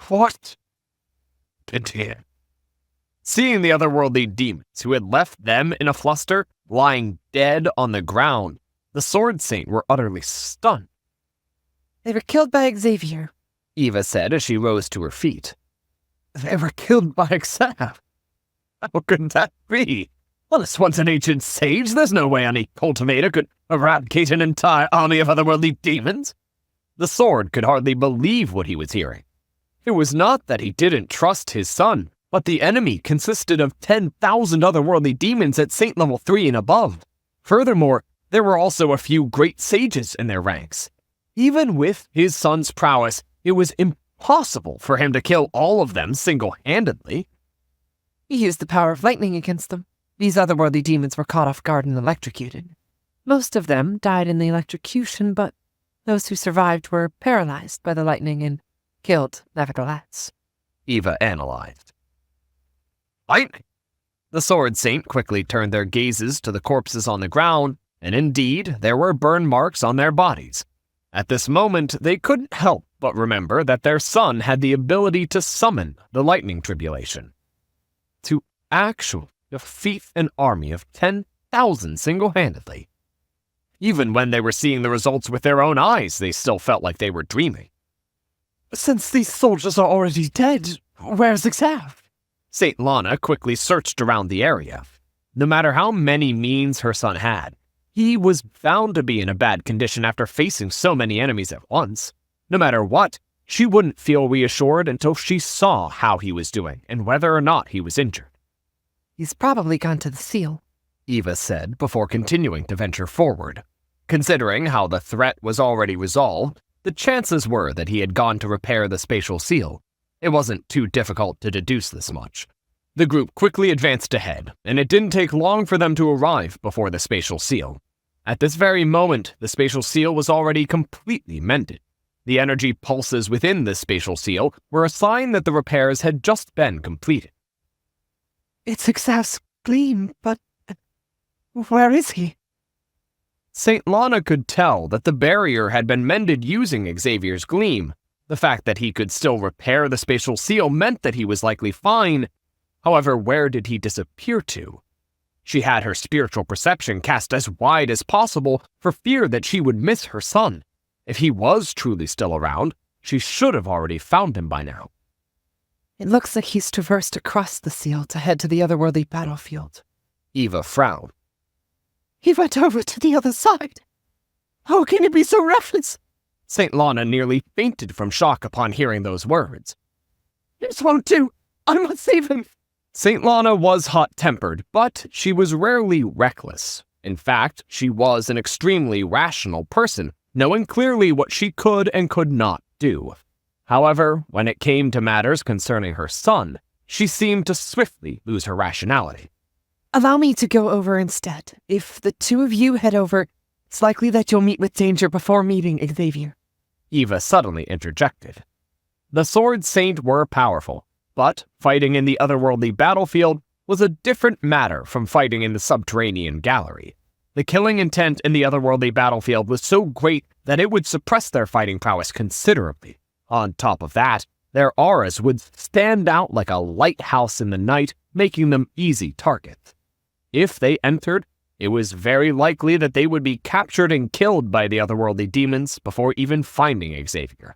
What? Here. Seeing the otherworldly demons who had left them in a fluster, lying dead on the ground, the Sword Saint were utterly stunned. They were killed by Xavier, Eva said as she rose to her feet. They were killed by Xav. How could that be? Well, this one's an ancient sage. There's no way any cultivator could eradicate an entire army of otherworldly demons. The sword could hardly believe what he was hearing. It was not that he didn't trust his son, but the enemy consisted of 10,000 otherworldly demons at Saint level 3 and above. Furthermore, there were also a few great sages in their ranks. Even with his son's prowess, it was impossible for him to kill all of them single-handedly. He used the power of lightning against them. These otherworldly demons were caught off guard and electrocuted. Most of them died in the electrocution, but those who survived were paralyzed by the lightning and killed nevertheless. Eva analyzed. Lightning! The Sword Saint quickly turned their gazes to the corpses on the ground, and indeed, there were burn marks on their bodies. At this moment, they couldn't help but remember that their son had the ability to summon the lightning tribulation. To actually defeat an army of 10,000 single-handedly. Even when they were seeing the results with their own eyes, they still felt like they were dreaming. Since these soldiers are already dead, where's Xav? Saint Lana quickly searched around the area. No matter how many means her son had, he was bound to be in a bad condition after facing so many enemies at once. No matter what, she wouldn't feel reassured until she saw how he was doing and whether or not he was injured. He's probably gone to the seal, Eva said before continuing to venture forward. Considering how the threat was already resolved, the chances were that he had gone to repair the spatial seal. It wasn't too difficult to deduce this much. The group quickly advanced ahead, and it didn't take long for them to arrive before the spatial seal. At this very moment, the spatial seal was already completely mended. The energy pulses within the spatial seal were a sign that the repairs had just been completed. It's Xav's gleam, but where is he? Saint Lana could tell that the barrier had been mended using Xavier's gleam. The fact that he could still repair the spatial seal meant that he was likely fine. However, where did he disappear to? She had her spiritual perception cast as wide as possible for fear that she would miss her son. If he was truly still around, she should have already found him by now. It looks like he's traversed across the seal to head to the otherworldly battlefield. Eva frowned. He went over to the other side. How can he be so reckless? Saint Lana nearly fainted from shock upon hearing those words. This won't do. I must save him. Saint Lana was hot-tempered, but she was rarely reckless. In fact, she was an extremely rational person, knowing clearly what she could and could not do. However, when it came to matters concerning her son, she seemed to swiftly lose her rationality. Allow me to go over instead. If the two of you head over, it's likely that you'll meet with danger before meeting Xavier. Eva suddenly interjected. The Sword Saint were powerful, but fighting in the otherworldly battlefield was a different matter from fighting in the subterranean gallery. The killing intent in the otherworldly battlefield was so great that it would suppress their fighting prowess considerably. On top of that, their auras would stand out like a lighthouse in the night, making them easy targets. If they entered, it was very likely that they would be captured and killed by the otherworldly demons before even finding Xavier.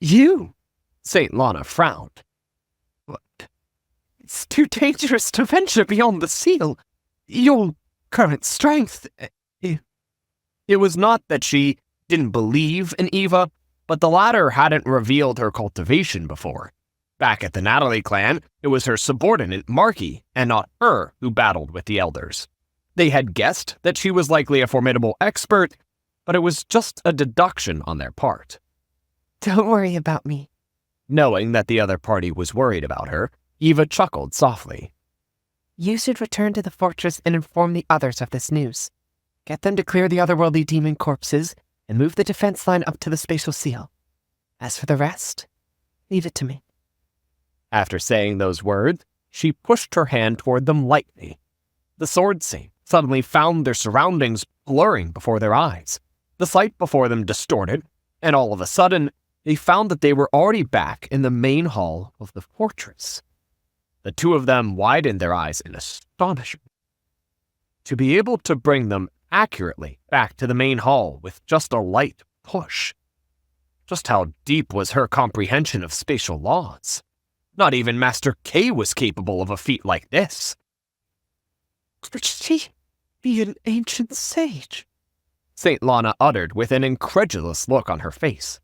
You? Saint Lana frowned. What? It's too dangerous to venture beyond the seal. Your current strength... It was not that she didn't believe in Eva, but the latter hadn't revealed her cultivation before. Back at the Natalie clan, it was her subordinate, Marky, and not her who battled with the elders. They had guessed that she was likely a formidable expert, but it was just a deduction on their part. Don't worry about me. Knowing that the other party was worried about her, Eva chuckled softly. You should return to the fortress and inform the others of this news. Get them to clear the otherworldly demon corpses and move the defense line up to the spatial seal. As for the rest, leave it to me. After saying those words, she pushed her hand toward them lightly. The Sword Saint suddenly found their surroundings blurring before their eyes. The sight before them distorted, and all of a sudden, they found that they were already back in the main hall of the fortress. The two of them widened their eyes in astonishment. To be able to bring them accurately back to the main hall with just a light push. Just how deep was her comprehension of spatial laws? Not even Master K was capable of a feat like this. Could she be an ancient sage? St. Lana uttered with an incredulous look on her face.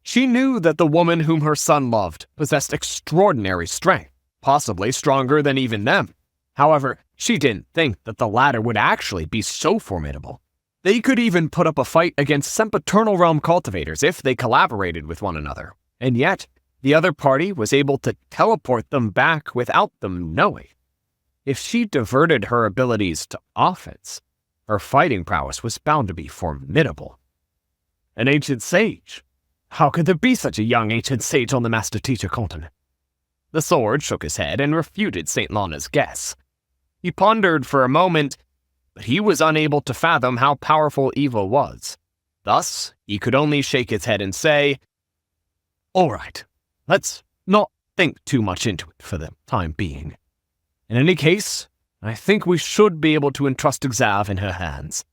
She knew that the woman whom her son loved possessed extraordinary strength, possibly stronger than even them. However, she didn't think that the latter would actually be so formidable. They could even put up a fight against Sempiternal Realm cultivators if they collaborated with one another, and yet the other party was able to teleport them back without them knowing. If she diverted her abilities to offense, her fighting prowess was bound to be formidable. An ancient sage? How could there be such a young ancient sage on the Master Teacher continent? The sword shook his head and refuted St. Lana's guess. He pondered for a moment, but he was unable to fathom how powerful Eva was. Thus, he could only shake his head and say, "All right, let's not think too much into it for the time being. In any case, I think we should be able to entrust Xav in her hands."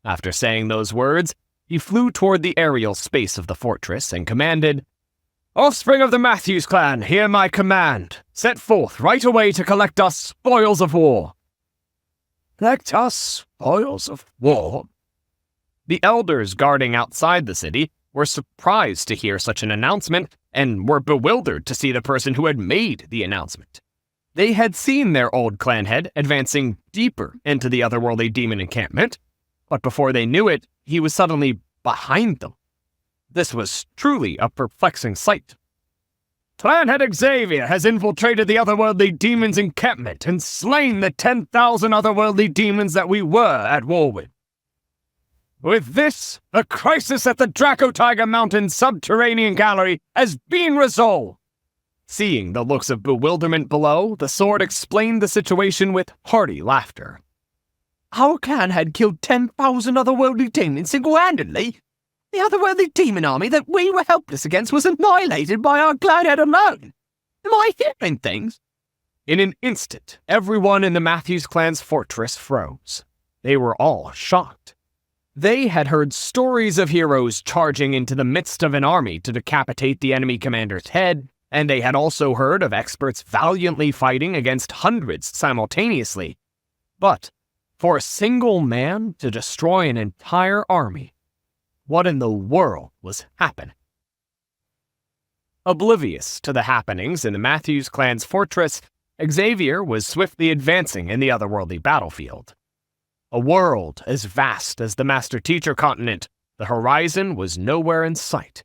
After saying those words, he flew toward the aerial space of the fortress and commanded, "Offspring of the Matthews clan, hear my command. Set forth right away to collect us spoils of war." "Collect us spoils of war?" The elders guarding outside the city were surprised to hear such an announcement and were bewildered to see the person who had made the announcement. They had seen their old clan head advancing deeper into the otherworldly demon encampment, but before they knew it, he was suddenly behind them. This was truly a perplexing sight. "Clanhead Xavier has infiltrated the otherworldly demon's encampment and slain the 10,000 otherworldly demons that we were at war with. With this, the crisis at the Draco Tiger Mountain subterranean gallery has been resolved." Seeing the looks of bewilderment below, the sword explained the situation with hearty laughter. "Our clan had killed 10,000 otherworldly demons single-handedly? The otherworldly demon army that we were helpless against was annihilated by our clanhead alone. Am I hearing things?" In an instant, everyone in the Matthews clan's fortress froze. They were all shocked. They had heard stories of heroes charging into the midst of an army to decapitate the enemy commander's head, and they had also heard of experts valiantly fighting against hundreds simultaneously. But for a single man to destroy an entire army, what in the world was happening? Oblivious to the happenings in the Matthews clan's fortress, Xavier was swiftly advancing in the otherworldly battlefield. A world as vast as the Master Teacher continent, the horizon was nowhere in sight.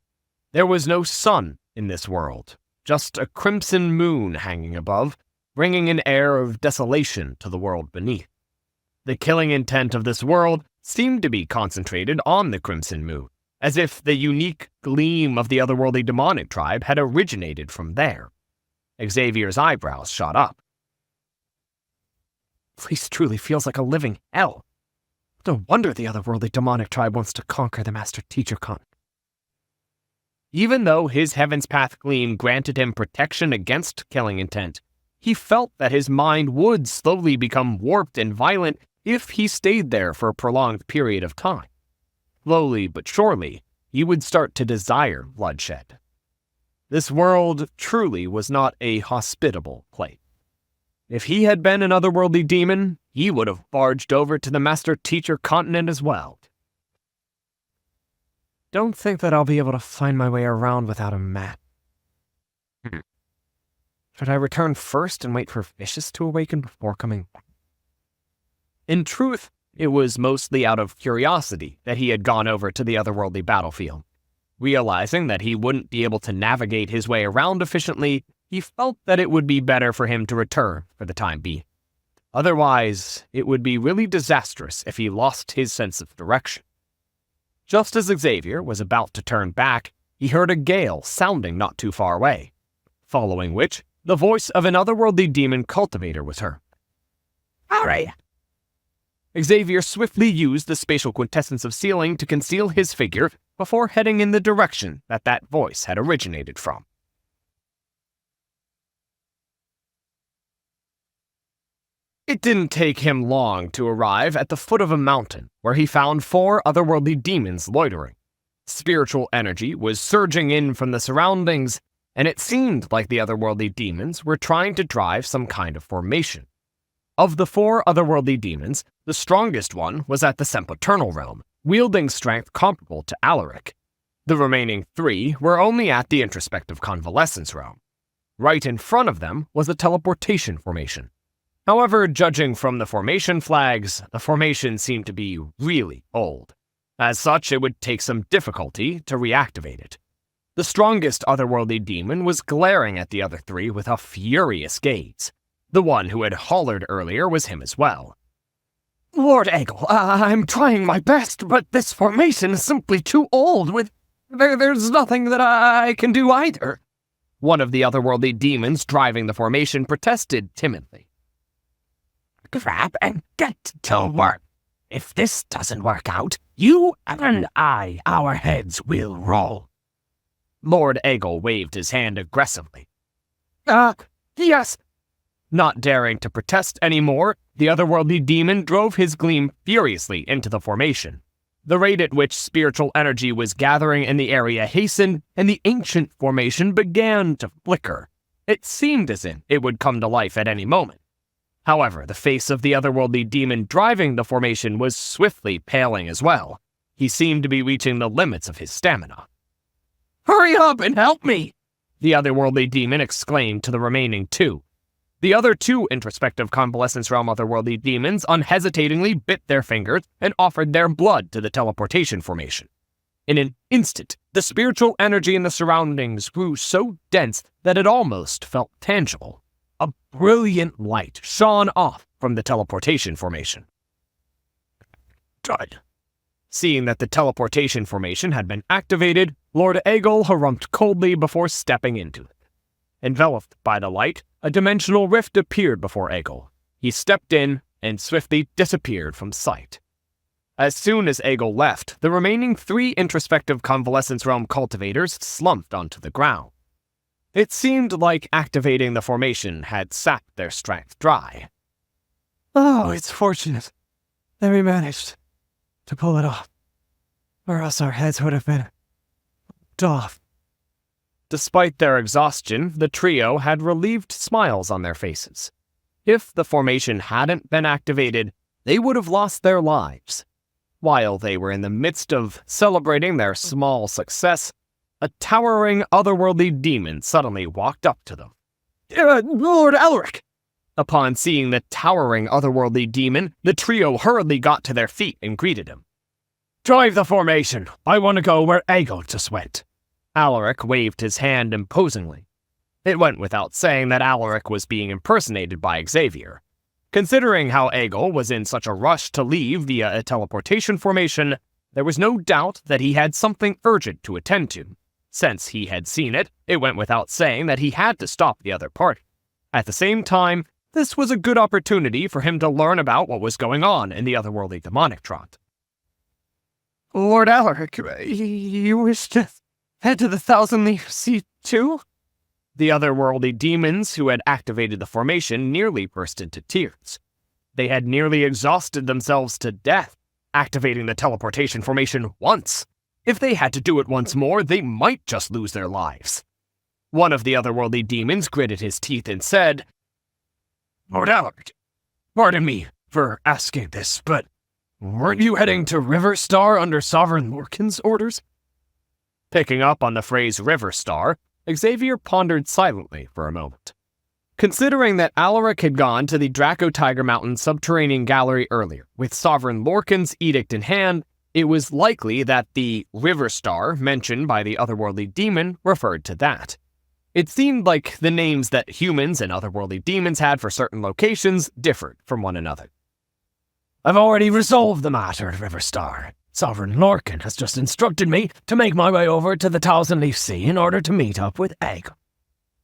There was no sun in this world, just a crimson moon hanging above, bringing an air of desolation to the world beneath. The killing intent of this world seemed to be concentrated on the crimson moon, as if the unique gleam of the otherworldly demonic tribe had originated from there. Xavier's eyebrows shot up. "Place truly feels like a living hell. No wonder the otherworldly demonic tribe wants to conquer the Master Teacher continent." Even though his Heaven's Path gleam granted him protection against killing intent, he felt that his mind would slowly become warped and violent if he stayed there for a prolonged period of time. Slowly but surely, he would start to desire bloodshed. This world truly was not a hospitable place. If he had been an otherworldly demon, he would have barged over to the Master Teacher continent as well. "Don't think that I'll be able to find my way around without a map. Should I return first and wait for Vicious to awaken before coming back?" In truth, it was mostly out of curiosity that he had gone over to the otherworldly battlefield. Realizing that he wouldn't be able to navigate his way around efficiently, he felt that it would be better for him to return for the time being. Otherwise, it would be really disastrous if he lost his sense of direction. Just as Xavier was about to turn back, he heard a gale sounding not too far away, following which the voice of an otherworldly demon cultivator was heard. "Hurry! Xavier swiftly used the spatial quintessence of ceiling to conceal his figure before heading in the direction that voice had originated from. It didn't take him long to arrive at the foot of a mountain, where he found 4 otherworldly demons loitering. Spiritual energy was surging in from the surroundings, and it seemed like the otherworldly demons were trying to drive some kind of formation. Of the 4 otherworldly demons, the strongest one was at the sempiternal realm, wielding strength comparable to Alaric. The remaining 3 were only at the introspective convalescence realm. Right in front of them was a teleportation formation. However, judging from the formation flags, the formation seemed to be really old. As such, it would take some difficulty to reactivate it. The strongest otherworldly demon was glaring at the other 3 with a furious gaze. The one who had hollered earlier was him as well. Lord Eggle, I'm trying my best, but this formation is simply too old. There's nothing that I can do either. One of the otherworldly demons driving the formation protested timidly. Grab and get to work. If this doesn't work out, you and I, our heads will roll. Lord Eggle waved his hand aggressively. Yes. Not daring to protest anymore, the otherworldly demon drove his gleam furiously into the formation. The rate at which spiritual energy was gathering in the area hastened, and the ancient formation began to flicker. It seemed as if it would come to life at any moment. However, the face of the otherworldly demon driving the formation was swiftly paling as well. He seemed to be reaching the limits of his stamina. Hurry up and help me! The otherworldly demon exclaimed to the remaining 2. The other 2 introspective convalescence realm otherworldly demons unhesitatingly bit their fingers and offered their blood to the teleportation formation. In an instant, the spiritual energy in the surroundings grew so dense that it almost felt tangible. A brilliant light shone off from the teleportation formation. Good. Seeing that the teleportation formation had been activated, Lord Eggle harumphed coldly before stepping into it. Enveloped by the light, a dimensional rift appeared before Eggle. He stepped in and swiftly disappeared from sight. As soon as Eggle left, the remaining 3 introspective convalescence realm cultivators slumped onto the ground. It seemed like activating the formation had sapped their strength dry. Oh, it's fortunate that we managed to pull it off, or else our heads would have been off. Despite their exhaustion, the trio had relieved smiles on their faces. If the formation hadn't been activated, they would have lost their lives. While they were in the midst of celebrating their small success, a towering otherworldly demon suddenly walked up to them. Lord Alaric! Upon seeing the towering otherworldly demon, the trio hurriedly got to their feet and greeted him. Drive the formation. I want to go where Eggle just went. Alaric waved his hand imposingly. It went without saying that Alaric was being impersonated by Xavier. Considering how Eggle was in such a rush to leave via a teleportation formation, there was no doubt that he had something urgent to attend to. Since he had seen it, it went without saying that he had to stop the other party. At the same time, this was a good opportunity for him to learn about what was going on in the otherworldly demonic trot. Lord Alaric, you wish to head to the Thousand Leaf Sea too? The otherworldly demons who had activated the formation nearly burst into tears. They had nearly exhausted themselves to death, activating the teleportation formation once. If they had to do it once more, they might just lose their lives. One of the otherworldly demons gritted his teeth and said, Lord Alaric, pardon me for asking this, but weren't you heading to River Star under Sovereign Lorcan's orders? Picking up on the phrase River Star, Xavier pondered silently for a moment. Considering that Alaric had gone to the Draco Tiger Mountain subterranean gallery earlier, with Sovereign Lorcan's edict in hand, it was likely that the River Star mentioned by the otherworldly demon referred to that. It seemed like the names that humans and otherworldly demons had for certain locations differed from one another. I've already resolved the matter at River Star. Sovereign Lorcan has just instructed me to make my way over to the Thousand Leaf Sea in order to meet up with Eggle.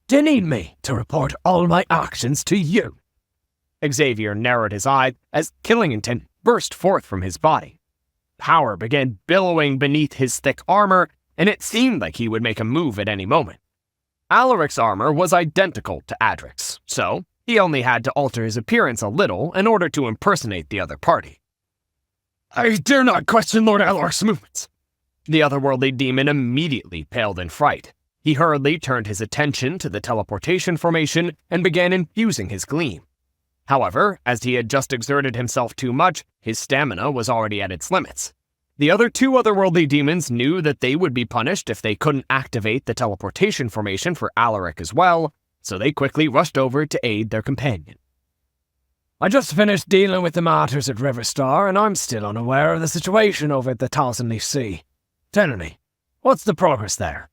Do you need me to report all my actions to you? Xavier narrowed his eye as killing intent burst forth from his body. Power began billowing beneath his thick armor, and it seemed like he would make a move at any moment. Alaric's armor was identical to Adric's, so he only had to alter his appearance a little in order to impersonate the other party. "I dare not question Lord Alaric's movements." The otherworldly demon immediately paled in fright. He hurriedly turned his attention to the teleportation formation and began infusing his gleam. However, as he had just exerted himself too much, his stamina was already at its limits. The other two otherworldly demons knew that they would be punished if they couldn't activate the teleportation formation for Alaric as well, so they quickly rushed over to aid their companion. "I just finished dealing with the matters at Riverstar, and I'm still unaware of the situation over at the Thousand Leaf Sea. Tell me, what's the progress there?"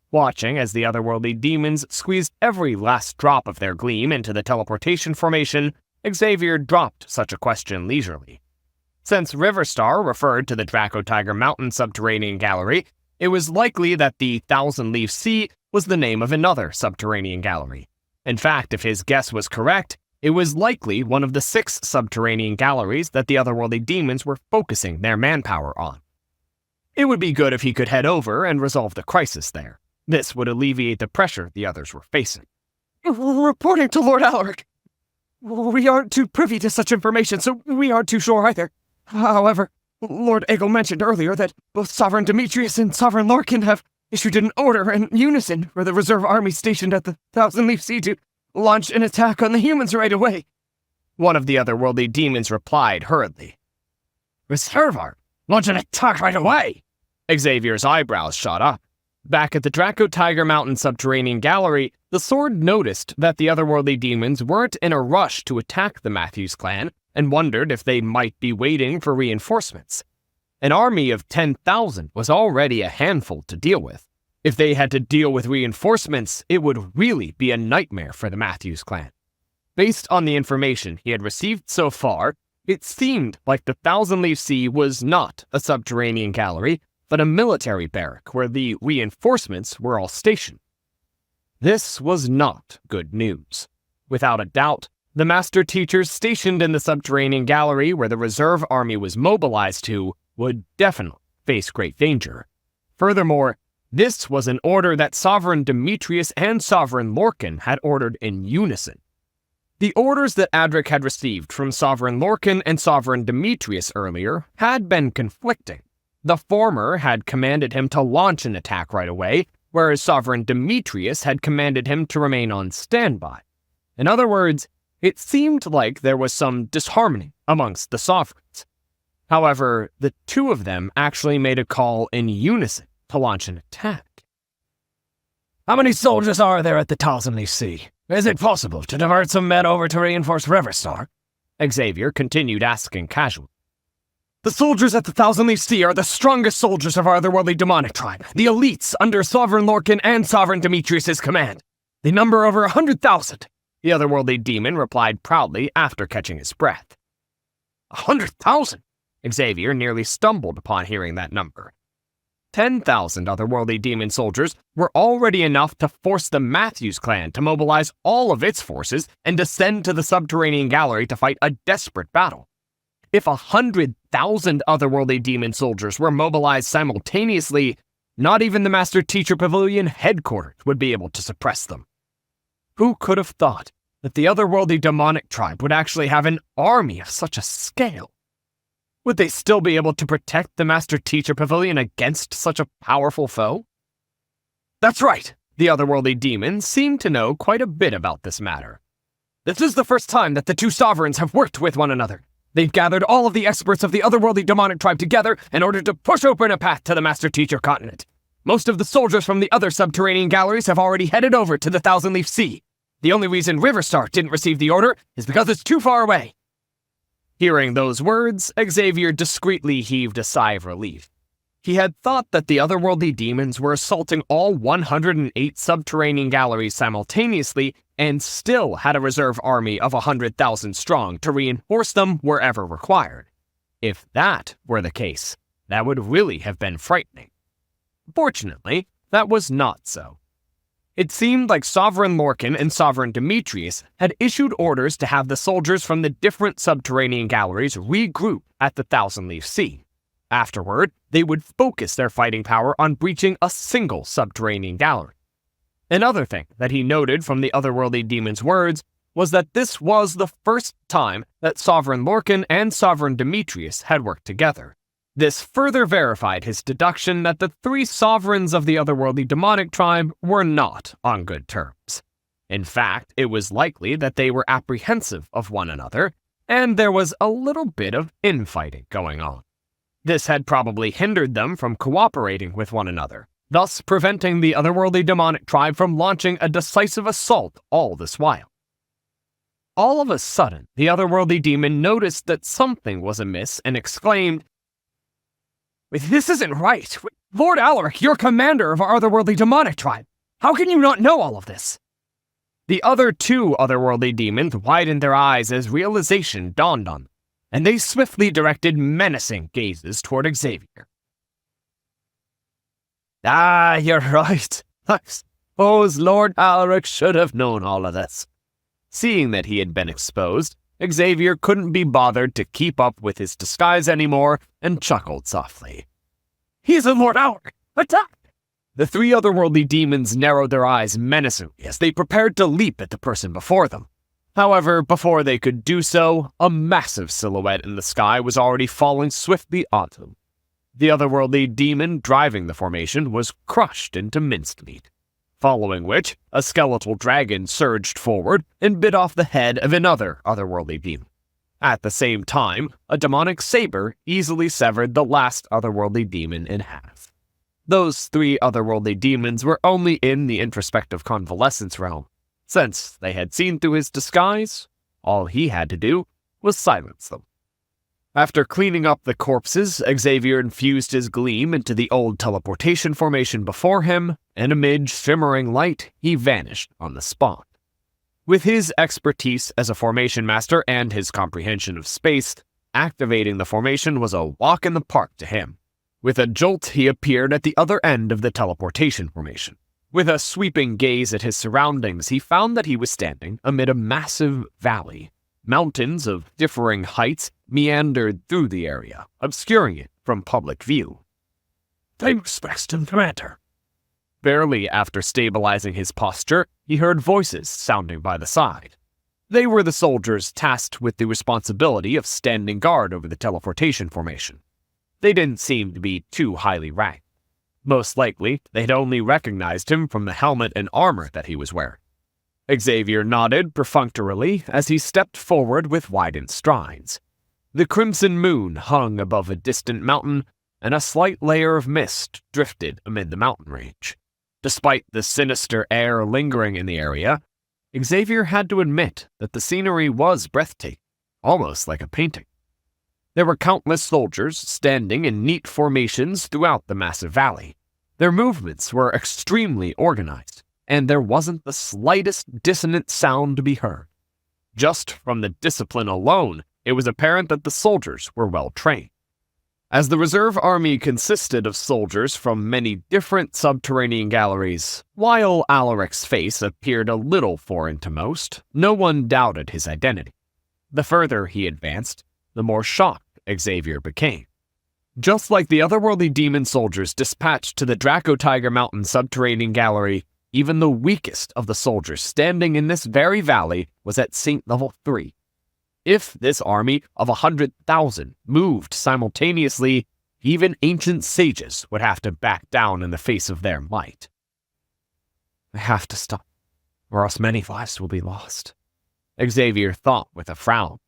Watching as the otherworldly demons squeezed every last drop of their gleam into the teleportation formation, Xavier dropped such a question leisurely. Since Riverstar referred to the Draco Tiger Mountain subterranean gallery, it was likely that the Thousand Leaf Sea was the name of another subterranean gallery. In fact, if his guess was correct, it was likely one of the 6 subterranean galleries that the otherworldly demons were focusing their manpower on. It would be good if he could head over and resolve the crisis there. This would alleviate the pressure the others were facing. "Reporting to Lord Alaric. We aren't too privy to such information, so we aren't too sure either. However, Lord Egil mentioned earlier that both Sovereign Demetrius and Sovereign Lorcan have issued an order in unison for the reserve army stationed at the Thousand Leaf Sea to launch an attack on the humans right away." One of the otherworldly demons replied hurriedly. "Reserve army? Launch an attack right away?" Xavier's eyebrows shot up. Back at the Draco Tiger Mountain subterranean gallery, the Sword noticed that the otherworldly demons weren't in a rush to attack the Matthews clan and wondered if they might be waiting for reinforcements. An army of 10,000 was already a handful to deal with. If they had to deal with reinforcements, it would really be a nightmare for the Matthews clan. Based on the information he had received so far, it seemed like the Thousand Leaf Sea was not a subterranean gallery, but a military barrack where the reinforcements were all stationed. This was not good news. Without a doubt, the master teachers stationed in the subterranean gallery where the reserve army was mobilized to would definitely face great danger. Furthermore, this was an order that Sovereign Demetrius and Sovereign Lorcan had ordered in unison. The orders that Adric had received from Sovereign Lorcan and Sovereign Demetrius earlier had been conflicting. The former had commanded him to launch an attack right away, whereas Sovereign Demetrius had commanded him to remain on standby. In other words, it seemed like there was some disharmony amongst the sovereigns. However, the two of them actually made a call in unison to launch an attack. "How many soldiers are there at the Thousand Leaf Sea? Is it possible to divert some men over to reinforce Riverstar?" Xavier continued asking casually. "The soldiers at the Thousand Leaf Sea are the strongest soldiers of our otherworldly demonic tribe, the elites under Sovereign Lorcan and Sovereign Demetrius' command. They number over 100,000, the otherworldly demon replied proudly after catching his breath. 100,000? Xavier nearly stumbled upon hearing that number. 10,000 otherworldly demon soldiers were already enough to force the Matthews clan to mobilize all of its forces and descend to the subterranean gallery to fight a desperate battle. If 100,000 otherworldly demon soldiers were mobilized simultaneously, not even the Master Teacher Pavilion headquarters would be able to suppress them. Who could have thought that the otherworldly demonic tribe would actually have an army of such a scale? Would they still be able to protect the Master Teacher Pavilion against such a powerful foe? That's right, the otherworldly demons seemed to know quite a bit about this matter. This is the first time that the two sovereigns have worked with one another. They've gathered all of the experts of the otherworldly demonic tribe together in order to push open a path to the Master Teacher continent. Most of the soldiers from the other subterranean galleries have already headed over to the Thousand Leaf Sea. The only reason Riverstar didn't receive the order is because it's too far away. Hearing those words, Xavier discreetly heaved a sigh of relief. He had thought that the otherworldly demons were assaulting all 108 subterranean galleries simultaneously and still had a reserve army of 100,000 strong to reinforce them wherever required. If that were the case, that would really have been frightening. Fortunately, that was not so. It seemed like Sovereign Lorcan and Sovereign Demetrius had issued orders to have the soldiers from the different subterranean galleries regroup at the Thousand Leaf Sea. Afterward, they would focus their fighting power on breaching a single subterranean gallery. Another thing that he noted from the otherworldly demon's words was that this was the first time that Sovereign Lorcan and Sovereign Demetrius had worked together. This further verified his deduction that the three sovereigns of the otherworldly demonic tribe were not on good terms. In fact, it was likely that they were apprehensive of one another, and there was a little bit of infighting going on. This had probably hindered them from cooperating with one another, thus preventing the otherworldly demonic tribe from launching a decisive assault all this while. All of a sudden, the otherworldly demon noticed that something was amiss and exclaimed, "This isn't right. Lord Alaric, you're commander of our otherworldly demonic tribe. How can you not know all of this?" The other two otherworldly demons widened their eyes as realization dawned on them, and they swiftly directed menacing gazes toward Xavier. "You're right. I suppose Lord Alaric should have known all of this." Seeing that he had been exposed, Xavier couldn't be bothered to keep up with his disguise anymore and chuckled softly. "He's a Lord Alaric! Attack!" The three otherworldly demons narrowed their eyes menacingly as they prepared to leap at the person before them. However, before they could do so, a massive silhouette in the sky was already falling swiftly onto them. The otherworldly demon driving the formation was crushed into mincemeat, following which a skeletal dragon surged forward and bit off the head of another otherworldly demon. At the same time, a demonic saber easily severed the last otherworldly demon in half. Those three otherworldly demons were only in the introspective convalescence realm. Since they had seen through his disguise, all he had to do was silence them. After cleaning up the corpses, Xavier infused his gleam into the old teleportation formation before him, and amid shimmering light, he vanished on the spot. With his expertise as a formation master and his comprehension of space, activating the formation was a walk in the park to him. With a jolt, he appeared at the other end of the teleportation formation. With a sweeping gaze at his surroundings, he found that he was standing amid a massive valley. Mountains of differing heights meandered through the area, obscuring it from public view. "Pay respects to the commander." Barely after stabilizing his posture, he heard voices sounding by the side. They were the soldiers tasked with the responsibility of standing guard over the teleportation formation. They didn't seem to be too highly ranked. Most likely, they'd only recognized him from the helmet and armor that he was wearing. Xavier nodded perfunctorily as he stepped forward with widened strides. The crimson moon hung above a distant mountain, and a slight layer of mist drifted amid the mountain range. Despite the sinister air lingering in the area, Xavier had to admit that the scenery was breathtaking, almost like a painting. There were countless soldiers standing in neat formations throughout the massive valley. Their movements were extremely organized, and there wasn't the slightest dissonant sound to be heard. Just from the discipline alone, it was apparent that the soldiers were well trained. As the reserve army consisted of soldiers from many different subterranean galleries, while Alaric's face appeared a little foreign to most, no one doubted his identity. The further he advanced, the more shocked Xavier became. Just like the otherworldly demon soldiers dispatched to the Draco Tiger Mountain subterranean gallery, even the weakest of the soldiers standing in this very valley was at Saint Level 3. If this army of 100,000 moved simultaneously, even ancient sages would have to back down in the face of their might. "I have to stop, or else many lives will be lost," Xavier thought with a frown.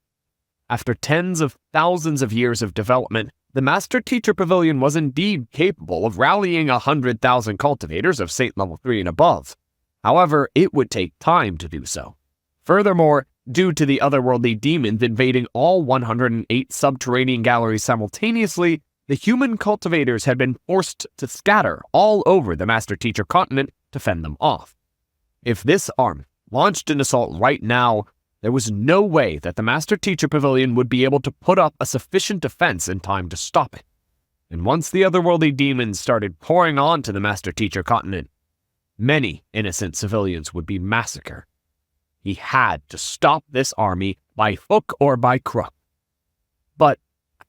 After tens of thousands of years of development, the Master Teacher Pavilion was indeed capable of rallying 100,000 cultivators of Saint Level 3 and above. However, it would take time to do so. Furthermore, due to the otherworldly demons invading all 108 subterranean galleries simultaneously, the human cultivators had been forced to scatter all over the Master Teacher continent to fend them off. If this army launched an assault right now, there was no way that the Master Teacher Pavilion would be able to put up a sufficient defense in time to stop it. And once the otherworldly demons started pouring on to the Master Teacher continent, Many innocent civilians would be massacred. He had to stop this army by hook or by crook. But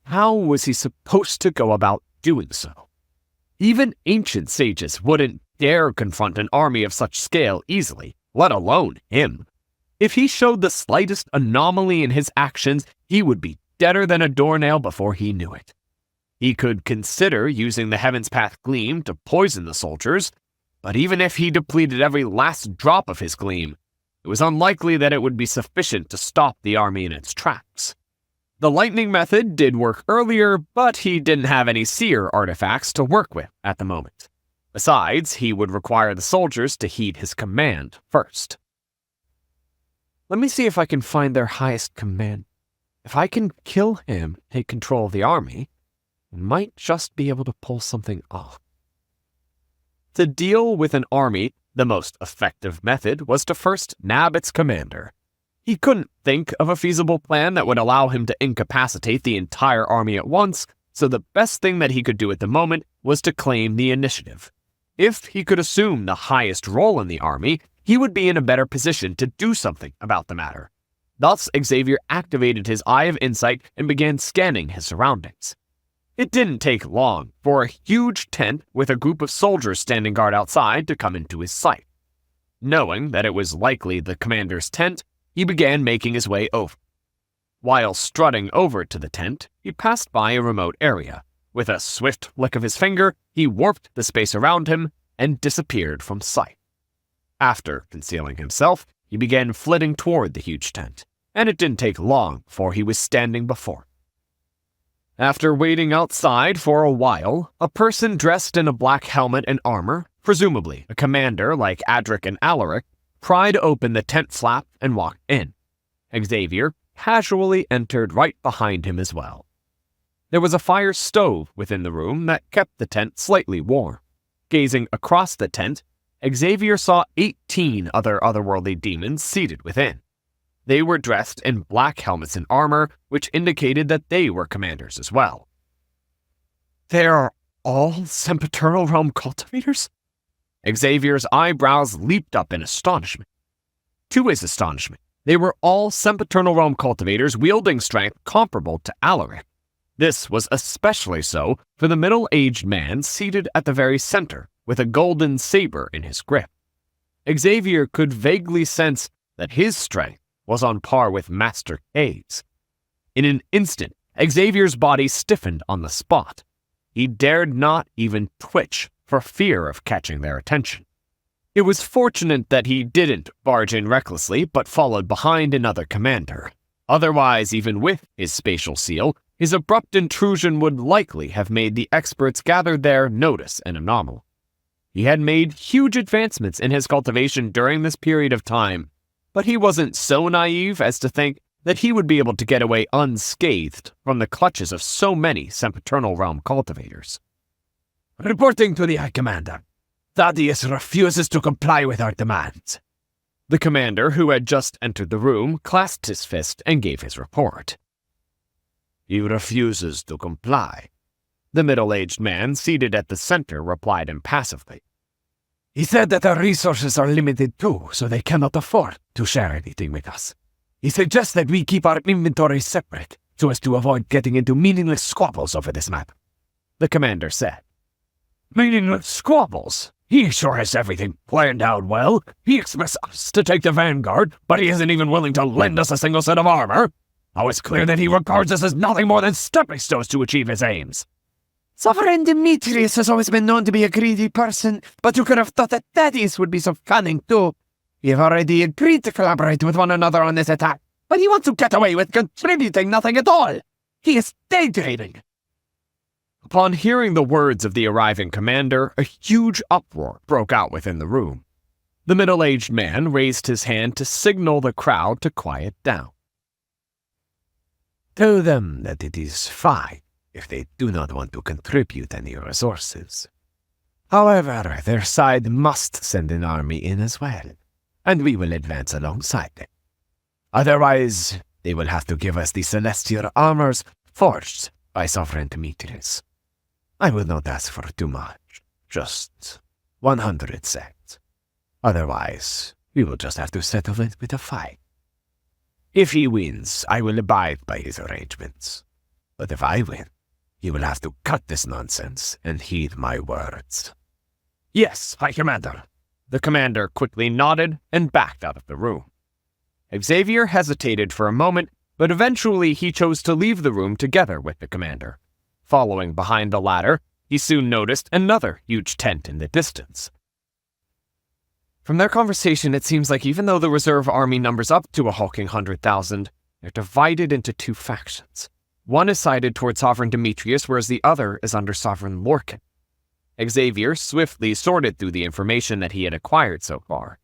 how was he supposed to go about doing so? Even ancient sages wouldn't dare confront an army of such scale easily, let alone him. If he showed the slightest anomaly in his actions, he would be deader than a doornail before he knew it. He could consider using the Heaven's Path Gleam to poison the soldiers, but even if he depleted every last drop of his gleam, it was unlikely that it would be sufficient to stop the army in its tracks. The lightning method did work earlier, but he didn't have any seer artifacts to work with at the moment. Besides, he would require the soldiers to heed his command first. Let me see if I can find their highest command. If I can kill him, take control of the army, I might just be able to pull something off. To deal with an army, the most effective method was to first nab its commander. He couldn't think of a feasible plan that would allow him to incapacitate the entire army at once, so the best thing that he could do at the moment was to claim the initiative. If he could assume the highest role in the army, he would be in a better position to do something about the matter. Thus, Xavier activated his Eye of Insight and began scanning his surroundings. It didn't take long for a huge tent with a group of soldiers standing guard outside to come into his sight. Knowing that it was likely the commander's tent, he began making his way over. While strutting over to the tent, he passed by a remote area. With a swift flick of his finger, he warped the space around him and disappeared from sight. After concealing himself, he began flitting toward the huge tent, and it didn't take long before he was standing before it. After waiting outside for a while, a person dressed in a black helmet and armor, presumably a commander like Adric and Alaric, pried open the tent flap and walked in. Xavier casually entered right behind him as well. There was a fire stove within the room that kept the tent slightly warm. Gazing across the tent, Xavier saw 18 other otherworldly demons seated within. They were dressed in black helmets and armor, which indicated that they were commanders as well. They are all Sempiternal Realm cultivators? Xavier's eyebrows leaped up in astonishment. To his astonishment, they were all Sempiternal Realm cultivators wielding strength comparable to Alaric. This was especially so for the middle-aged man seated at the very center with a golden saber in his grip. Xavier could vaguely sense that his strength was on par with Master K's. In an instant, Xavier's body stiffened on the spot. He dared not even twitch for fear of catching their attention. It was fortunate that he didn't barge in recklessly but followed behind another commander. Otherwise, even with his spatial seal, his abrupt intrusion would likely have made the experts gathered there notice an anomaly. He had made huge advancements in his cultivation during this period of time, but he wasn't so naive as to think that he would be able to get away unscathed from the clutches of so many Sempiternal Realm cultivators. Reporting to the High Commander. Thaddeus refuses to comply with our demands. The commander, who had just entered the room, clasped his fist and gave his report. He refuses to comply. The middle-aged man seated at the center replied impassively. He said that our resources are limited too, so they cannot afford to share anything with us. He suggests that we keep our inventories separate, so as to avoid getting into meaningless squabbles over this matter. The commander said. Meaningless squabbles? He sure has everything planned out well. He expects us to take the vanguard, but he isn't even willing to lend us a single set of armor. Oh, it's clear that he regards us as nothing more than stepping stones to achieve his aims. Sovereign Demetrius has always been known to be a greedy person, but you could have thought that Thaddeus would be so cunning too. We have already agreed to collaborate with one another on this attack, but he wants to get away with contributing nothing at all. He is daydreaming. Upon hearing the words of the arriving commander, a huge uproar broke out within the room. The middle-aged man raised his hand to signal the crowd to quiet down. Tell them that it is fine if they do not want to contribute any resources. However, their side must send an army in as well, and we will advance alongside them. Otherwise, they will have to give us the celestial armors forged by Sovereign Demetrius. I will not ask for too much, just 100 sets. Otherwise, we will just have to settle it with a fight. If he wins, I will abide by his arrangements. But if I win, he will have to cut this nonsense and heed my words. Yes, High Commander. The commander quickly nodded and backed out of the room. Xavier hesitated for a moment, but eventually he chose to leave the room together with the commander. Following behind the latter, he soon noticed another huge tent in the distance. From their conversation, it seems like even though the reserve army numbers up to a hulking 100,000, they're divided into two factions. One is sided toward Sovereign Demetrius, whereas the other is under Sovereign Lorcan. Xavier swiftly sorted through the information that he had acquired so far.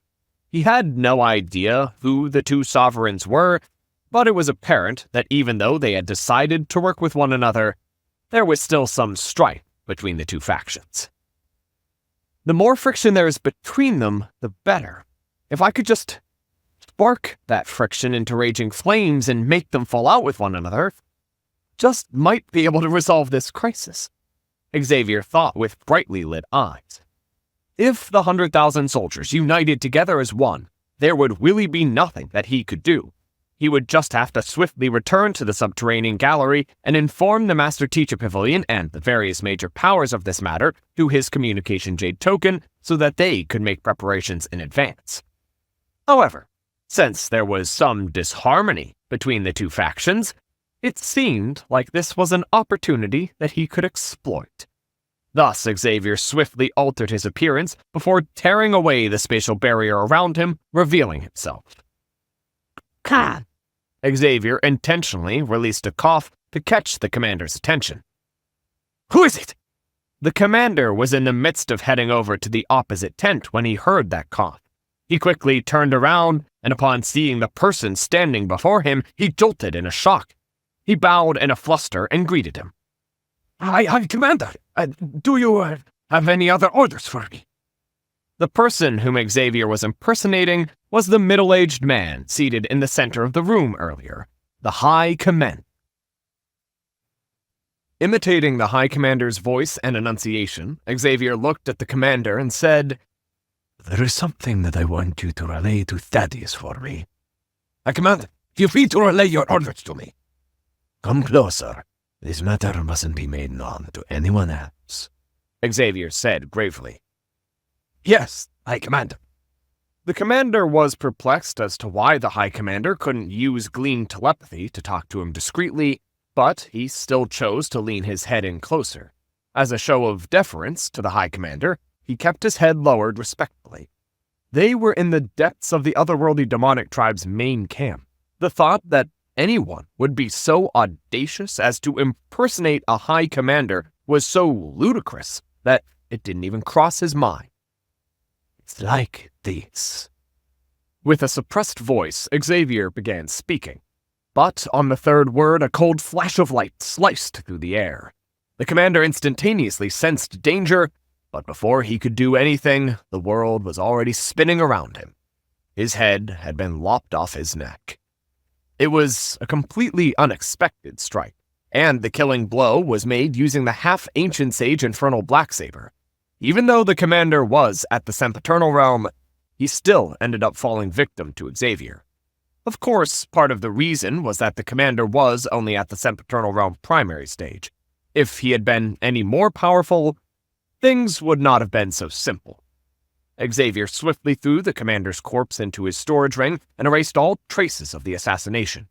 He had no idea who the two sovereigns were, but it was apparent that even though they had decided to work with one another, there was still some strife between the two factions. The more friction there is between them, the better. If I could just spark that friction into raging flames and make them fall out with one another, just might be able to resolve this crisis, Xavier thought with brightly lit eyes. If the 100,000 soldiers united together as one, there would really be nothing that he could do. He would just have to swiftly return to the subterranean gallery and inform the Master Teacher Pavilion and the various major powers of this matter through his communication jade token so that they could make preparations in advance. However, since there was some disharmony between the two factions, it seemed like this was an opportunity that he could exploit. Thus, Xavier swiftly altered his appearance before tearing away the spatial barrier around him, revealing himself. Xavier intentionally released a cough to catch the commander's attention. Who is it? The commander was in the midst of heading over to the opposite tent when he heard that cough. He quickly turned around, and upon seeing the person standing before him, he jolted in a shock. He bowed in a fluster and greeted him. Hi, Commander. Do you have any other orders for me? The person whom Xavier was impersonating was the middle-aged man seated in the center of the room earlier, the High Commander. Imitating the High Commander's voice and enunciation, Xavier looked at the commander and said, There is something that I want you to relay to Thaddeus for me. High Commander, feel free to relay your orders to me. Come closer. This matter mustn't be made known to anyone else, Xavier said gravely. Yes, High Commander. The commander was perplexed as to why the High Commander couldn't use Glean telepathy to talk to him discreetly, but he still chose to lean his head in closer. As a show of deference to the High Commander, he kept his head lowered respectfully. They were in the depths of the otherworldly demonic tribe's main camp. The thought that anyone would be so audacious as to impersonate a High Commander was so ludicrous that it didn't even cross his mind. It's like this. With a suppressed voice, Xavier began speaking. But on the third word, a cold flash of light sliced through the air. The commander instantaneously sensed danger, but before he could do anything, the world was already spinning around him. His head had been lopped off his neck. It was a completely unexpected strike, and the killing blow was made using the half-ancient sage Infernal Blacksaber. Even though the commander was at the Sempiternal Realm, he still ended up falling victim to Xavier. Of course, part of the reason was that the commander was only at the Sempiternal Realm primary stage. If he had been any more powerful, things would not have been so simple. Xavier swiftly threw the commander's corpse into his storage ring and erased all traces of the assassination,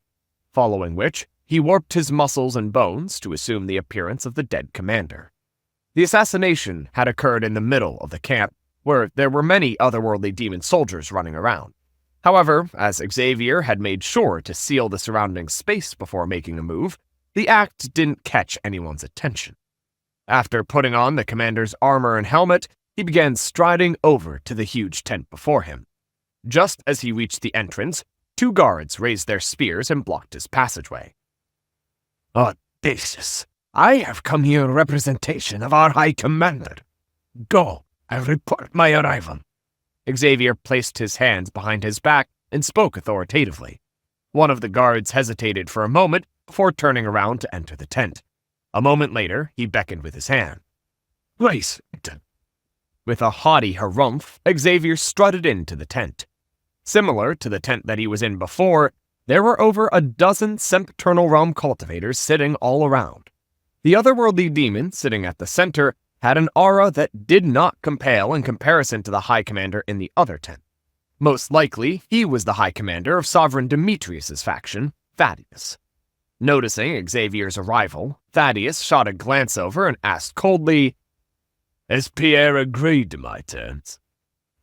following which he warped his muscles and bones to assume the appearance of the dead commander. The assassination had occurred in the middle of the camp, where there were many otherworldly demon soldiers running around. However, as Xavier had made sure to seal the surrounding space before making a move, the act didn't catch anyone's attention. After putting on the commander's armor and helmet, he began striding over to the huge tent before him. Just as he reached the entrance, two guards raised their spears and blocked his passageway. Audacious! I have come here in representation of our High Commander. Go, I report my arrival. Xavier placed his hands behind his back and spoke authoritatively. One of the guards hesitated for a moment before turning around to enter the tent. A moment later, he beckoned with his hand. Please, With a haughty harumph, Xavier strutted into the tent. Similar to the tent that he was in before, there were over a dozen sempiternal realm cultivators sitting all around. The otherworldly demon, sitting at the center, had an aura that did not compale in comparison to the High Commander in the other tent. Most likely, he was the High Commander of Sovereign Demetrius's faction, Thaddeus. Noticing Xavier's arrival, Thaddeus shot a glance over and asked coldly, "Has Pierre agreed to my terms?"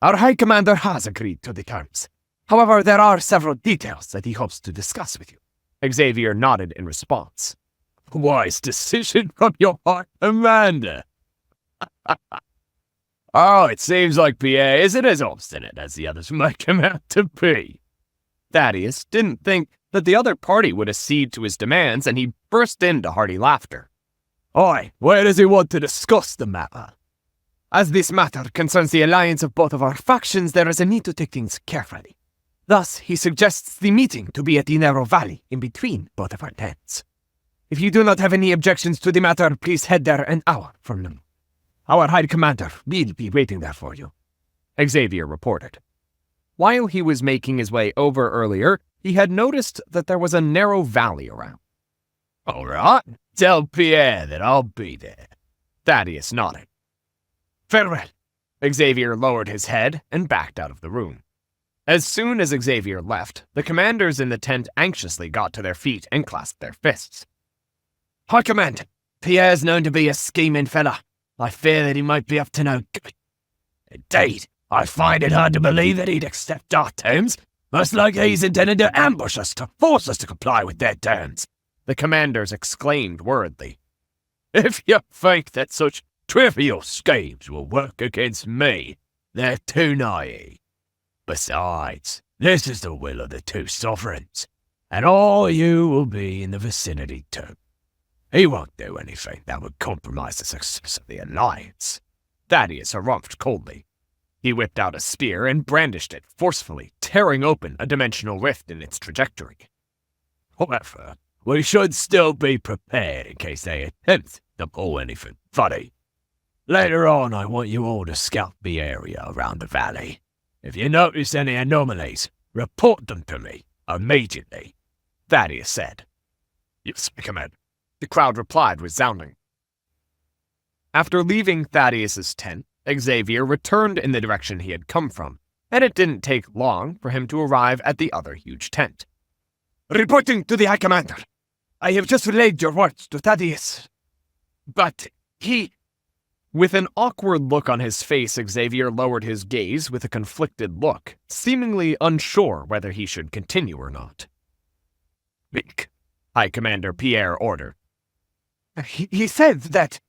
Our High Commander has agreed to the terms. However, there are several details that he hopes to discuss with you. Xavier nodded in response. Wise decision from your High Commander. Oh, it seems like Pierre isn't as obstinate as the others make him out to be. Thaddeus didn't think that the other party would accede to his demands, and he burst into hearty laughter. Oi, where does he want to discuss the matter? As this matter concerns the alliance of both of our factions, there is a need to take things carefully. Thus, he suggests the meeting to be at the narrow valley in between both of our tents. If you do not have any objections to the matter, please head there an hour from now. Our High Commander will be waiting there for you, Xavier reported. While he was making his way over earlier, he had noticed that there was a narrow valley around. All right, tell Pierre that I'll be there. Thaddeus nodded. Farewell. Xavier lowered his head and backed out of the room. As soon as Xavier left, the commanders in the tent anxiously got to their feet and clasped their fists. High Command, Pierre's known to be a scheming fella. I fear that he might be up to no good. Indeed, I find it hard to believe that he'd accept our terms. Most likely he's intended to ambush us to force us to comply with their terms. The commanders exclaimed worriedly. If you think that such trivial schemes will work against me, they're too naive. Besides, this is the will of the two sovereigns, and all you will be in the vicinity too. He won't do anything that would compromise the success of the alliance. Thaddeus harumphed coldly. He whipped out a spear and brandished it forcefully, tearing open a dimensional rift in its trajectory. However, we should still be prepared in case they attempt to pull anything funny. Later on, I want you all to scout the area around the valley. If you notice any anomalies, report them to me immediately, Thaddeus said. Yes, my command. The crowd replied resounding. After leaving Thaddeus's tent, Xavier returned in the direction he had come from, and it didn't take long for him to arrive at the other huge tent. Reporting to the High Commander. I have just relayed your words to Thaddeus. But he... With an awkward look on his face, Xavier lowered his gaze with a conflicted look, seemingly unsure whether he should continue or not. Speak, High Commander Pierre ordered. He said that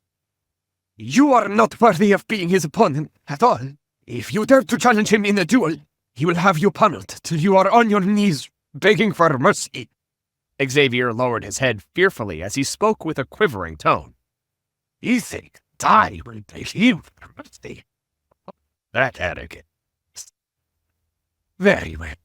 you are not worthy of being his opponent at all. If you dare to challenge him in a duel, he will have you pummeled till you are on your knees begging for mercy. Xavier lowered his head fearfully as he spoke with a quivering tone. You think I will beg you for mercy? That arrogant. Very well.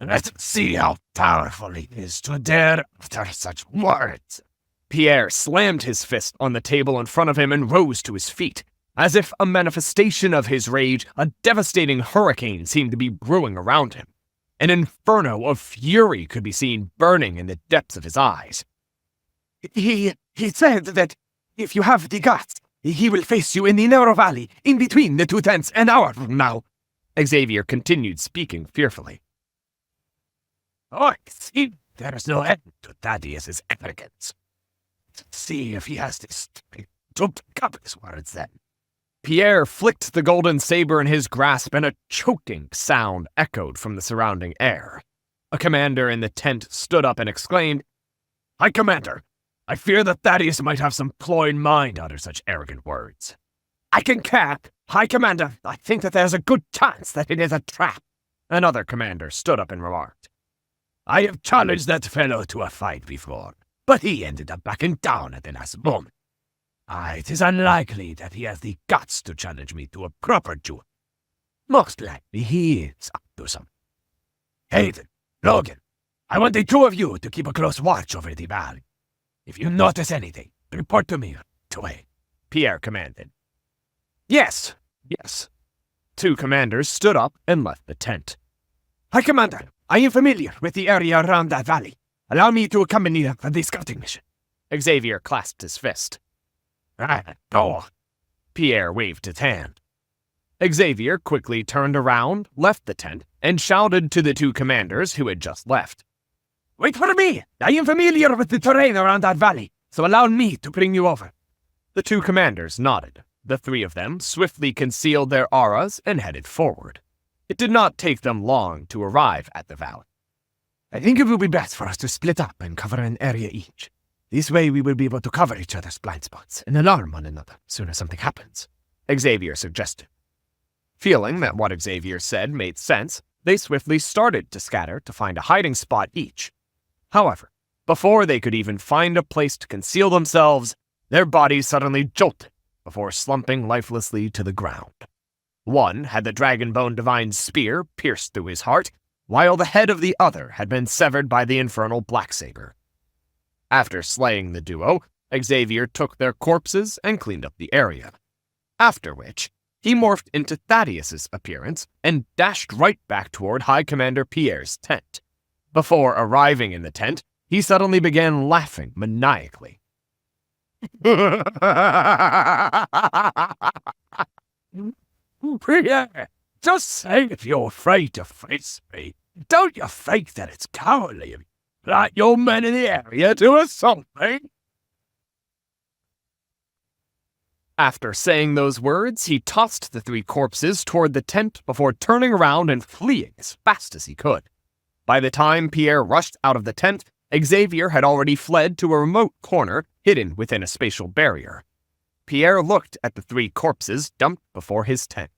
Let's see how powerful he is to dare utter such words. Pierre slammed his fist on the table in front of him and rose to his feet. As if a manifestation of his rage, a devastating hurricane seemed to be brewing around him. An inferno of fury could be seen burning in the depths of his eyes. He said that if you have the guts, he will face you in the narrow valley, in between the two tents, an hour from now. Xavier continued speaking fearfully. I see there's no end to Thaddeus's arrogance. Let's see if he has this to pick up his words then. Pierre flicked the golden saber in his grasp, and a choking sound echoed from the surrounding air. A commander in the tent stood up and exclaimed, High Commander, I fear that Thaddeus might have some ploy in mind under such arrogant words. I concur, High Commander. I think that there's a good chance that it is a trap. Another commander stood up and remarked, I have challenged that fellow to a fight before, but he ended up backing down at the last moment. It is unlikely that he has the guts to challenge me to a proper duel. Most likely he is up to something. Hayden, Logan, I want the two of you to keep a close watch over the valley. If you notice anything, report to me right away, Pierre commanded. Yes, Yes. Two commanders stood up and left the tent. High Commander, I am familiar with the area around that valley. Allow me to accompany them on the scouting mission. Xavier clasped his fist. Go. Pierre waved his hand. Xavier quickly turned around, left the tent, and shouted to the two commanders who had just left. Wait for me! I am familiar with the terrain around that valley, so allow me to bring you over. The two commanders nodded. The three of them swiftly concealed their auras and headed forward. It did not take them long to arrive at the valley. I think it will be best for us to split up and cover an area each. This way we will be able to cover each other's blind spots and alarm one another as soon as something happens, Xavier suggested. Feeling that what Xavier said made sense, they swiftly started to scatter to find a hiding spot each. However, before they could even find a place to conceal themselves, their bodies suddenly jolted before slumping lifelessly to the ground. One had the Dragonbone Divine's spear pierced through his heart, while the head of the other had been severed by the infernal Blacksaber. After slaying the duo, Xavier took their corpses and cleaned up the area. After which, he morphed into Thaddeus's appearance and dashed right back toward High Commander Pierre's tent. Before arriving in the tent, he suddenly began laughing maniacally. Pierre, just say if you're afraid to face me. Don't you think that it's cowardly of you, like your men in the area, to assault me? After saying those words, he tossed the three corpses toward the tent before turning around and fleeing as fast as he could. By the time Pierre rushed out of the tent, Xavier had already fled to a remote corner hidden within a spatial barrier. Pierre looked at the three corpses dumped before his tent.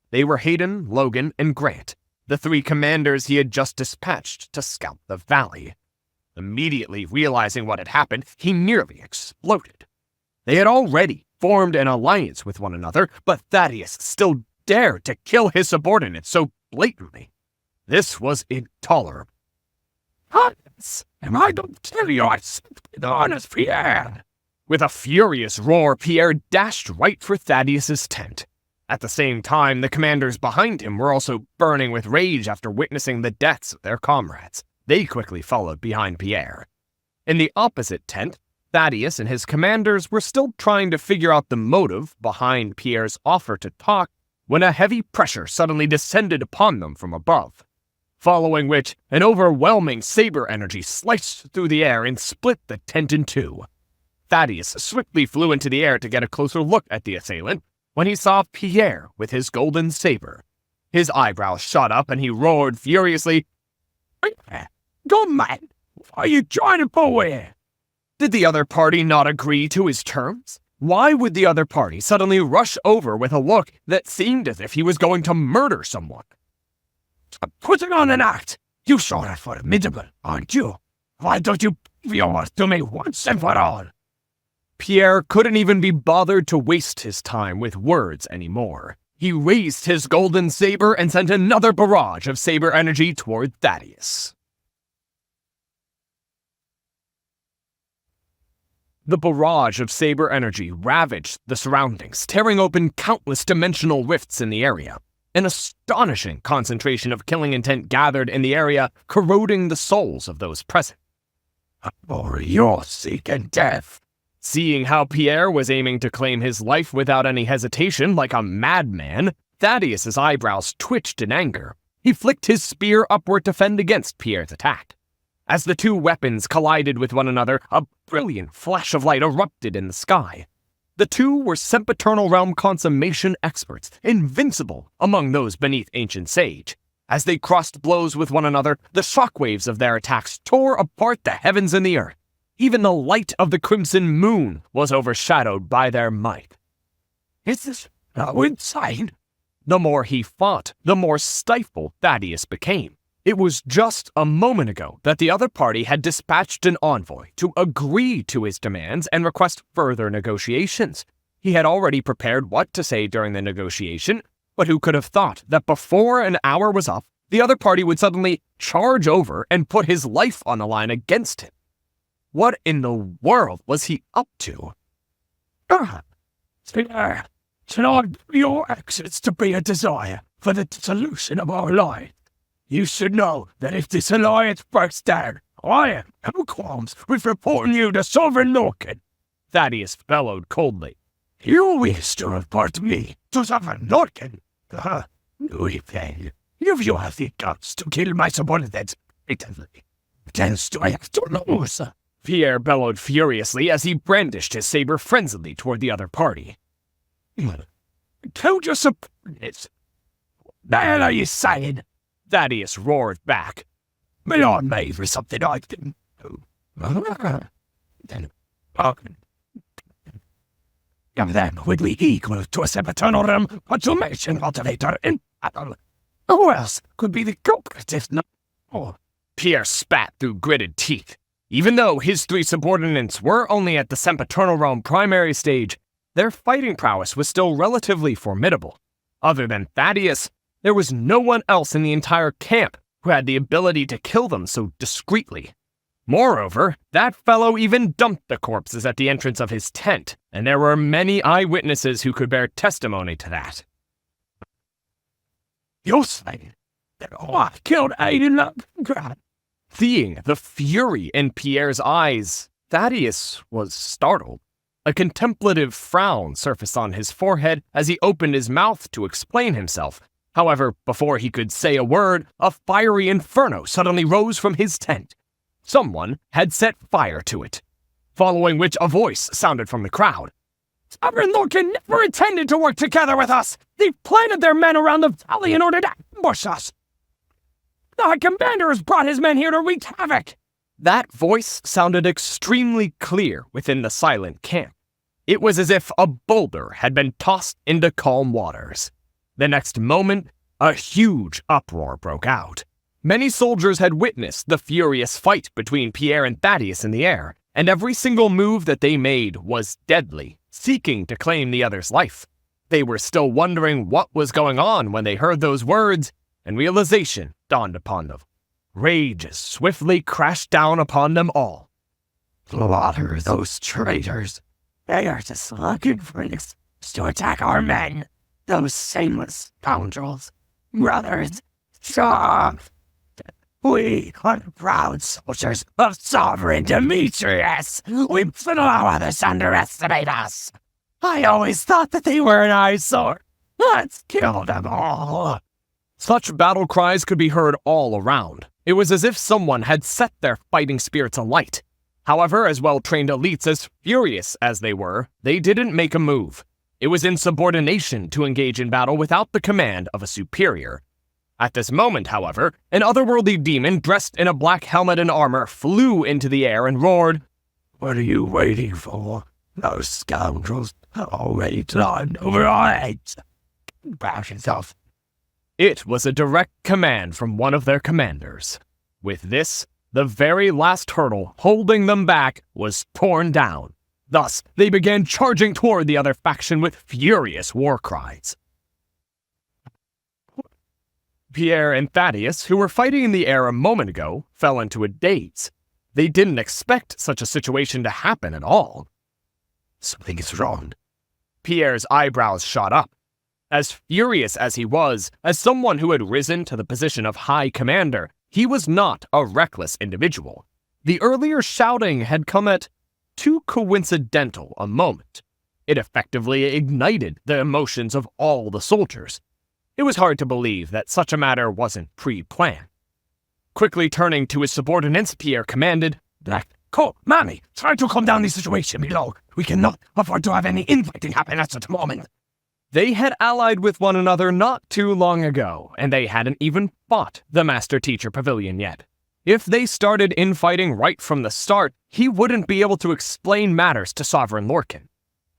They were Hayden, Logan, and Grant, the three commanders he had just dispatched to scout the valley. Immediately realizing what had happened, he nearly exploded. They had already formed an alliance with one another, but Thaddeus still dared to kill his subordinates so blatantly. This was intolerable. Hans, am I don't tell you I sent the honest Pierre? With a furious roar, Pierre dashed right for Thaddeus's tent. At the same time, the commanders behind him were also burning with rage after witnessing the deaths of their comrades. They quickly followed behind Pierre. In the opposite tent, Thaddeus and his commanders were still trying to figure out the motive behind Pierre's offer to talk when a heavy pressure suddenly descended upon them from above, following which an overwhelming saber energy sliced through the air and split the tent in two. Thaddeus swiftly flew into the air to get a closer look at the assailant when he saw Pierre with his golden saber. His eyebrows shot up and he roared furiously, "Go mad! What are you trying to pull here?" Did the other party not agree to his terms? Why would the other party suddenly rush over with a look that seemed as if he was going to murder someone? Putting on an act! You sure are formidable, aren't you? Why don't you prove your worth to me once and for all? Pierre couldn't even be bothered to waste his time with words anymore. He raised his golden saber and sent another barrage of saber energy toward Thaddeus. The barrage of saber energy ravaged the surroundings, tearing open countless dimensional rifts in the area. An astonishing concentration of killing intent gathered in the area, corroding the souls of those present. For your seeking death. Seeing how Pierre was aiming to claim his life without any hesitation like a madman, Thaddeus's eyebrows twitched in anger. He flicked his spear upward to fend against Pierre's attack. As the two weapons collided with one another, a brilliant flash of light erupted in the sky. The two were sempiternal realm consummation experts, invincible among those beneath Ancient Sage. As they crossed blows with one another, the shockwaves of their attacks tore apart the heavens and the earth. Even the light of the crimson moon was overshadowed by their might. Is this so insane? The more he fought, the more stifled Thaddeus became. It was just a moment ago that the other party had dispatched an envoy to agree to his demands and request further negotiations. He had already prepared what to say during the negotiation, but who could have thought that before an hour was up, the other party would suddenly charge over and put his life on the line against him? What in the world was he up to? Pierre, Tonight your exits to be a desire for the dissolution of our alliance. You should know that if this alliance breaks down, I have no qualms with reporting you to Sovereign Lorcan. Thaddeus bellowed coldly. You wish to report me to Sovereign Lorcan? We fail. If you have the guts to kill my subordinates blatantly, then do I have to lose? Pierre bellowed furiously as he brandished his saber frenziedly toward the other party. Kill your subordinates? What the hell are you saying? Thaddeus roared back. Me on me for something I didn't do. Then, of them would be equal to a Sempiternorum consummation cultivator in battle. Who else could be the culprit if not? Oh. Pierre spat through gritted teeth. Even though his 3 subordinates were only at the Sempiternal Realm primary stage, their fighting prowess was still relatively formidable. Other than Thaddeus, there was no one else in the entire camp who had the ability to kill them so discreetly. Moreover, that fellow even dumped the corpses at the entrance of his tent, and there were many eyewitnesses who could bear testimony to that. You're saying that I killed Aiden Lundgren? Seeing the fury in Pierre's eyes, Thaddeus was startled. A contemplative frown surfaced on his forehead as he opened his mouth to explain himself. However, before he could say a word, a fiery inferno suddenly rose from his tent. Someone had set fire to it, following which a voice sounded from the crowd. Sovereign Lorcan never intended to work together with us. They planted their men around the valley in order to ambush us. The High Commander has brought his men here to wreak havoc. That voice sounded extremely clear within the silent camp. It was as if a boulder had been tossed into calm waters. The next moment, a huge uproar broke out. Many soldiers had witnessed the furious fight between Pierre and Thaddeus in the air, and every single move that they made was deadly, seeking to claim the other's life. They were still wondering what was going on when they heard those words, and realization dawned upon them. Rage swiftly crashed down upon them all. Slaughter those traitors. They are just looking for an excuse to attack our men. Those shameless scoundrels. Brothers, stop. We are proud soldiers of Sovereign Demetrius. We mustn't allow others to underestimate us. I always thought that they were an eyesore. Let's kill them all. Such battle cries could be heard all around. It was as if someone had set their fighting spirits alight. However, as well-trained elites as furious as they were, they didn't make a move. It was insubordination to engage in battle without the command of a superior. At this moment, however, an otherworldly demon dressed in a black helmet and armor flew into the air and roared, "What are you waiting for? Those scoundrels have already climbed over our heads. Bash yourself." It was a direct command from one of their commanders. With this, the very last hurdle holding them back was torn down. Thus, they began charging toward the other faction with furious war cries. Pierre and Thaddeus, who were fighting in the air a moment ago, fell into a daze. They didn't expect such a situation to happen at all. Something is wrong. Pierre's eyebrows shot up. As furious as he was, as someone who had risen to the position of High Commander, he was not a reckless individual. The earlier shouting had come at too coincidental a moment. It effectively ignited the emotions of all the soldiers. It was hard to believe that such a matter wasn't pre-planned. Quickly turning to his subordinates, Pierre commanded, Manny, try to calm down the situation below. We cannot afford to have any infighting happen at such a moment." They had allied with one another not too long ago, and they hadn't even fought the Master-Teacher Pavilion yet. If they started infighting right from the start, he wouldn't be able to explain matters to Sovereign Lorcan.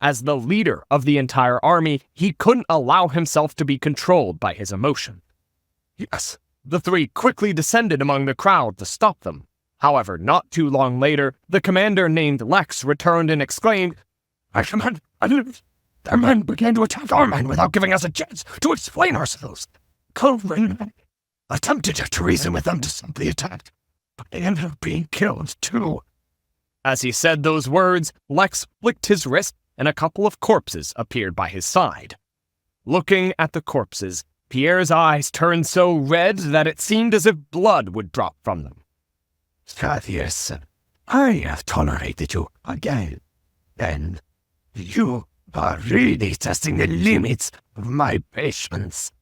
As the leader of the entire army, he couldn't allow himself to be controlled by his emotion. Yes, the three quickly descended among the crowd to stop them. However, not too long later, the commander named Lex returned and exclaimed, "I command, their men began to attack our men without giving us a chance to explain ourselves. Coleman attempted to reason with them to stop the attack, but they ended up being killed too." As he said those words, Lex flicked his wrist, and a couple of corpses appeared by his side. Looking at the corpses, Pierre's eyes turned so red that it seemed as if blood would drop from them. Thaddeus, I have tolerated you again, and you are really testing the limits of my patience.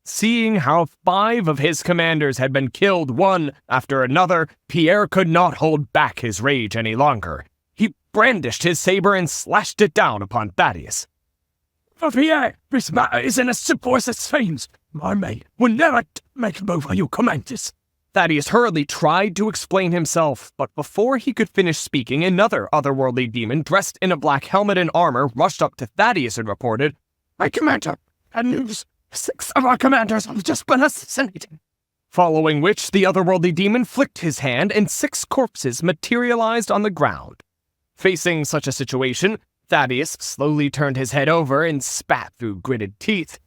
Seeing how 5 of his commanders had been killed one after another, Pierre could not hold back his rage any longer. He brandished his saber and slashed it down upon Thaddeus. Pierre, this matter isn't as simple as it seems. My mate will never make a move on your commanders. Thaddeus hurriedly tried to explain himself, but before he could finish speaking, another otherworldly demon dressed in a black helmet and armor rushed up to Thaddeus and reported, My commander, bad news. 6 of our commanders have just been assassinated. Following which, the otherworldly demon flicked his hand and 6 corpses materialized on the ground. Facing such a situation, Thaddeus slowly turned his head over and spat through gritted teeth.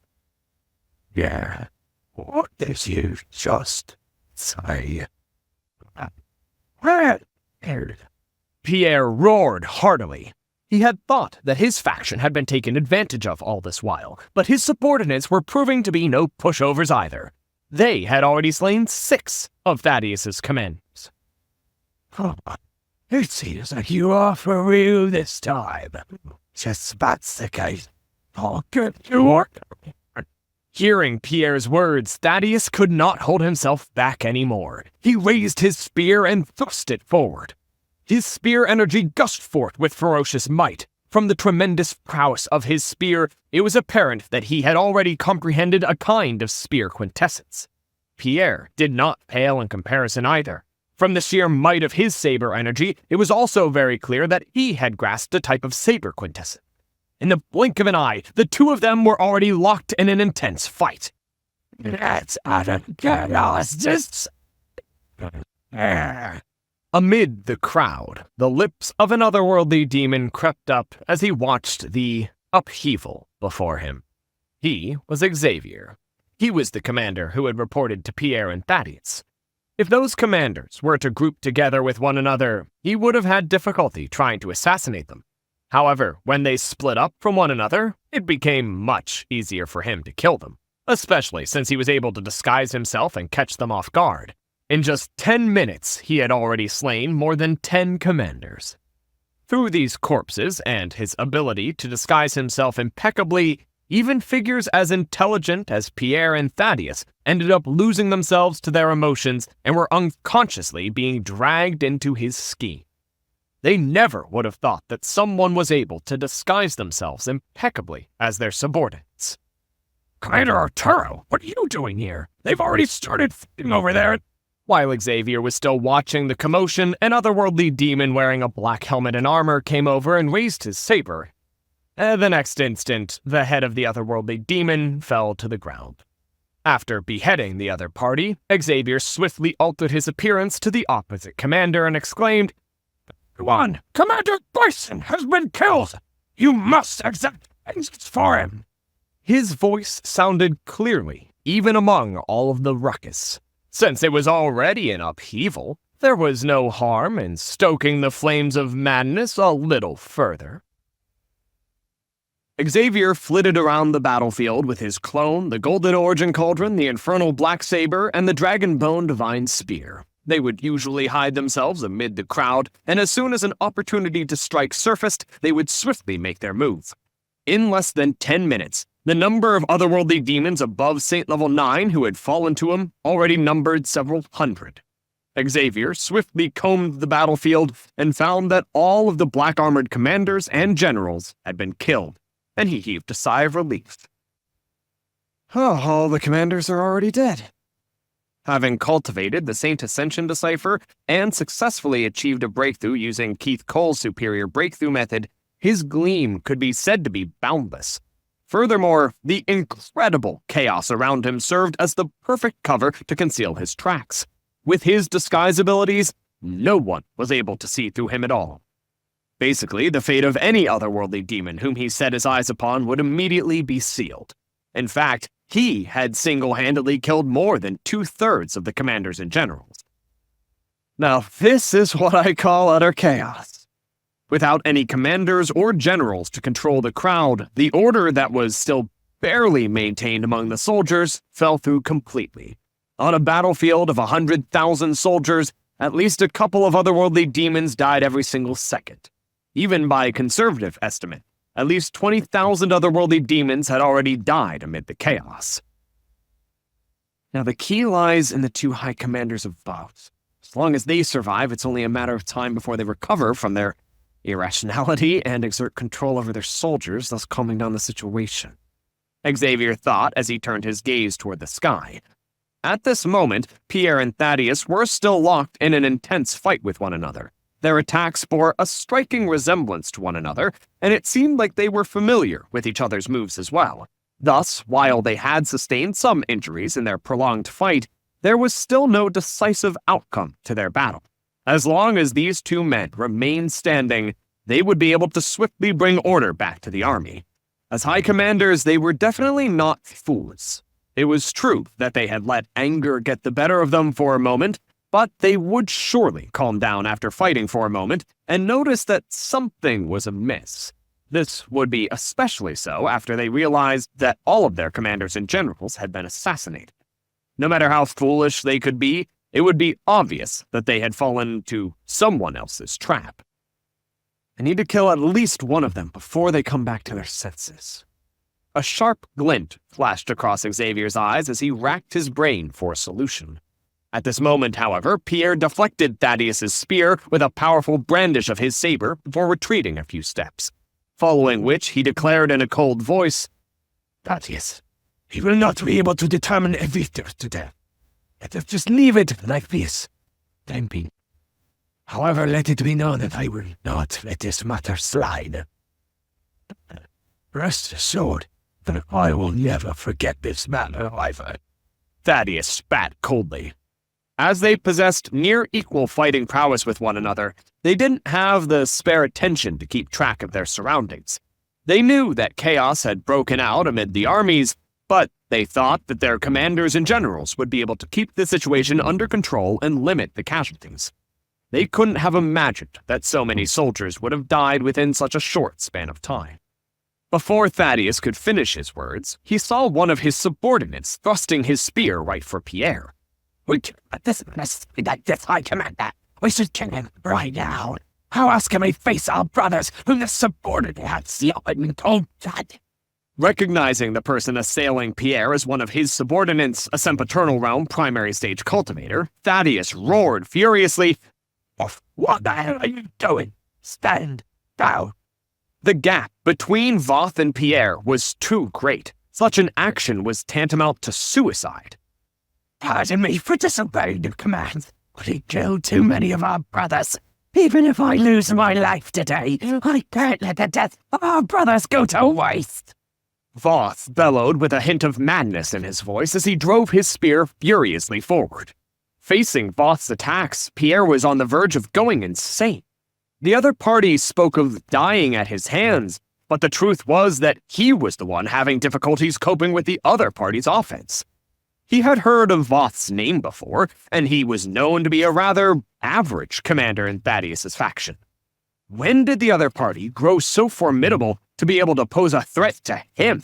Yeah, what did you just say? Pierre roared heartily. He had thought that his faction had been taken advantage of all this while, but his subordinates were proving to be no pushovers either. They had already slain 6 of Thaddeus's commanders. It seems like you are for real this time. Just that's the case. I'll get you work. Hearing Pierre's words, Thaddeus could not hold himself back anymore. He raised his spear and thrust it forward. His spear energy gushed forth with ferocious might. From the tremendous prowess of his spear, it was apparent that he had already comprehended a kind of spear quintessence. Pierre did not pale in comparison either. From the sheer might of his saber energy, it was also very clear that he had grasped a type of saber quintessence. In the blink of an eye, the 2 of them were already locked in an intense fight. Let's add a chaos. Amid the crowd, the lips of an otherworldly demon crept up as he watched the upheaval before him. He was Xavier. He was the commander who had reported to Pierre and Thaddeus. If those commanders were to group together with one another, he would have had difficulty trying to assassinate them. However, when they split up from one another, it became much easier for him to kill them, especially since he was able to disguise himself and catch them off guard. In just 10 minutes, he had already slain more than 10 commanders. Through these corpses and his ability to disguise himself impeccably, even figures as intelligent as Pierre and Thaddeus ended up losing themselves to their emotions and were unconsciously being dragged into his scheme. They never would have thought that someone was able to disguise themselves impeccably as their subordinates. Commander Arturo, what are you doing here? They've already started fighting over there. While Xavier was still watching the commotion, an otherworldly demon wearing a black helmet and armor came over and raised his saber. The next instant, the head of the otherworldly demon fell to the ground. After beheading the other party, Xavier swiftly altered his appearance to the opposite commander and exclaimed, Everyone, Commander Bison has been killed. You must exact vengeance for him. His voice sounded clearly, even among all of the ruckus. Since it was already an upheaval, there was no harm in stoking the flames of madness a little further. Xavier flitted around the battlefield with his clone, the Golden Origin Cauldron, the Infernal Black Saber, and the Dragonbone Divine Spear. They would usually hide themselves amid the crowd, and as soon as an opportunity to strike surfaced, they would swiftly make their move. In less than 10 minutes, the number of otherworldly demons above Saint Level 9 who had fallen to him already numbered several hundred. Xavier swiftly combed the battlefield and found that all of the black-armored commanders and generals had been killed, and he heaved a sigh of relief. All the commanders are already dead. Having cultivated the Saint Ascension Decipher and successfully achieved a breakthrough using Keith Cole's superior breakthrough method, his gleam could be said to be boundless. Furthermore, the incredible chaos around him served as the perfect cover to conceal his tracks. With his disguise abilities, no one was able to see through him at all. Basically, the fate of any otherworldly demon whom he set his eyes upon would immediately be sealed. In fact, he had single-handedly killed more than 2/3 of the commanders and generals. Now, this is what I call utter chaos. Without any commanders or generals to control the crowd, the order that was still barely maintained among the soldiers fell through completely. On a battlefield of 100,000 soldiers, at least a couple of otherworldly demons died every single second. Even by conservative estimate, at least 20,000 otherworldly demons had already died amid the chaos. Now the key lies in the two high commanders of Voth. As long as they survive, it's only a matter of time before they recover from their irrationality and exert control over their soldiers, thus calming down the situation. Xavier thought as he turned his gaze toward the sky. At this moment, Pierre and Thaddeus were still locked in an intense fight with one another. Their attacks bore a striking resemblance to one another, and it seemed like they were familiar with each other's moves as well. Thus, while they had sustained some injuries in their prolonged fight, there was still no decisive outcome to their battle. As long as these two men remained standing, they would be able to swiftly bring order back to the army. As high commanders, they were definitely not fools. It was true that they had let anger get the better of them for a moment, but they would surely calm down after fighting for a moment and notice that something was amiss. This would be especially so after they realized that all of their commanders and generals had been assassinated. No matter how foolish they could be, it would be obvious that they had fallen into someone else's trap. I need to kill at least one of them before they come back to their senses. A sharp glint flashed across Xavier's eyes as he racked his brain for a solution. At this moment, however, Pierre deflected Thaddeus's spear with a powerful brandish of his saber before retreating a few steps, following which he declared in a cold voice, Thaddeus, he will not be able to determine a victor today. Let us just leave it like this. Time being. However, let it be known that I will not let this matter slide. Rest assured that I will never forget this matter either. Thaddeus spat coldly. As they possessed near equal fighting prowess with one another, they didn't have the spare attention to keep track of their surroundings. They knew that chaos had broken out amid the armies, but they thought that their commanders and generals would be able to keep the situation under control and limit the casualties. They couldn't have imagined that so many soldiers would have died within such a short span of time. Before Thaddeus could finish his words, he saw one of his subordinates thrusting his spear right for Pierre. This high commander. We should kill him right now. How else can we face our brothers whom the subordinate has slaughtered and cold blood? Recognizing the person assailing Pierre as one of his subordinates, a sempiternal realm primary stage cultivator, Thaddeus roared furiously, What the hell are you doing? Stand down. The gap between Voth and Pierre was too great. Such an action was tantamount to suicide. Pardon me for disobeying your commands, but he killed too many of our brothers. Even if I lose my life today, I can't let the death of our brothers go to waste. Voth bellowed with a hint of madness in his voice as he drove his spear furiously forward. Facing Voth's attacks, Pierre was on the verge of going insane. The other party spoke of dying at his hands, but the truth was that he was the one having difficulties coping with the other party's offense. He had heard of Voth's name before, and he was known to be a rather average commander in Thaddeus's faction. When did the other party grow so formidable to be able to pose a threat to him?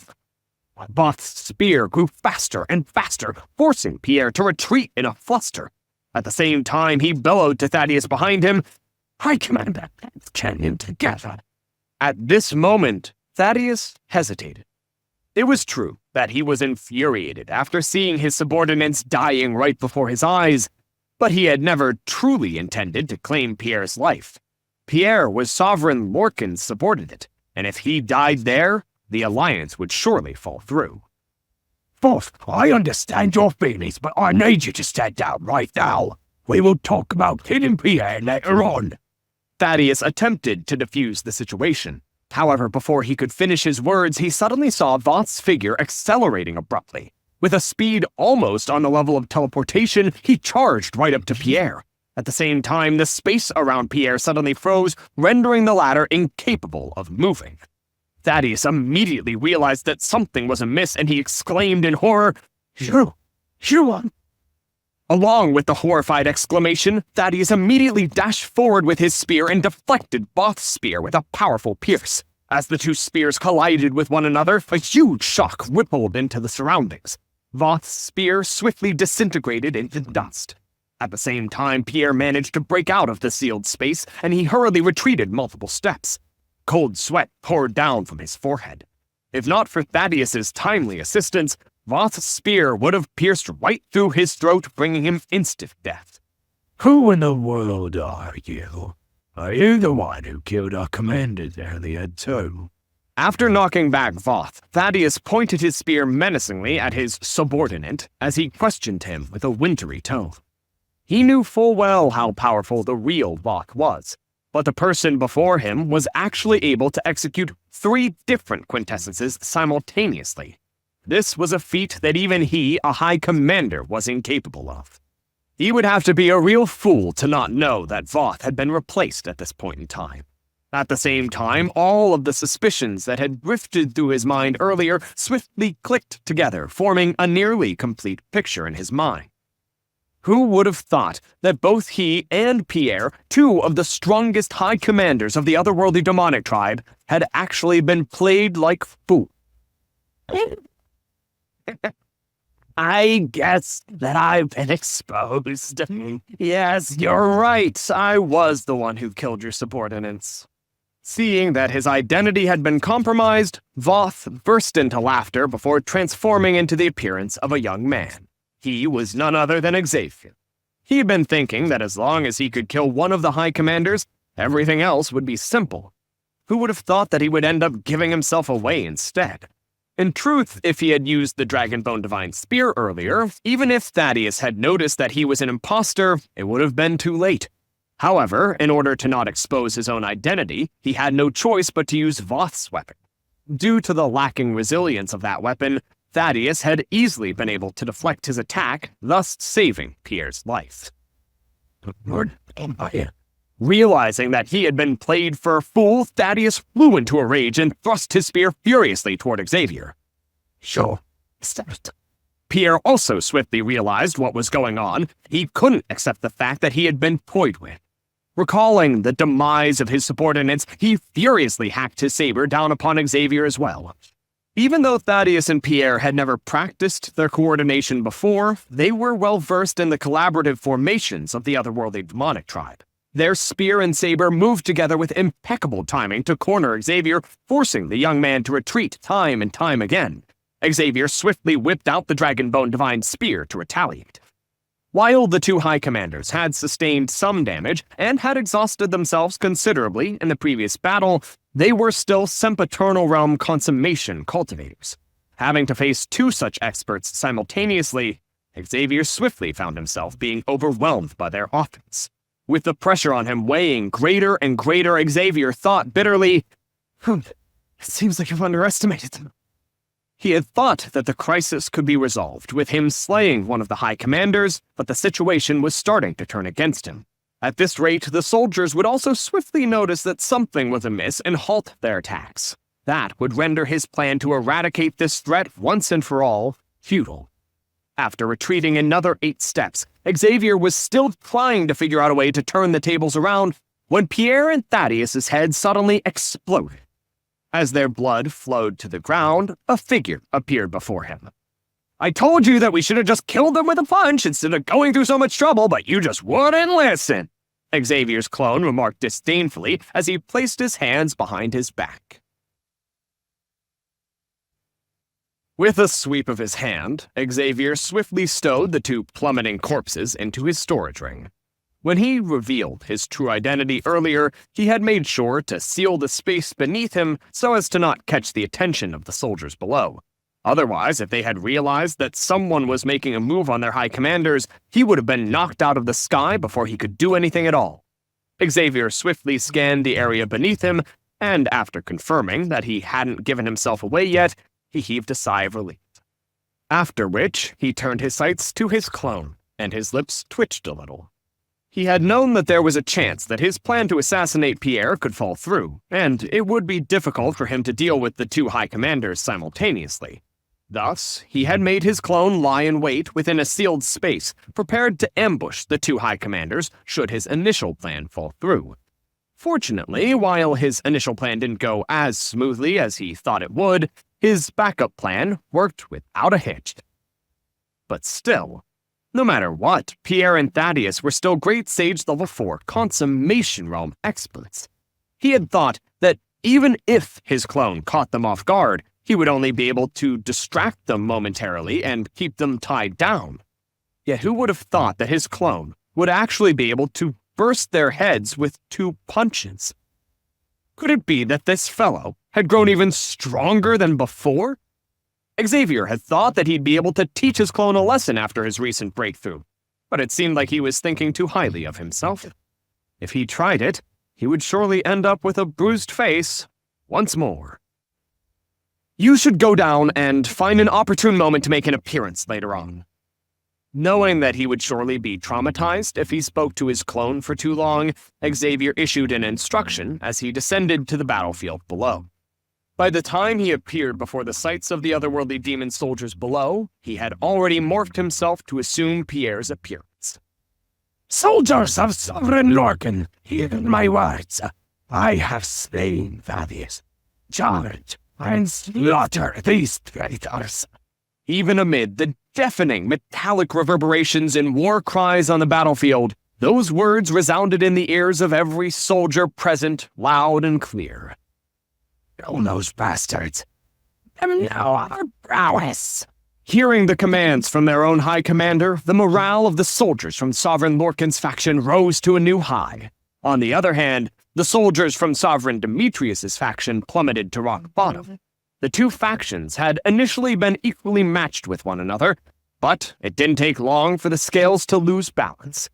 Voth's spear grew faster and faster, forcing Pierre to retreat in a fluster. At the same time, he bellowed to Thaddeus behind him, "High Commander, let's get him together." At this moment, Thaddeus hesitated. It was true that he was infuriated after seeing his subordinates dying right before his eyes, but he had never truly intended to claim Pierre's life. Pierre was Sovereign Lorcan's subordinate, and if he died there, the alliance would surely fall through. Voth, I understand your feelings, but I need you to stand down right now. We will talk about killing Pierre later on. Thaddeus attempted to defuse the situation. However, before he could finish his words, he suddenly saw Voth's figure accelerating abruptly. With a speed almost on the level of teleportation, he charged right up to Pierre. At the same time, the space around Pierre suddenly froze, rendering the latter incapable of moving. Thaddeus immediately realized that something was amiss, and he exclaimed in horror, You won. Along with the horrified exclamation, Thaddeus immediately dashed forward with his spear and deflected Voth's spear with a powerful pierce. As the two spears collided with one another, a huge shock rippled into the surroundings. Voth's spear swiftly disintegrated into dust. At the same time, Pierre managed to break out of the sealed space, and he hurriedly retreated multiple steps. Cold sweat poured down from his forehead. If not for Thaddeus's timely assistance, Voth's spear would have pierced right through his throat, bringing him instant death. Who in the world are you? Are you the one who killed our commanders earlier too? After knocking back Voth, Thaddeus pointed his spear menacingly at his subordinate as he questioned him with a wintry tone. He knew full well how powerful the real Voth was, but the person before him was actually able to execute 3 different quintessences simultaneously. This was a feat that even he, a high commander, was incapable of. He would have to be a real fool to not know that Voth had been replaced at this point in time. At the same time, all of the suspicions that had drifted through his mind earlier swiftly clicked together, forming a nearly complete picture in his mind. Who would have thought that both he and Pierre, 2 of the strongest high commanders of the otherworldly demonic tribe, had actually been played like fools? I guess that I've been exposed. Yes, you're right. I was the one who killed your subordinates. Seeing that his identity had been compromised, Voth burst into laughter before transforming into the appearance of a young man. He was none other than Xavier. He had been thinking that as long as he could kill one of the high commanders, everything else would be simple. Who would have thought that he would end up giving himself away instead? In truth, if he had used the Dragonbone Divine Spear earlier, even if Thaddeus had noticed that he was an imposter, it would have been too late. However, in order to not expose his own identity, he had no choice but to use Voth's weapon. Due to the lacking resilience of that weapon, Thaddeus had easily been able to deflect his attack, thus saving Pierre's life. Realizing that he had been played for a fool, Thaddeus flew into a rage and thrust his spear furiously toward Xavier. Sure. Pierre also swiftly realized what was going on. He couldn't accept the fact that he had been toyed with. Recalling the demise of his subordinates, he furiously hacked his saber down upon Xavier as well. Even though Thaddeus and Pierre had never practiced their coordination before, they were well versed in the collaborative formations of the otherworldly demonic tribe. Their spear and saber moved together with impeccable timing to corner Xavier, forcing the young man to retreat time and time again. Xavier swiftly whipped out the Dragonbone Divine Spear to retaliate. While the 2 high commanders had sustained some damage and had exhausted themselves considerably in the previous battle, they were still Sempiternal Realm consummation cultivators. Having to face 2 such experts simultaneously, Xavier swiftly found himself being overwhelmed by their offense. With the pressure on him weighing greater and greater, Xavier thought bitterly, "It seems like I've underestimated them." He had thought that the crisis could be resolved with him slaying one of the high commanders, but the situation was starting to turn against him. At this rate, the soldiers would also swiftly notice that something was amiss and halt their attacks. That would render his plan to eradicate this threat once and for all futile. After retreating another 8 steps, Xavier was still trying to figure out a way to turn the tables around when Pierre and Thaddeus's heads suddenly exploded. As their blood flowed to the ground, a figure appeared before him. "I told you that we should have just killed them with a punch instead of going through so much trouble, but you just wouldn't listen," Xavier's clone remarked disdainfully as he placed his hands behind his back. With a sweep of his hand, Xavier swiftly stowed the 2 plummeting corpses into his storage ring. When he revealed his true identity earlier, he had made sure to seal the space beneath him so as to not catch the attention of the soldiers below. Otherwise, if they had realized that someone was making a move on their high commanders, he would have been knocked out of the sky before he could do anything at all. Xavier swiftly scanned the area beneath him, and after confirming that he hadn't given himself away yet, he heaved a sigh of relief. After which, he turned his sights to his clone, and his lips twitched a little. He had known that there was a chance that his plan to assassinate Pierre could fall through, and it would be difficult for him to deal with the 2 high commanders simultaneously. Thus, he had made his clone lie in wait within a sealed space, prepared to ambush the two High Commanders should his initial plan fall through. Fortunately, while his initial plan didn't go as smoothly as he thought it would, his backup plan worked without a hitch. But still, no matter what, Pierre and Thaddeus were still Great Sage Level 4 Consummation Realm experts. He had thought that even if his clone caught them off guard, he would only be able to distract them momentarily and keep them tied down. Yet who would have thought that his clone would actually be able to burst their heads with 2 punches? Could it be that this fellow had grown even stronger than before? Xavier had thought that he'd be able to teach his clone a lesson after his recent breakthrough, but it seemed like he was thinking too highly of himself. If he tried it, he would surely end up with a bruised face once more. You should go down and find an opportune moment to make an appearance later on. Knowing that he would surely be traumatized if he spoke to his clone for too long, Xavier issued an instruction as he descended to the battlefield below. By the time he appeared before the sights of the otherworldly demon soldiers below, he had already morphed himself to assume Pierre's appearance. Soldiers of Sovereign Lorcan, hear my words. I have slain Thaddeus. Charge and slaughter these traitors. Even amid the deafening metallic reverberations and war cries on the battlefield, those words resounded in the ears of every soldier present loud and clear. Kill those bastards. Them know our prowess. Hearing the commands from their own High Commander, the morale of the soldiers from Sovereign Lorcan's faction rose to a new high. On the other hand, the soldiers from Sovereign Demetrius's faction plummeted to rock bottom. The two factions had initially been equally matched with one another, but it didn't take long for the scales to lose balance.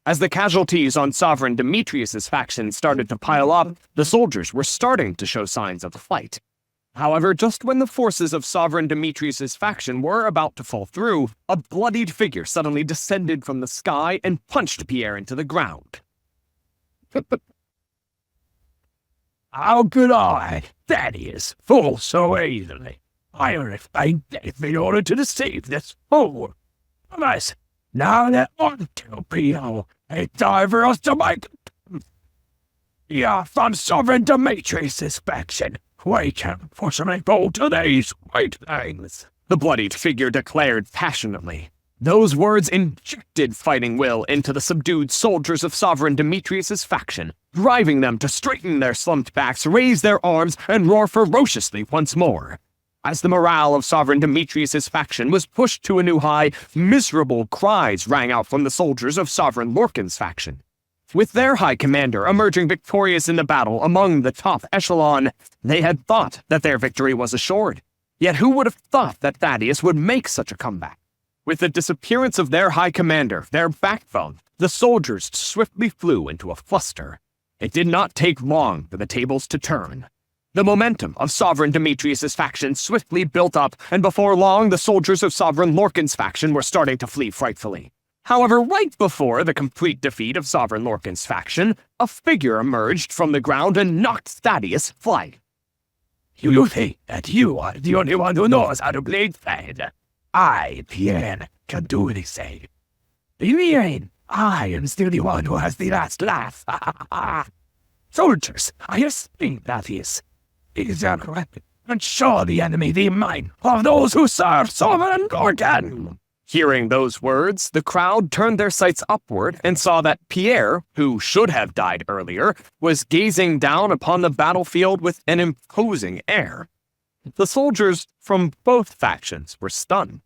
As the casualties on Sovereign Demetrius's faction started to pile up, the soldiers were starting to show signs of the fight. However, just when the forces of Sovereign Demetrius's faction were about to fall through, a bloodied figure suddenly descended from the sky and punched Pierre into the ground. How could I, Thaddeus, fall so easily? I have faked death in order to deceive this fool. Unless, now that I kill P.O., it's time for us to make from Sovereign Demetrius's faction. We can forcibly fall to these great things, the bloodied figure declared passionately. Those words injected fighting will into the subdued soldiers of Sovereign Demetrius's faction, driving them to straighten their slumped backs, raise their arms, and roar ferociously once more. As the morale of Sovereign Demetrius's faction was pushed to a new high, miserable cries rang out from the soldiers of Sovereign Lorcan's faction. With their High Commander emerging victorious in the battle among the top echelon, they had thought that their victory was assured. Yet who would have thought that Thaddeus would make such a comeback? With the disappearance of their High Commander, their backbone, the soldiers swiftly flew into a fluster. It did not take long for the tables to turn. The momentum of Sovereign Demetrius's faction swiftly built up, and before long the soldiers of Sovereign Lorcan's faction were starting to flee frightfully. However, right before the complete defeat of Sovereign Lorcan's faction, a figure emerged from the ground and knocked Thaddeus flying. You think that you are the only one who knows how to blade fade? I, Pierre, can do the same. You mean I am still the one who has the last laugh? Soldiers, I have seen Thaddeus. Is that correct? And show the enemy the might of those who serve Sovereign Lorcan. Hearing those words, the crowd turned their sights upward and saw that Pierre, who should have died earlier, was gazing down upon the battlefield with an imposing air. The soldiers from both factions were stunned.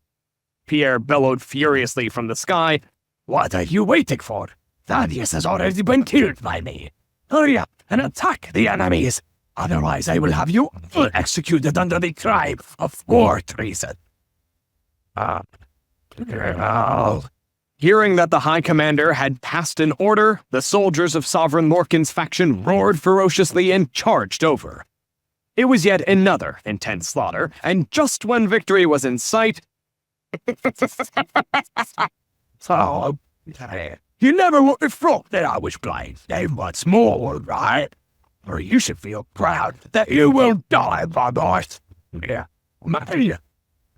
Pierre bellowed furiously from the sky, "What are you waiting for? Thaddeus has already been killed by me. Hurry up and attack the enemies. Otherwise I will have you all executed under the crime of war treason." Hearing that the High Commander had passed an order, the soldiers of Sovereign Lorcan's faction roared ferociously and charged over. It was yet another intense slaughter, and just when victory was in sight... So, you never would have thought that I was blind. Then what's more, right? Or you should feel proud that you will die by my...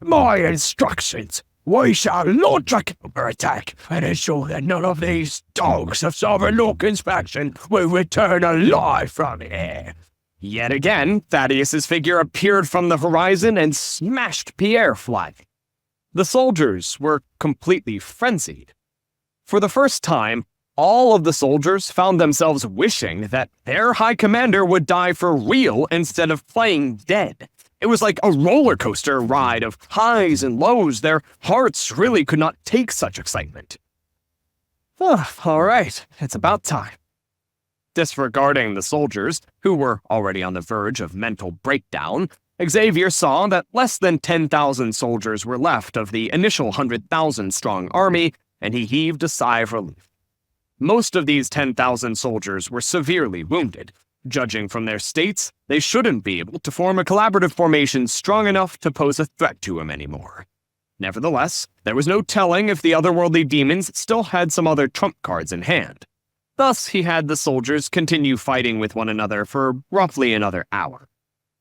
my instructions. We shall launch a counterattack and ensure that none of these dogs of Sovereign inspection will return alive from here. Yet again, Thaddeus's figure appeared from the horizon and smashed Pierre flat. The soldiers were completely frenzied. For the first time, all of the soldiers found themselves wishing that their high commander would die for real instead of playing dead. It was like a roller coaster ride of highs and lows. Their hearts really could not take such excitement. All right, it's about time. Disregarding the soldiers, who were already on the verge of mental breakdown, Xavier saw that less than 10,000 soldiers were left of the initial 100,000-strong army, and he heaved a sigh of relief. Most of these 10,000 soldiers were severely wounded. Judging from their states, they shouldn't be able to form a collaborative formation strong enough to pose a threat to him anymore. Nevertheless, there was no telling if the otherworldly demons still had some other trump cards in hand. Thus, he had the soldiers continue fighting with one another for roughly another hour.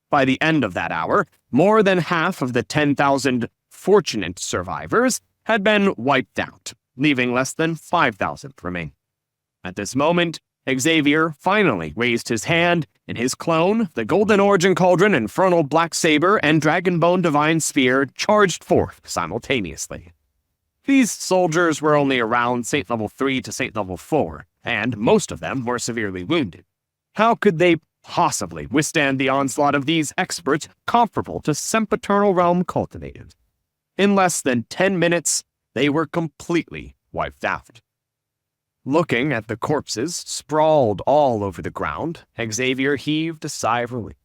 By the end of that hour, more than half of the 10,000 fortunate survivors had been wiped out, leaving less than 5,000 remaining. At this moment, Xavier finally raised his hand, and his clone, the Golden Origin Cauldron, Infernal Black Saber, and Dragonbone Divine Spear charged forth simultaneously. These soldiers were only around Saint Level 3 to Saint Level 4, and most of them were severely wounded. How could they possibly withstand the onslaught of these experts comparable to Sempiternal Realm cultivators? In less than 10 minutes, they were completely wiped out. Looking at the corpses sprawled all over the ground, Xavier heaved a sigh of relief.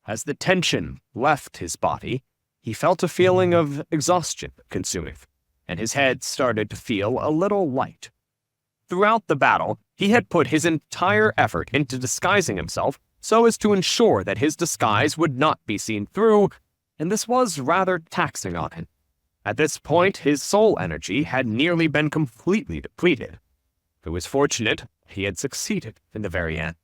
As the tension left his body, he felt a feeling of exhaustion consuming him, and his head started to feel a little light. Throughout the battle, he had put his entire effort into disguising himself so as to ensure that his disguise would not be seen through, and this was rather taxing on him. At this point, his soul energy had nearly been completely depleted. It was fortunate he had succeeded in the very end.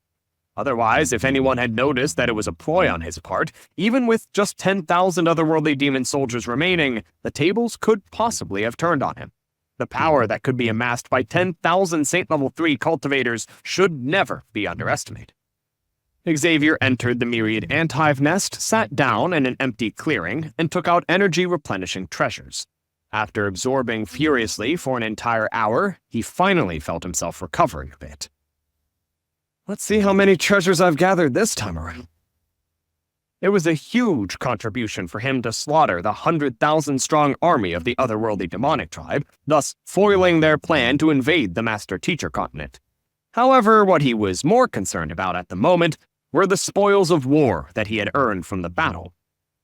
Otherwise, if anyone had noticed that it was a ploy on his part, even with just 10,000 otherworldly demon soldiers remaining, the tables could possibly have turned on him. The power that could be amassed by 10,000 Saint Level 3 cultivators should never be underestimated. Xavier entered the Myriad Anthive nest, sat down in an empty clearing, and took out energy-replenishing treasures. After absorbing furiously for an entire hour, he finally felt himself recovering a bit. Let's see how many treasures I've gathered this time around. It was a huge contribution for him to slaughter the 100,000-strong army of the otherworldly demonic tribe, thus foiling their plan to invade the Master Teacher continent. However, what he was more concerned about at the moment were the spoils of war that he had earned from the battle.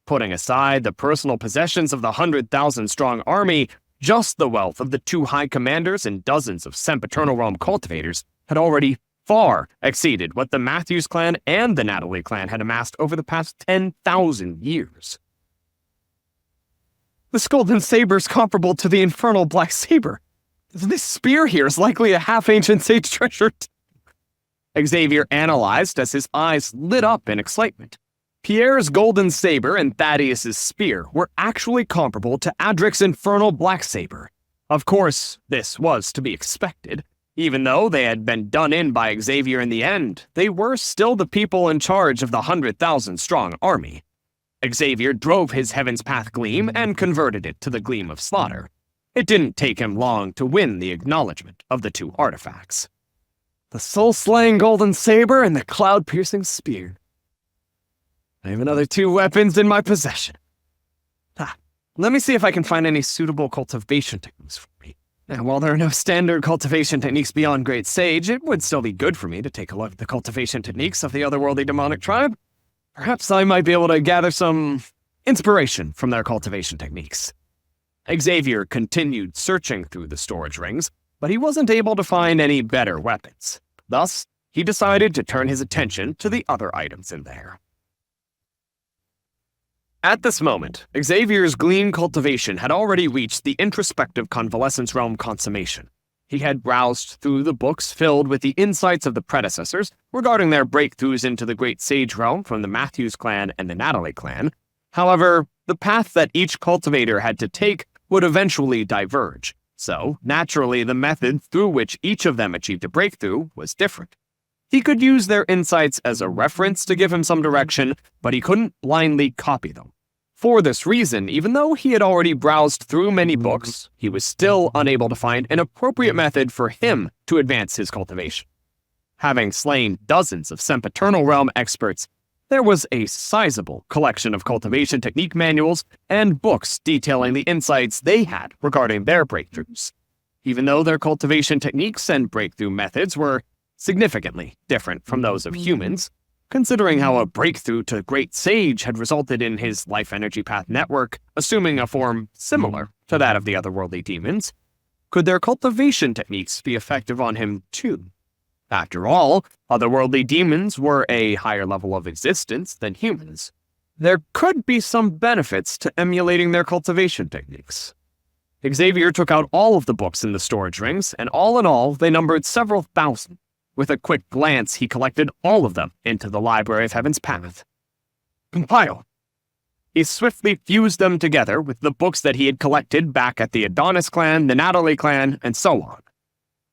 Putting aside the personal possessions of the 100,000-strong army, just the wealth of the 2 high commanders and dozens of Sempiternal Realm cultivators had already far exceeded what the Matthews clan and the Natalie clan had amassed over the past 10,000 years. This golden saber is comparable to the infernal black saber. This spear here is likely a half-ancient sage treasure. Xavier analyzed as his eyes lit up in excitement. Pierre's golden saber and Thaddeus's spear were actually comparable to Adric's infernal black saber. Of course, this was to be expected. Even though they had been done in by Xavier in the end, they were still the people in charge of the 100,000-strong army. Xavier drove his Heaven's Path gleam and converted it to the Gleam of Slaughter. It didn't take him long to win the acknowledgement of the 2 artifacts. The soul-slaying golden saber and the cloud-piercing spear. I have another 2 weapons in my possession. Let me see if I can find any suitable cultivation techniques for me. And while there are no standard cultivation techniques beyond Great Sage, it would still be good for me to take a look at the cultivation techniques of the otherworldly demonic tribe. Perhaps I might be able to gather some inspiration from their cultivation techniques. Xavier continued searching through the storage rings, but he wasn't able to find any better weapons. Thus, he decided to turn his attention to the other items in there. At this moment, Xavier's Gleam cultivation had already reached the introspective Convalescence Realm consummation. He had browsed through the books filled with the insights of the predecessors regarding their breakthroughs into the Great Sage Realm from the Matthews clan and the Natalie clan, However, the path that each cultivator had to take would eventually diverge, so naturally the method through which each of them achieved a breakthrough was different. He could use their insights as a reference to give him some direction, but he couldn't blindly copy them. For this reason, even though he had already browsed through many books, he was still unable to find an appropriate method for him to advance his cultivation. Having slain dozens of Sempiternal Realm experts, there was a sizable collection of cultivation technique manuals and books detailing the insights they had regarding their breakthroughs. Even though their cultivation techniques and breakthrough methods were significantly different from those of humans, considering how a breakthrough to Great Sage had resulted in his life energy path network assuming a form similar to that of the otherworldly demons, could their cultivation techniques be effective on him too? After all, otherworldly demons were a higher level of existence than humans. There could be some benefits to emulating their cultivation techniques. Xavier took out all of the books in the storage rings, and all in all, they numbered several thousand. With a quick glance, he collected all of them into the Library of Heaven's Path. Compile. He swiftly fused them together with the books that he had collected back at the Adonis clan, the Natalie clan, and so on.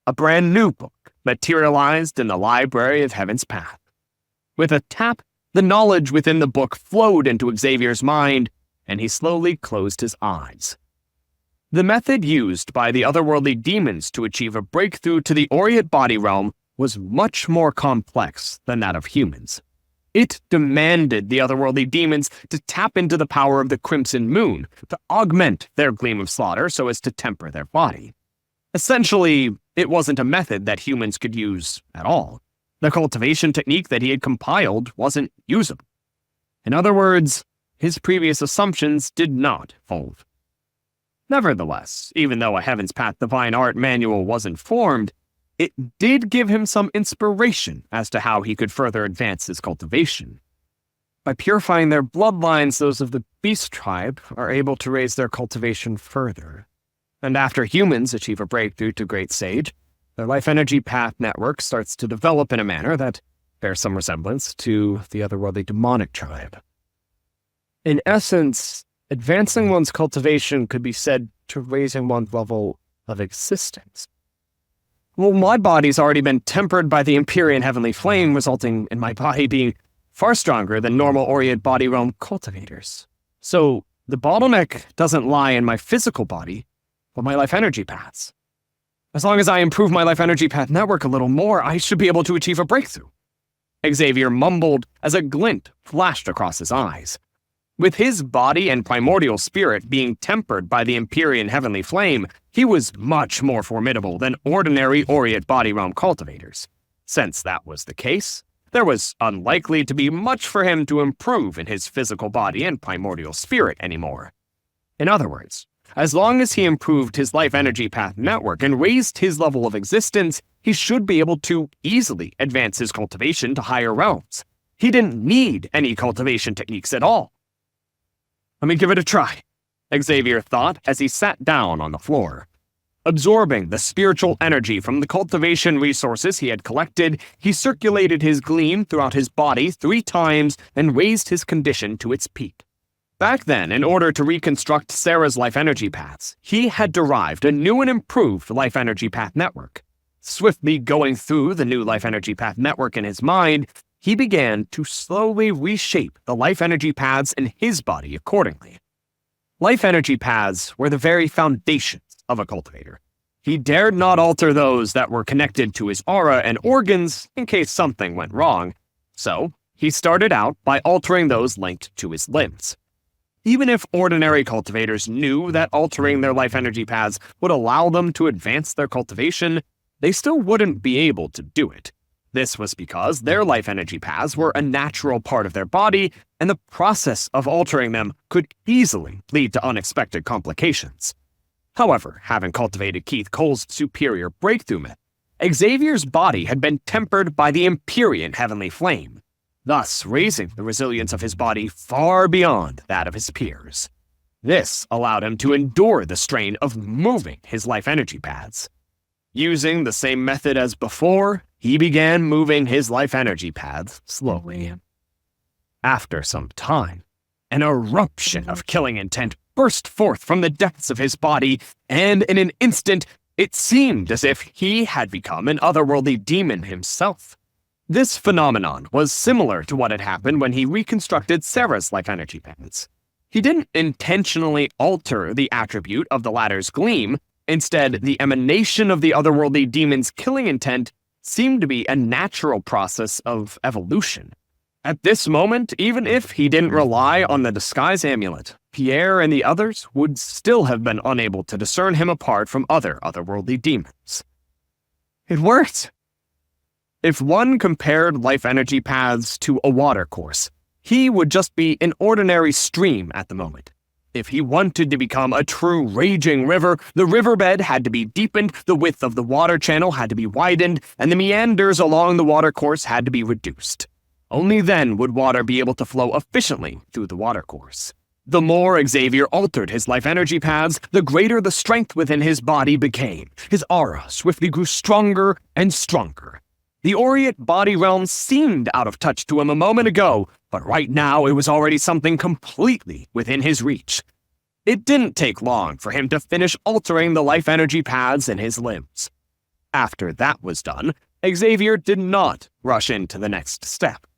A brand new book materialized in the Library of Heaven's Path. With a tap, the knowledge within the book flowed into Xavier's mind, and he slowly closed his eyes. The method used by the otherworldly demons to achieve a breakthrough to the Aureate body realm was much more complex than that of humans. It demanded the otherworldly demons to tap into the power of the Crimson Moon to augment their gleam of slaughter so as to temper their body. Essentially, it wasn't a method that humans could use at all. The cultivation technique that he had compiled wasn't usable. In other words, his previous assumptions did not hold. Nevertheless, even though a Heaven's Path Divine Art manual wasn't formed, it did give him some inspiration as to how he could further advance his cultivation. By purifying their bloodlines, those of the Beast Tribe are able to raise their cultivation further. And after humans achieve a breakthrough to Great Sage, their life energy path network starts to develop in a manner that bears some resemblance to the otherworldly demonic tribe. In essence, advancing one's cultivation could be said to raising one's level of existence. Well, my body's already been tempered by the Empyrean Heavenly Flame, resulting in my body being far stronger than normal Aureate body realm cultivators. So, the bottleneck doesn't lie in my physical body, but my life energy paths. As long as I improve my life energy path network a little more, I should be able to achieve a breakthrough. Xavier mumbled as a glint flashed across his eyes. With his body and primordial spirit being tempered by the Empyrean Heavenly Flame, he was much more formidable than ordinary Aureate body realm cultivators. Since that was the case, there was unlikely to be much for him to improve in his physical body and primordial spirit anymore. In other words, as long as he improved his life energy path network and raised his level of existence, he should be able to easily advance his cultivation to higher realms. He didn't need any cultivation techniques at all. Let me give it a try, Xavier thought as he sat down on the floor. Absorbing the spiritual energy from the cultivation resources he had collected, he circulated his gleam throughout his body 3 times and raised his condition to its peak. Back then, in order to reconstruct Sarah's life energy paths, he had derived a new and improved life energy path network. Swiftly going through the new life energy path network in his mind, he began to slowly reshape the life energy paths in his body accordingly. Life energy paths were the very foundations of a cultivator. He dared not alter those that were connected to his aura and organs in case something went wrong, so he started out by altering those linked to his limbs. Even if ordinary cultivators knew that altering their life energy paths would allow them to advance their cultivation, they still wouldn't be able to do it. This was because their life energy paths were a natural part of their body, and the process of altering them could easily lead to unexpected complications. However, having cultivated Keith Cole's superior breakthrough method, Xavier's body had been tempered by the Empyrean Heavenly Flame, thus raising the resilience of his body far beyond that of his peers. This allowed him to endure the strain of moving his life energy paths. Using the same method as before, he began moving his life energy paths slowly. After some time, An eruption of killing intent burst forth from the depths of his body, and in an instant, it seemed as if he had become an otherworldly demon himself. This phenomenon was similar to what had happened when he reconstructed Sarah's life energy pads. He didn't intentionally alter the attribute of the latter's gleam. Instead, the emanation of the otherworldly demon's killing intent seemed to be a natural process of evolution. At this moment, even if he didn't rely on the disguise amulet, Pierre and the others would still have been unable to discern him apart from other otherworldly demons. It worked! If one compared life energy paths to a watercourse, he would just be an ordinary stream at the moment. If he wanted to become a true raging river, the riverbed had to be deepened, the width of the water channel had to be widened, and the meanders along the watercourse had to be reduced. Only then would water be able to flow efficiently through the watercourse. The more Xavier altered his life energy paths, the greater the strength within his body became. His aura swiftly grew stronger and stronger. The Aureate body realm seemed out of touch to him a moment ago, but right now it was already something completely within his reach. It didn't take long for him to finish altering the life energy paths in his limbs. After that was done, Xavier did not rush into the next step.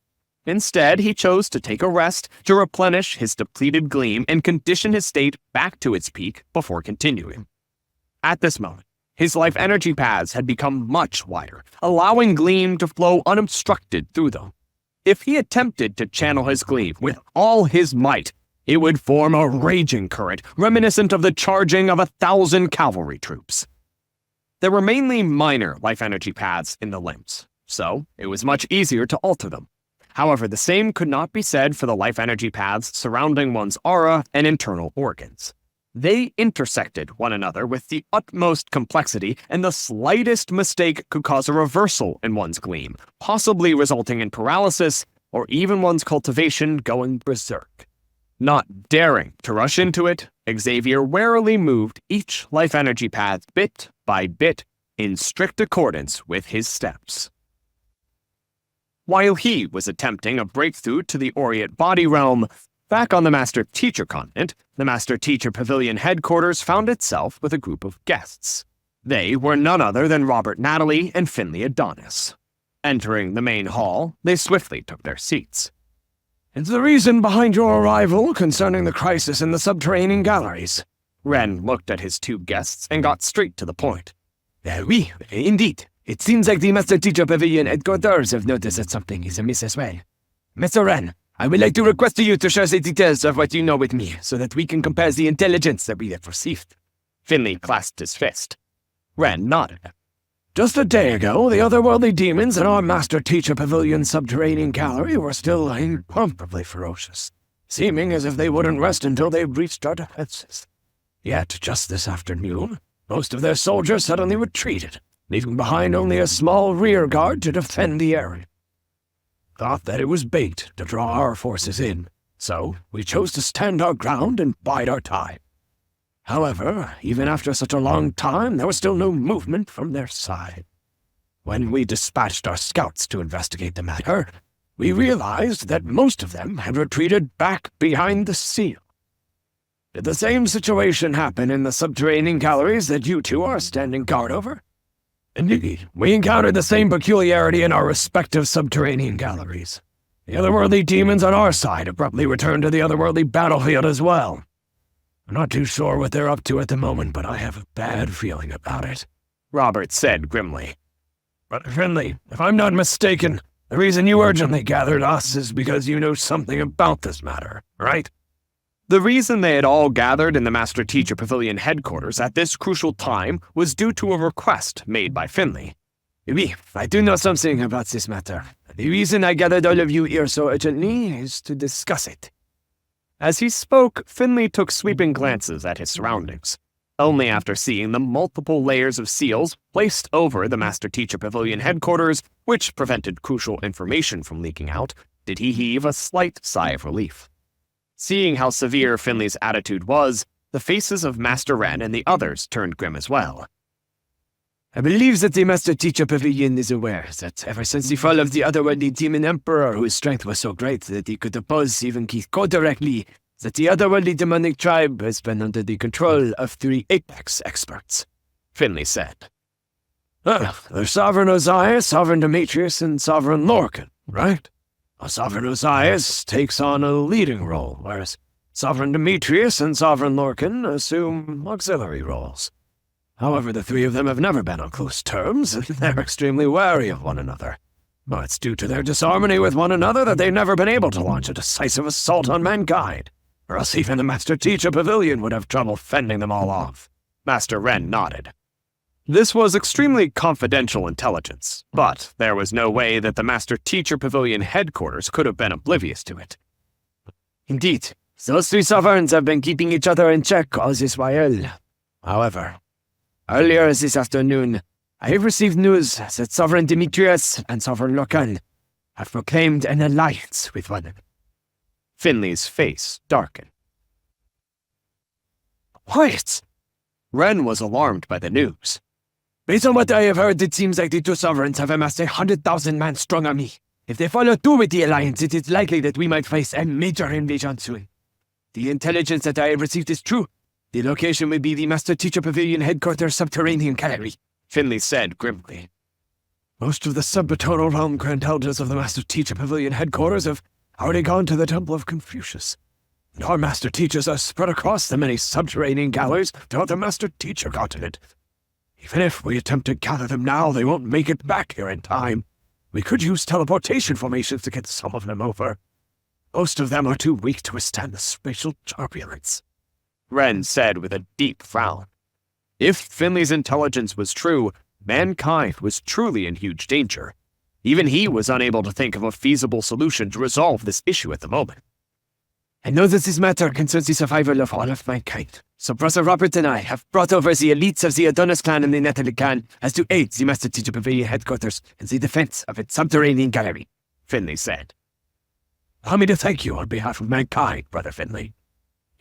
Instead, he chose to take a rest to replenish his depleted gleam and condition his state back to its peak before continuing. At this moment, his life energy paths had become much wider, allowing gleam to flow unobstructed through them. If he attempted to channel his gleam with all his might, it would form a raging current reminiscent of the charging of 1,000 cavalry troops. There were mainly minor life energy paths in the limbs, so it was much easier to alter them. However, the same could not be said for the life energy paths surrounding one's aura and internal organs. They intersected one another with the utmost complexity, and the slightest mistake could cause a reversal in one's gleam, possibly resulting in paralysis or even one's cultivation going berserk. Not daring to rush into it, Xavier warily moved each life energy path bit by bit in strict accordance with his steps. While he was attempting a breakthrough to the Aureate body realm, back on the Master Teacher continent, the Master Teacher Pavilion headquarters found itself with a group of guests. They were none other than Robert Natalie and Finley Adonis. Entering the main hall, they swiftly took their seats. "It's the reason behind your arrival concerning the crisis in the subterranean galleries." Ren looked at his two guests and got straight to the point. Oui, indeed. It seems like the Master Teacher Pavilion headquarters have noticed that something is amiss as well. Mr. Ren, I would like to request you to share the details of what you know with me, so that we can compare the intelligence that we have received. Finley clasped his fist. Ren nodded. Just a day ago, the otherworldly demons in our Master Teacher Pavilion subterranean gallery were still incomparably ferocious, seeming as if they wouldn't rest until they breached our defenses. Yet, just this afternoon, most of their soldiers suddenly retreated, leaving behind only a small rear guard to defend the area. Thought that it was bait to draw our forces in, so we chose to stand our ground and bide our time. However, even after such a long time, there was still no movement from their side. When we dispatched our scouts to investigate the matter, we realized that most of them had retreated back behind the seal. Did the same situation happen in the subterranean galleries that you two are standing guard over? Indeed, we encountered the same peculiarity in our respective subterranean galleries. The otherworldly demons on our side abruptly returned to the otherworldly battlefield as well. I'm not too sure what they're up to at the moment, but I have a bad feeling about it," Robert said grimly. "Brother Finley, if I'm not mistaken, the reason you urgently gathered us is because you know something about this matter, right?" The reason they had all gathered in the Master Teacher Pavilion headquarters at this crucial time was due to a request made by Finley. "Oui, I do know something about this matter. The reason I gathered all of you here so urgently is to discuss it." As he spoke, Finley took sweeping glances at his surroundings. Only after seeing the multiple layers of seals placed over the Master Teacher Pavilion headquarters, which prevented crucial information from leaking out, did he heave a slight sigh of relief. Seeing how severe Finley's attitude was, the faces of Master Ren and the others turned grim as well. "I believe that the Master Teacher Pavilion is aware that ever since the fall of the otherworldly demon emperor, whose strength was so great that he could oppose even Keith Code directly, that the otherworldly demonic tribe has been under the control of 3 Apex experts, Finley said. They're Sovereign Ozias, Sovereign Demetrius, and Sovereign Lorcan, right? Sovereign Ozias takes on a leading role, whereas Sovereign Demetrius and Sovereign Lorcan assume auxiliary roles. However, the 3 of them have never been on close terms, and they're extremely wary of one another. Well, it's due to their disharmony with one another that they've never been able to launch a decisive assault on mankind, or else even the Master Teacher Pavilion would have trouble fending them all off. Master Ren nodded. This was extremely confidential intelligence, but there was no way that the Master Teacher Pavilion headquarters could have been oblivious to it. Indeed, those 3 sovereigns have been keeping each other in check all this while. However, earlier this afternoon, I have received news that Sovereign Demetrius and Sovereign Lorcan have proclaimed an alliance with one another. Finley's face darkened. What? Ren was alarmed by the news. Based on what I have heard, it seems like the 2 sovereigns have amassed 100,000-man strong army. If they follow through with the alliance, it is likely that we might face a major invasion soon. The intelligence that I have received is true. The location will be the Master Teacher Pavilion headquarters subterranean gallery, Finley said grimly. Most of the sub-Batonal realm Grand Elders of the Master Teacher Pavilion headquarters have already gone to the Temple of Confucius. And our Master Teachers are spread across the many subterranean galleries throughout the Master Teacher continent. Even if we attempt to gather them now, they won't make it back here in time. We could use teleportation formations to get some of them over. Most of them are too weak to withstand the spatial turbulence, Ren said with a deep frown. If Finley's intelligence was true, mankind was truly in huge danger. Even he was unable to think of a feasible solution to resolve this issue at the moment. I know that this matter concerns the survival of all of mankind, so Brother Robert and I have brought over the elites of the Adonis clan and the Netherly clan as to aid the Master Teacher Pavilion headquarters in the defense of its subterranean gallery, Finley said. Allow me to thank you on behalf of mankind, Brother Finley.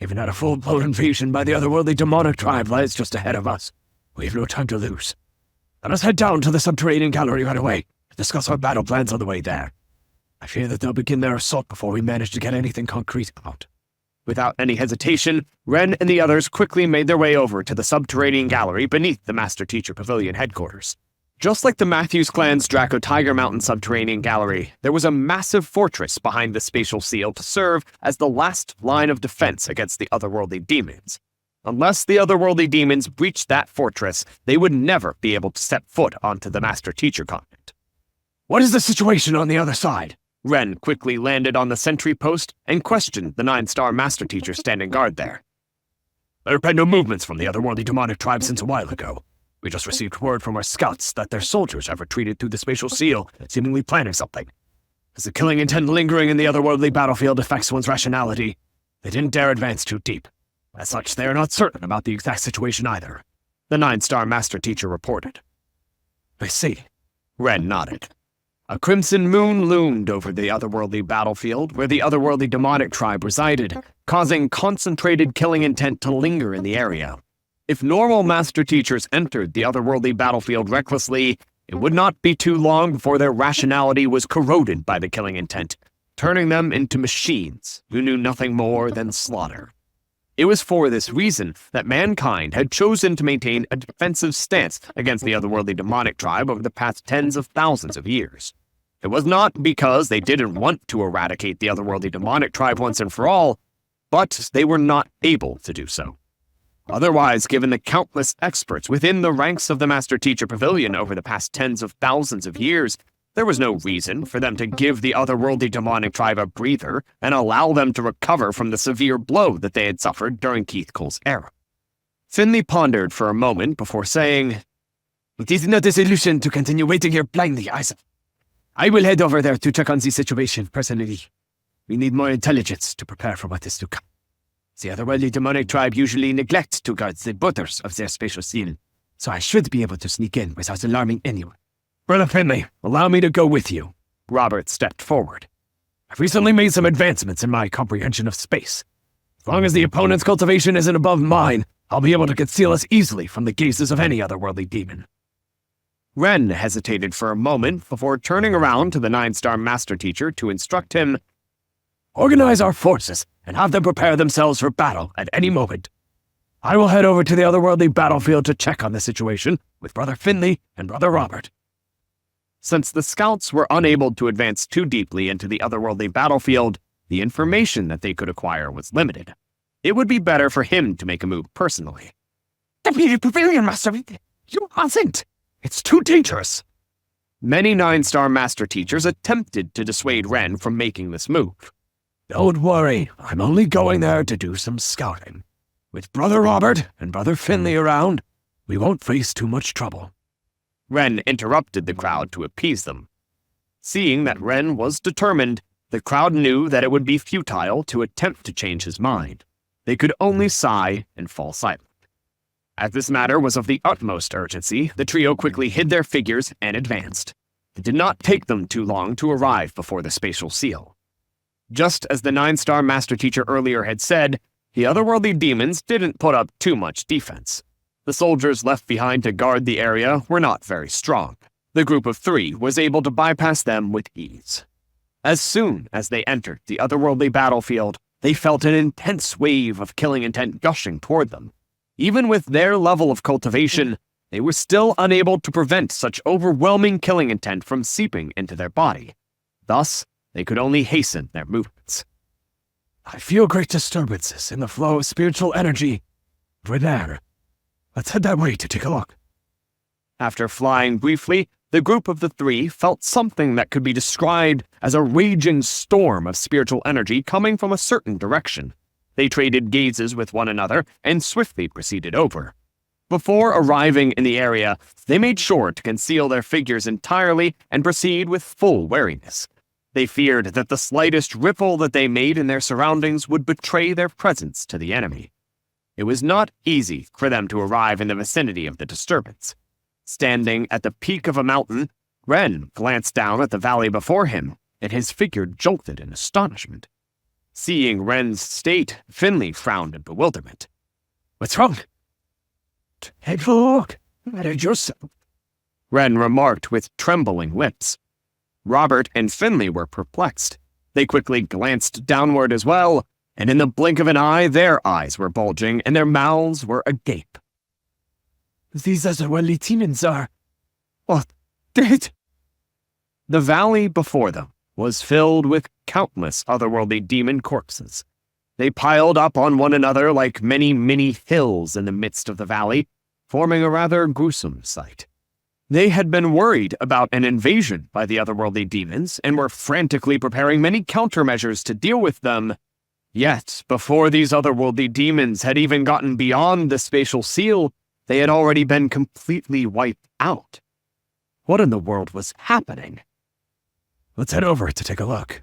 Even at a full-blown invasion by the otherworldly demonic tribe lies just ahead of us. We have no time to lose. Let us head down to the subterranean gallery right away and discuss our battle plans on the way there. I fear that they'll begin their assault before we manage to get anything concrete out. Without any hesitation, Ren and the others quickly made their way over to the subterranean gallery beneath the Master Teacher Pavilion headquarters. Just like the Matthews clan's Draco Tiger Mountain subterranean gallery, there was a massive fortress behind the spatial seal to serve as the last line of defense against the otherworldly demons. Unless the otherworldly demons breached that fortress, they would never be able to step foot onto the Master Teacher continent. What is the situation on the other side? Ren quickly landed on the sentry post and questioned the 9-star Master Teacher standing guard there. There have been no movements from the otherworldly demonic tribe since a while ago. We just received word from our scouts that their soldiers have retreated through the spatial seal, seemingly planning something. As the killing intent lingering in the otherworldly battlefield affects one's rationality, they didn't dare advance too deep. As such, they are not certain about the exact situation either, the 9-star Master Teacher reported. I see. Ren nodded. A crimson moon loomed over the otherworldly battlefield where the otherworldly demonic tribe resided, causing concentrated killing intent to linger in the area. If normal Master Teachers entered the otherworldly battlefield recklessly, it would not be too long before their rationality was corroded by the killing intent, turning them into machines who knew nothing more than slaughter. It was for this reason that mankind had chosen to maintain a defensive stance against the otherworldly demonic tribe over the past tens of thousands of years. It was not because they didn't want to eradicate the otherworldly demonic tribe once and for all, but they were not able to do so. Otherwise, given the countless experts within the ranks of the Master Teacher Pavilion over the past tens of thousands of years, there was no reason for them to give the otherworldly demonic tribe a breather and allow them to recover from the severe blow that they had suffered during Keith Cole's era. Finley pondered for a moment before saying, "It is not a solution to continue waiting here blindly, Isaac. I will head over there to check on the situation personally. We need more intelligence to prepare for what is to come. The otherworldly demonic tribe usually neglect to guard the borders of their spatial seal, so I should be able to sneak in without alarming anyone. Brother Finley, allow me to go with you." Robert stepped forward. "I've recently made some advancements in my comprehension of space. As long as the opponent's cultivation isn't above mine, I'll be able to conceal us easily from the gazes of any otherworldly demon." Ren hesitated for a moment before turning around to the 9-star Master Teacher to instruct him, Organize our forces and have them prepare themselves for battle at any moment. I will head over to the otherworldly battlefield to check on the situation with Brother Finley and Brother Robert. Since the scouts were unable to advance too deeply into the otherworldly battlefield, the information that they could acquire was limited. It would be better for him to make a move personally. Deputy Pavilion Master, you mustn't. It's too dangerous. Many 9-star master teachers attempted to dissuade Ren from making this move. Don't worry, I'm only going there to do some scouting. With Brother Robert and Brother Finley around, we won't face too much trouble. Ren interrupted the crowd to appease them. Seeing that Ren was determined, the crowd knew that it would be futile to attempt to change his mind. They could only sigh and fall silent. As this matter was of the utmost urgency, the trio quickly hid their figures and advanced. It did not take them too long to arrive before the spatial seal. Just as the 9-star master teacher earlier had said, the otherworldly demons didn't put up too much defense. The soldiers left behind to guard the area were not very strong. The group of 3 was able to bypass them with ease. As soon as they entered the otherworldly battlefield, they felt an intense wave of killing intent gushing toward them. Even with their level of cultivation, they were still unable to prevent such overwhelming killing intent from seeping into their body. Thus, they could only hasten their movements. I feel great disturbances in the flow of spiritual energy. We're there. Let's head that way to take a look. After flying briefly, the group of the 3 felt something that could be described as a raging storm of spiritual energy coming from a certain direction. They traded gazes with one another and swiftly proceeded over. Before arriving in the area, they made sure to conceal their figures entirely and proceed with full wariness. They feared that the slightest ripple that they made in their surroundings would betray their presence to the enemy. It was not easy for them to arrive in the vicinity of the disturbance. Standing at the peak of a mountain, Ren glanced down at the valley before him, and his figure jolted in astonishment. Seeing Ren's state, Finley frowned in bewilderment. What's wrong? Take a look at it yourself, Ren remarked with trembling lips. Robert and Finley were perplexed. They quickly glanced downward as well, and in the blink of an eye, their eyes were bulging and their mouths were agape. These otherworldly demons are... what? Dead? The valley before them was filled with countless otherworldly demon corpses. They piled up on one another like many mini hills in the midst of the valley, forming a rather gruesome sight. They had been worried about an invasion by the otherworldly demons and were frantically preparing many countermeasures to deal with them. Yet, before these otherworldly demons had even gotten beyond the spatial seal, they had already been completely wiped out. What in the world was happening? Let's head over to take a look.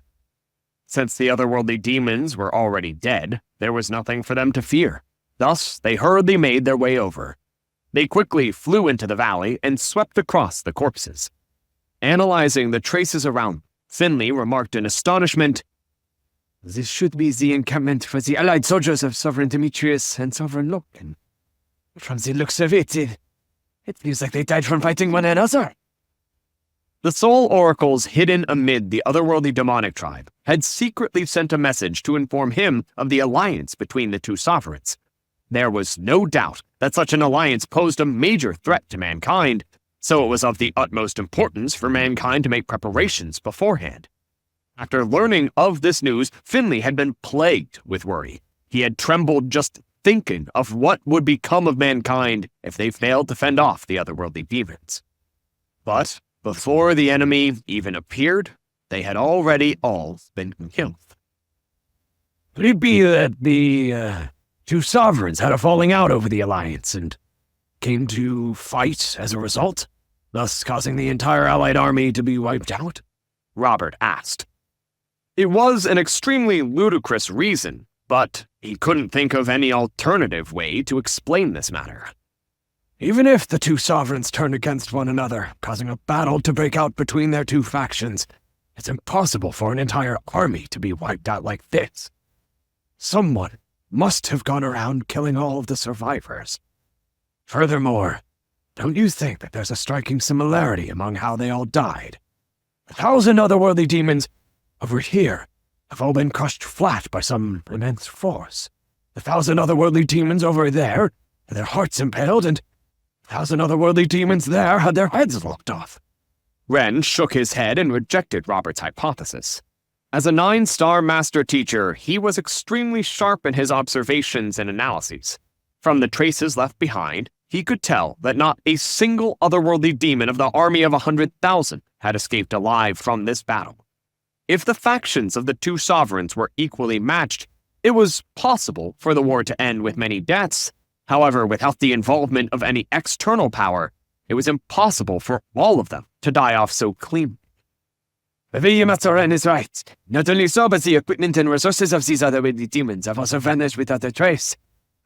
Since the otherworldly demons were already dead, there was nothing for them to fear. Thus, they hurriedly made their way over. They quickly flew into the valley and swept across the corpses. Analyzing the traces around, Finley remarked in astonishment, "This should be the encampment for the allied soldiers of Sovereign Demetrius and Sovereign Loken. From the looks of it, it feels like they died from fighting one another." The Soul Oracles hidden amid the otherworldly demonic tribe had secretly sent a message to inform him of the alliance between the 2 sovereigns. There was no doubt that such an alliance posed a major threat to mankind, so it was of the utmost importance for mankind to make preparations beforehand. After learning of this news, Finley had been plagued with worry. He had trembled just thinking of what would become of mankind if they failed to fend off the otherworldly demons. But before the enemy even appeared, they had already all been killed. Could it be that the 2 sovereigns had a falling out over the alliance and came to fight as a result, thus causing the entire allied army to be wiped out? Robert asked. It was an extremely ludicrous reason, but he couldn't think of any alternative way to explain this matter. Even if the 2 sovereigns turned against one another, causing a battle to break out between their 2 factions, it's impossible for an entire army to be wiped out like this. Someone must have gone around killing all of the survivors. Furthermore, don't you think that there's a striking similarity among how they all died? 1,000 otherworldly demons over here have all been crushed flat by some immense force. 1,000 otherworldly demons over there had their hearts impaled, and 1,000 otherworldly demons there had their heads lopped off. Ren shook his head and rejected Robert's hypothesis. As a 9-star master teacher, he was extremely sharp in his observations and analyses. From the traces left behind, he could tell that not a single otherworldly demon of the army of 100,000 had escaped alive from this battle. If the factions of the two sovereigns were equally matched, it was possible for the war to end with many deaths. However, without the involvement of any external power, it was impossible for all of them to die off so cleanly. Master Ren is right. Not only so, but the equipment and resources of these otherworldly demons have also vanished without a trace.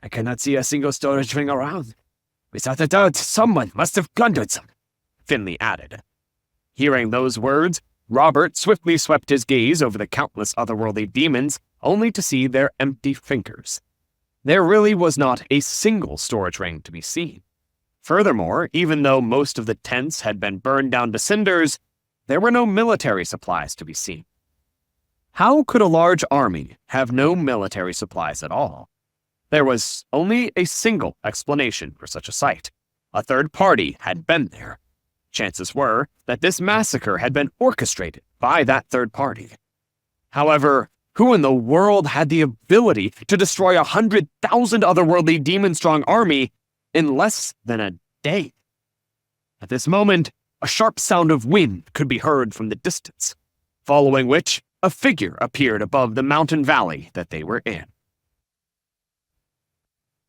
I cannot see a single storage ring around. Without a doubt, someone must have plundered them, Finley added. Hearing those words, Robert swiftly swept his gaze over the countless otherworldly demons, only to see their empty fingers. There really was not a single storage ring to be seen. Furthermore, even though most of the tents had been burned down to cinders, there were no military supplies to be seen. How could a large army have no military supplies at all? There was only a single explanation for such a sight. A third party had been there. Chances were that this massacre had been orchestrated by that third party. However, who in the world had the ability to destroy 100,000 otherworldly demon-strong army in less than a day? At this moment, a sharp sound of wind could be heard from the distance, following which a figure appeared above the mountain valley that they were in.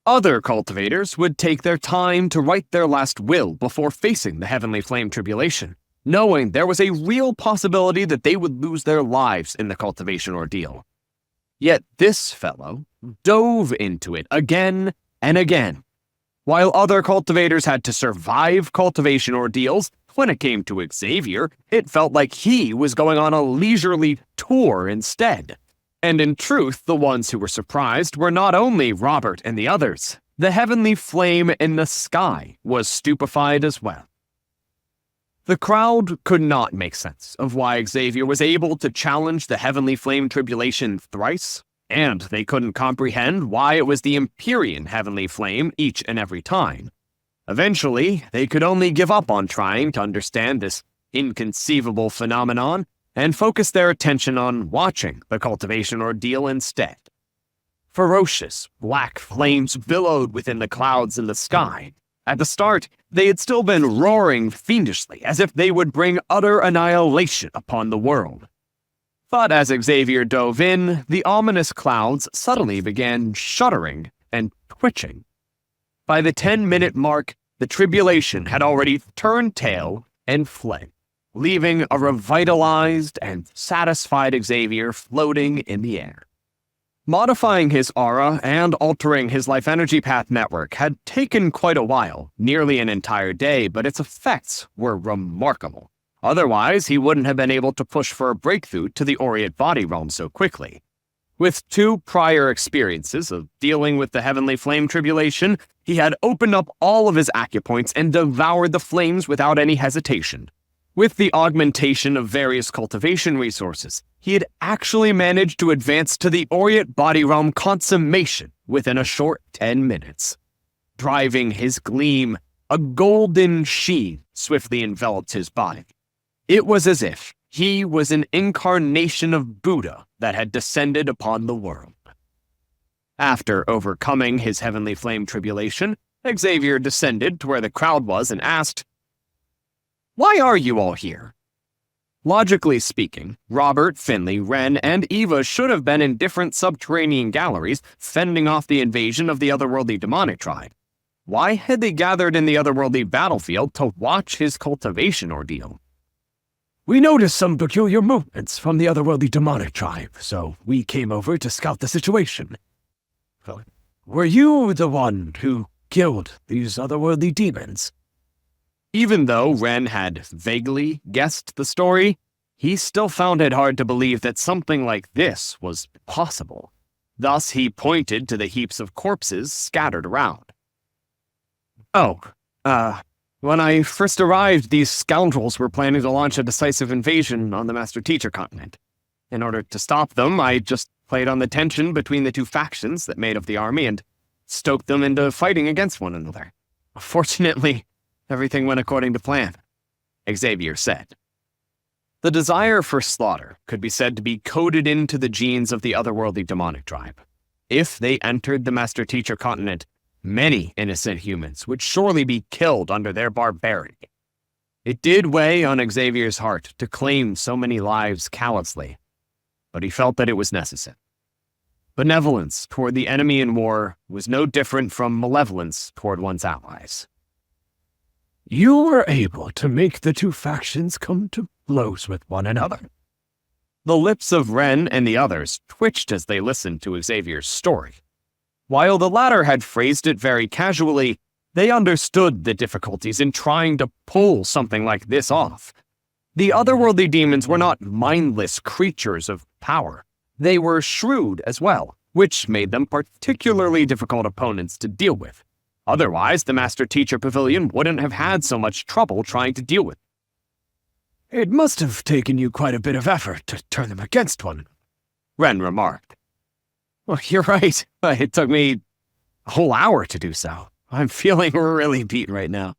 Other cultivators would take their time to write their last will before facing the Heavenly Flame tribulation, knowing there was a real possibility that they would lose their lives in the cultivation ordeal. Yet this fellow dove into it again and again. While other cultivators had to survive cultivation ordeals, when it came to Xavier, it felt like he was going on a leisurely tour instead. And in truth, the ones who were surprised were not only Robert and the others. The heavenly flame in the sky was stupefied as well. The crowd could not make sense of why Xavier was able to challenge the heavenly flame tribulation thrice, and they couldn't comprehend why it was the Empyrean heavenly flame each and every time. Eventually, they could only give up on trying to understand this inconceivable phenomenon and focus their attention on watching the cultivation ordeal instead. Ferocious, black flames billowed within the clouds in the sky. At the start, they had still been roaring fiendishly as if they would bring utter annihilation upon the world. But as Xavier dove in, the ominous clouds suddenly began shuddering and twitching. By the 10-minute mark, the tribulation had already turned tail and fled, leaving a revitalized and satisfied Xavier floating in the air. Modifying his aura and altering his life energy path network had taken quite a while, nearly an entire day, but its effects were remarkable. Otherwise, he wouldn't have been able to push for a breakthrough to the Aureate body realm so quickly. With 2 prior experiences of dealing with the Heavenly Flame tribulation, he had opened up all of his acupoints and devoured the flames without any hesitation. With the augmentation of various cultivation resources, he had actually managed to advance to the Aureate body realm consummation within a short 10 minutes. Driving his gleam, a golden sheen swiftly enveloped his body. It was as if he was an incarnation of Buddha that had descended upon the world. After overcoming his heavenly flame tribulation, Xavier descended to where the crowd was and asked, "Why are you all here?" Logically speaking, Robert, Finley, Ren, and Eva should have been in different subterranean galleries, fending off the invasion of the otherworldly demonic tribe. Why had they gathered in the otherworldly battlefield to watch his cultivation ordeal? We noticed some peculiar movements from the otherworldly demonic tribe, so we came over to scout the situation. Were you the one who killed these otherworldly demons? Even though Ren had vaguely guessed the story, he still found it hard to believe that something like this was possible. Thus, he pointed to the heaps of corpses scattered around. When I first arrived, these scoundrels were planning to launch a decisive invasion on the Master Teacher continent. In order to stop them, I just played on the tension between the two factions that made up the army and stoked them into fighting against one another. Fortunately, everything went according to plan, Xavier said. The desire for slaughter could be said to be coded into the genes of the otherworldly demonic tribe. If they entered the Master Teacher continent, many innocent humans would surely be killed under their barbarity. It did weigh on Xavier's heart to claim so many lives callously, but he felt that it was necessary. Benevolence toward the enemy in war was no different from malevolence toward one's allies. You were able to make the two factions come to blows with one another. The lips of Ren and the others twitched as they listened to Xavier's story. While the latter had phrased it very casually, they understood the difficulties in trying to pull something like this off. The otherworldly demons were not mindless creatures of power. They were shrewd as well, which made them particularly difficult opponents to deal with. Otherwise, the Master Teacher Pavilion wouldn't have had so much trouble trying to deal with. It must have taken you quite a bit of effort to turn them against one, Ren remarked. Well, you're right. It took me a whole hour to do so. I'm feeling really beat right now.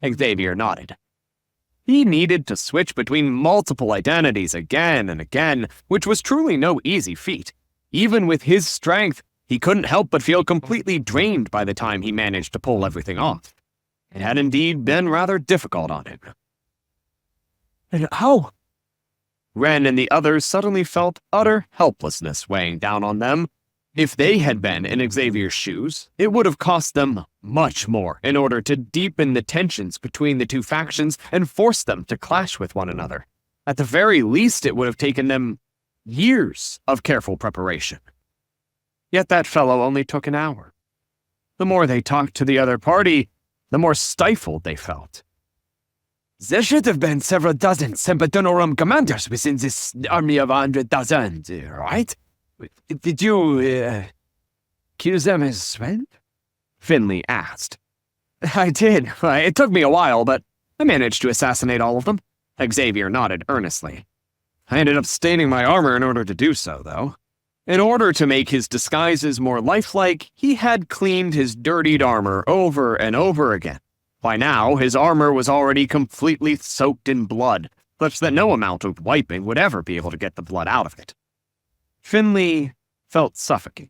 Xavier nodded. He needed to switch between multiple identities again and again, which was truly no easy feat. Even with his strength, he couldn't help but feel completely drained by the time he managed to pull everything off. It had indeed been rather difficult on him. And how? Ren and the others suddenly felt utter helplessness weighing down on them. If they had been in Xavier's shoes, it would have cost them much more in order to deepen the tensions between the two factions and force them to clash with one another. At the very least, it would have taken them years of careful preparation. Yet that fellow only took an hour. The more they talked to the other party, the more stifled they felt. There should have been several dozen Sempitonorum commanders within this army of 100,000, right? Did you, kill them as well? Finley asked. I did. It took me a while, but I managed to assassinate all of them. Xavier nodded earnestly. I ended up staining my armor in order to do so, though. In order to make his disguises more lifelike, he had cleaned his dirtied armor over and over again. By now, his armor was already completely soaked in blood, such that no amount of wiping would ever be able to get the blood out of it. Finley felt suffocating.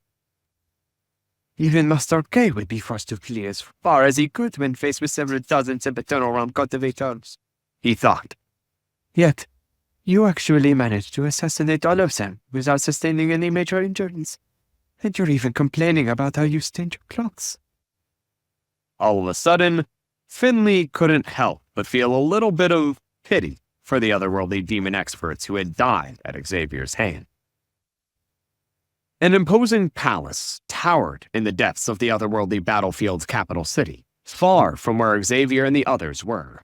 Even Master K would be forced to flee as far as he could when faced with several dozen Sempitonorum cultivators, he thought. Yet, you actually managed to assassinate all of them without sustaining any major injuries. And you're even complaining about how you stained your clothes. All of a sudden, Finley couldn't help but feel a little bit of pity for the otherworldly demon experts who had died at Xavier's hand. An imposing palace towered in the depths of the otherworldly battlefield's capital city, far from where Xavier and the others were.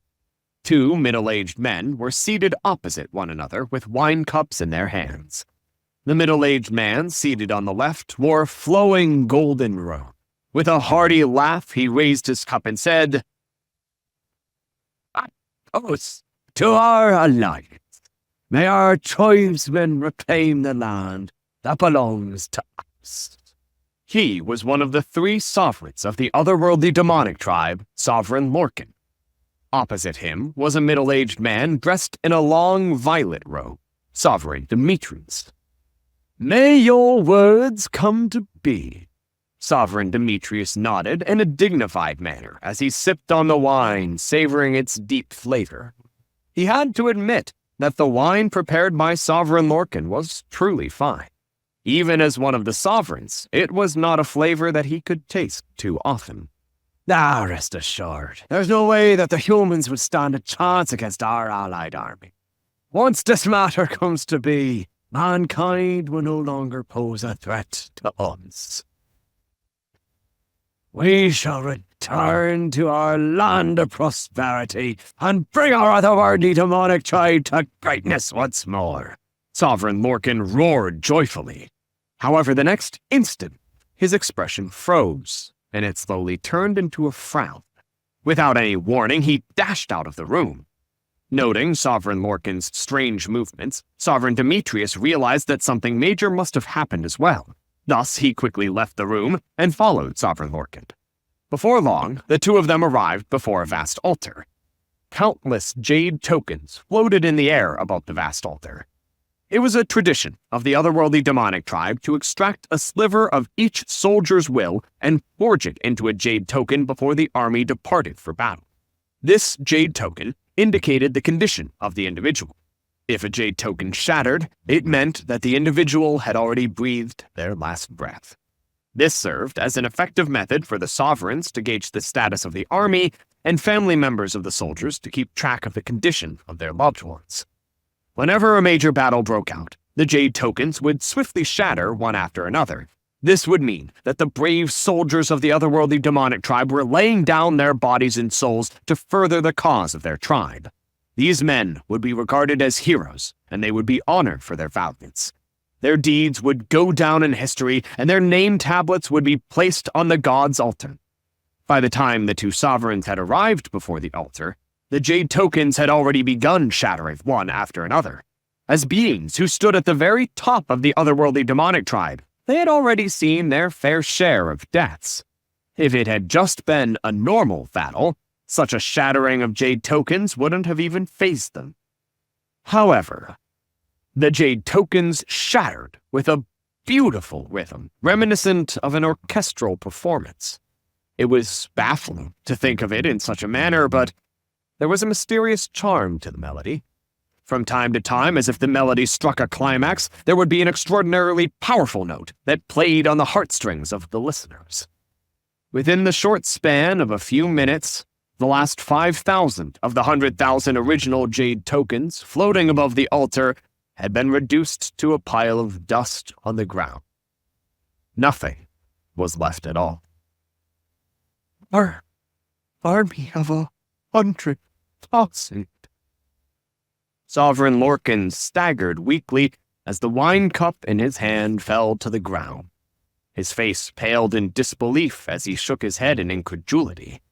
Two middle-aged men were seated opposite one another with wine cups in their hands. The middle-aged man, seated on the left, wore a flowing golden robe. With a hearty laugh, he raised his cup and said, "I toast to our alliance. May our tribesmen reclaim the land that belongs to us." He was one of the three sovereigns of the otherworldly demonic tribe, Sovereign Lorcan. Opposite him was a middle-aged man dressed in a long violet robe, Sovereign Demetrius. "May your words come to be." Sovereign Demetrius nodded in a dignified manner as he sipped on the wine, savoring its deep flavor. He had to admit that the wine prepared by Sovereign Lorcan was truly fine. Even as one of the sovereigns, it was not a flavor that he could taste too often. Rest assured, there's no way that the humans would stand a chance against our allied army. Once this matter comes to be, mankind will no longer pose a threat to us. We shall return to our land of prosperity and bring our otherworldly demonic tribe to greatness once more. Sovereign Lorcan roared joyfully. However, the next instant, his expression froze, and it slowly turned into a frown. Without any warning, he dashed out of the room. Noting Sovereign Lorcan's strange movements, Sovereign Demetrius realized that something major must have happened as well. Thus, he quickly left the room and followed Sovereign Lorcan. Before long, the two of them arrived before a vast altar. Countless jade tokens floated in the air above the vast altar. It was a tradition of the otherworldly demonic tribe to extract a sliver of each soldier's will and forge it into a jade token before the army departed for battle. This jade token indicated the condition of the individual. If a jade token shattered, it meant that the individual had already breathed their last breath. This served as an effective method for the sovereigns to gauge the status of the army and family members of the soldiers to keep track of the condition of their loved ones. Whenever a major battle broke out, the jade tokens would swiftly shatter one after another. This would mean that the brave soldiers of the otherworldly demonic tribe were laying down their bodies and souls to further the cause of their tribe. These men would be regarded as heroes, and they would be honored for their valiance. Their deeds would go down in history, and their name tablets would be placed on the god's altar. By the time the two sovereigns had arrived before the altar, the jade tokens had already begun shattering one after another. As beings who stood at the very top of the otherworldly demonic tribe, they had already seen their fair share of deaths. If it had just been a normal battle, such a shattering of jade tokens wouldn't have even fazed them. However, the jade tokens shattered with a beautiful rhythm, reminiscent of an orchestral performance. It was baffling to think of it in such a manner, but there was a mysterious charm to the melody. From time to time, as if the melody struck a climax, there would be an extraordinarily powerful note that played on the heartstrings of the listeners. Within the short span of a few minutes, the last 5,000 of the 100,000 original jade tokens floating above the altar had been reduced to a pile of dust on the ground. Nothing was left at all. Our army of 100,000. Sovereign Lorcan staggered weakly as the wine cup in his hand fell to the ground. His face paled in disbelief as he shook his head in incredulity.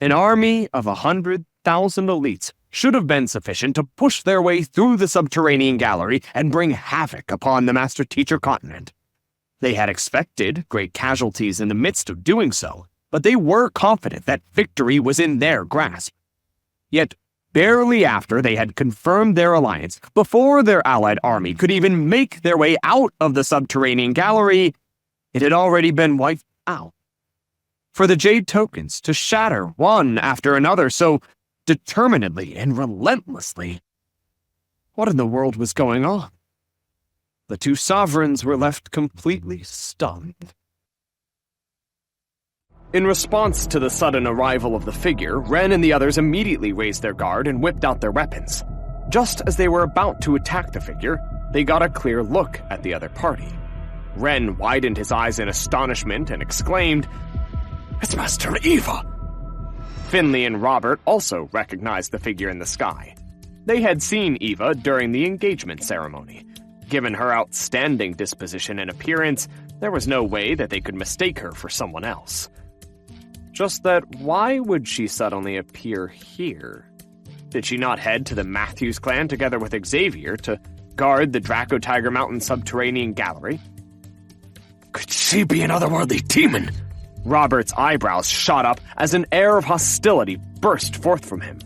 An army of 100,000 elites should have been sufficient to push their way through the subterranean gallery and bring havoc upon the Master Teacher continent. They had expected great casualties in the midst of doing so, but they were confident that victory was in their grasp. Yet, barely after they had confirmed their alliance, before their allied army could even make their way out of the subterranean gallery, it had already been wiped out. For the jade tokens to shatter one after another so determinedly and relentlessly. What in the world was going on? The two sovereigns were left completely stunned. In response to the sudden arrival of the figure, Ren and the others immediately raised their guard and whipped out their weapons. Just as they were about to attack the figure, they got a clear look at the other party. Ren widened his eyes in astonishment and exclaimed, "It's Master Eva!" Finley and Robert also recognized the figure in the sky. They had seen Eva during the engagement ceremony. Given her outstanding disposition and appearance, there was no way that they could mistake her for someone else. Just that, why would she suddenly appear here? Did she not head to the Matthews clan together with Xavier to guard the Draco Tiger Mountain subterranean gallery? Could she be an otherworldly demon? Robert's eyebrows shot up as an air of hostility burst forth from him.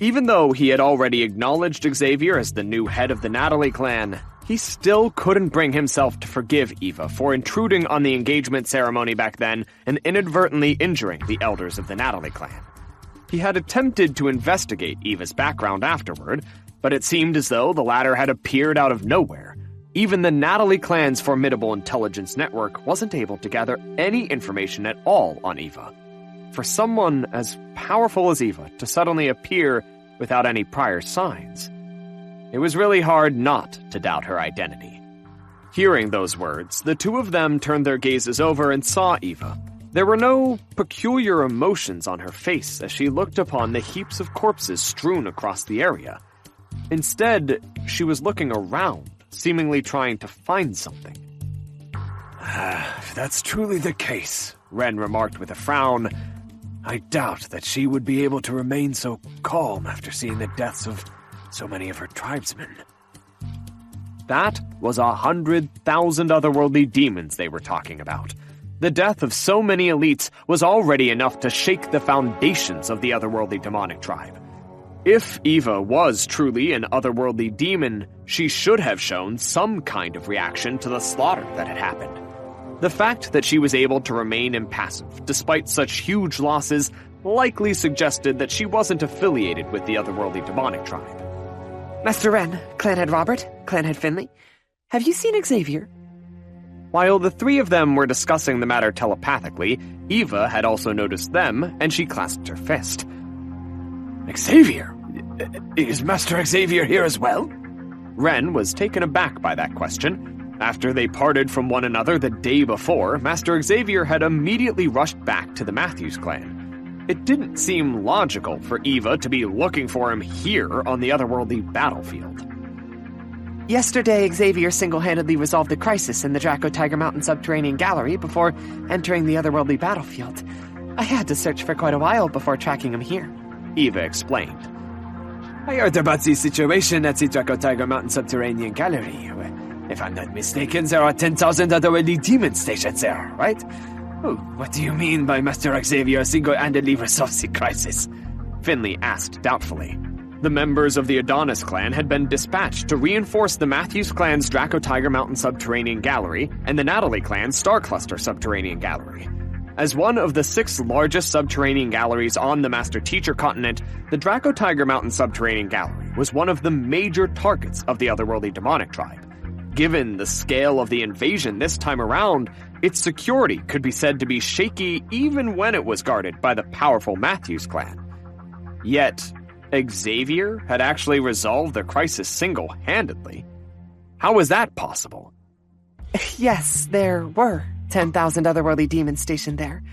Even though he had already acknowledged Xavier as the new head of the Natalie clan, he still couldn't bring himself to forgive Eva for intruding on the engagement ceremony back then and inadvertently injuring the elders of the Natalie clan. He had attempted to investigate Eva's background afterward, but it seemed as though the latter had appeared out of nowhere. Even the Natalie clan's formidable intelligence network wasn't able to gather any information at all on Eva. For someone as powerful as Eva to suddenly appear without any prior signs, it was really hard not to doubt her identity. Hearing those words, the two of them turned their gazes over and saw Eva. There were no peculiar emotions on her face as she looked upon the heaps of corpses strewn across the area. Instead, she was looking around, seemingly trying to find something. If that's truly the case, Ren remarked with a frown, I doubt that she would be able to remain so calm after seeing the deaths of so many of her tribesmen. That was 100,000 otherworldly demons they were talking about. The death of so many elites was already enough to shake the foundations of the otherworldly demonic tribe. If Eva was truly an otherworldly demon, she should have shown some kind of reaction to the slaughter that had happened. The fact that she was able to remain impassive despite such huge losses likely suggested that she wasn't affiliated with the otherworldly demonic tribe. Master Wren, Clanhead Robert, Clanhead Finley, have you seen Xavier? While the three of them were discussing the matter telepathically, Eva had also noticed them, and she clasped her fist. Xavier? Is Master Xavier here as well? Wren was taken aback by that question. After they parted from one another the day before, Master Xavier had immediately rushed back to the Matthews clan. It didn't seem logical for Eva to be looking for him here on the otherworldly battlefield. Yesterday, Xavier single-handedly resolved the crisis in the Draco Tiger Mountain subterranean gallery before entering the otherworldly battlefield. I had to search for quite a while before tracking him here, Eva explained. I heard about the situation at the Draco Tiger Mountain subterranean gallery. If I'm not mistaken, there are 10,000 otherworldly demons stationed there, right? Oh, what do you mean by Master Xavier single-handedly resolves the crisis? Finley asked doubtfully. The members of the Adonis clan had been dispatched to reinforce the Matthews clan's Draco Tiger Mountain subterranean gallery and the Natalie clan's Star Cluster subterranean gallery. As one of the 6 largest subterranean galleries on the Master Teacher continent, the Draco Tiger Mountain subterranean gallery was one of the major targets of the otherworldly demonic tribe. Given the scale of the invasion this time around, its security could be said to be shaky even when it was guarded by the powerful Matthews clan. Yet, Xavier had actually resolved the crisis single-handedly. How was that possible? Yes, there were 10,000 otherworldly demons stationed there.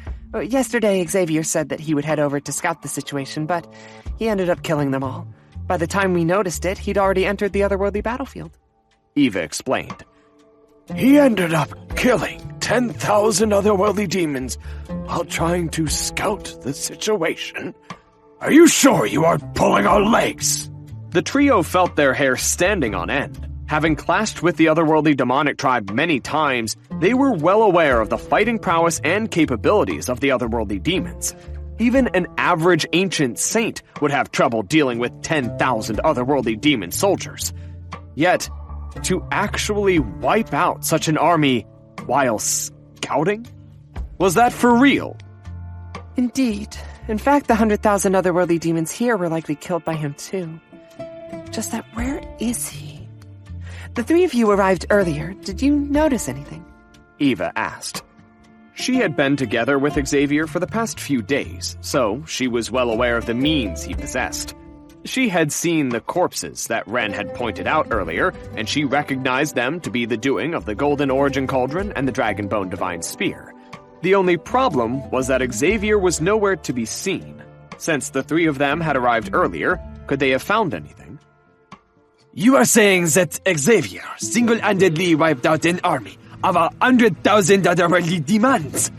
Yesterday, Xavier said that he would head over to scout the situation, but he ended up killing them all. By the time we noticed it, he'd already entered the otherworldly battlefield. Eva explained. He ended up killing 10,000 otherworldly demons while trying to scout the situation. Are you sure you aren't pulling our legs? The trio felt their hair standing on end. Having clashed with the otherworldly demonic tribe many times, they were well aware of the fighting prowess and capabilities of the otherworldly demons. Even an average ancient saint would have trouble dealing with 10,000 otherworldly demon soldiers. Yet, to actually wipe out such an army while scouting? Was that for real? Indeed. In fact, the 100,000 otherworldly demons here were likely killed by him too. Just that, where is he? The 3 of you arrived earlier. Did you notice anything? Eva asked. She had been together with Xavier for the past few days, so she was well aware of the means he possessed. She had seen the corpses that Wren had pointed out earlier, and she recognized them to be the doing of the Golden Origin Cauldron and the Dragonbone Divine Spear. The only problem was that Xavier was nowhere to be seen. Since the 3 of them had arrived earlier, could they have found anything? You are saying that Xavier single-handedly wiped out an army of 100,000 otherworldly demons?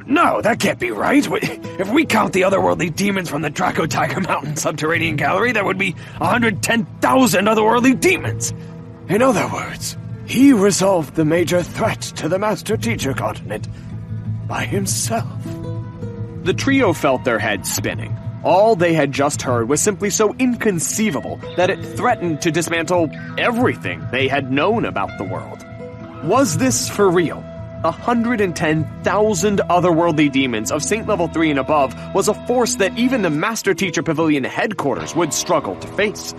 No, that can't be right. If we count the otherworldly demons from the Draco Tiger Mountain subterranean gallery, that would be 110,000 otherworldly demons. In other words, he resolved the major threat to the Master Teacher continent by himself. The trio felt their heads spinning. All they had just heard was simply so inconceivable that it threatened to dismantle everything they had known about the world. Was this for real? 110,000 otherworldly demons of Saint Level 3 and above was a force that even the Master Teacher Pavilion headquarters would struggle to face.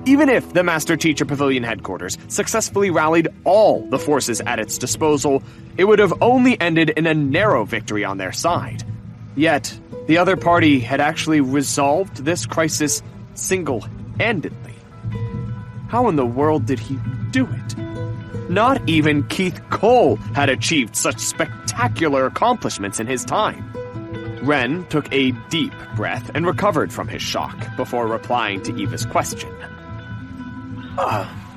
Even if the Master Teacher Pavilion headquarters successfully rallied all the forces at its disposal, it would have only ended in a narrow victory on their side. Yet, the other party had actually resolved this crisis single-handedly. How in the world did he do it? Not even Keith Cole had achieved such spectacular accomplishments in his time. Wren took a deep breath and recovered from his shock before replying to Eva's question.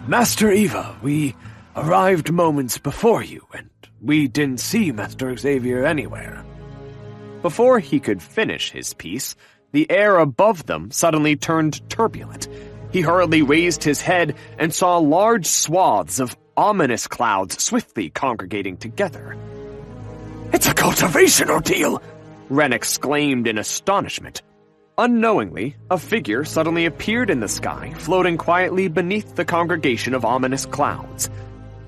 Master Eva, we arrived moments before you, and we didn't see Master Xavier anywhere. Before he could finish his piece, the air above them suddenly turned turbulent. He hurriedly raised his head and saw large swaths of ominous clouds swiftly congregating together. It's a cultivation ordeal! Ren exclaimed in astonishment. Unknowingly, a figure suddenly appeared in the sky, floating quietly beneath the congregation of ominous clouds.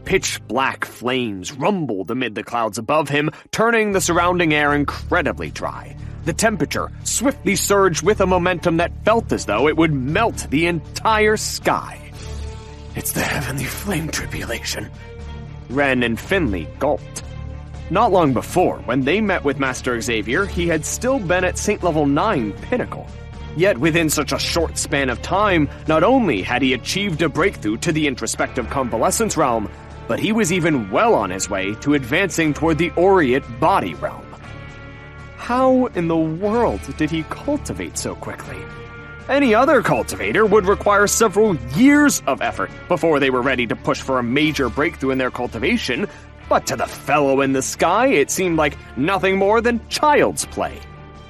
Pitch-black flames rumbled amid the clouds above him, turning the surrounding air incredibly dry. The temperature swiftly surged with a momentum that felt as though it would melt the entire sky. It's the Heavenly Flame Tribulation. Ren and Finley gulped. Not long before, when they met with Master Xavier, he had still been at Saint Level 9 Pinnacle. Yet within such a short span of time, not only had he achieved a breakthrough to the introspective convalescence realm, but he was even well on his way to advancing toward the Aureate body realm. How in the world did he cultivate so quickly? Any other cultivator would require several years of effort before they were ready to push for a major breakthrough in their cultivation, but to the fellow in the sky, it seemed like nothing more than child's play.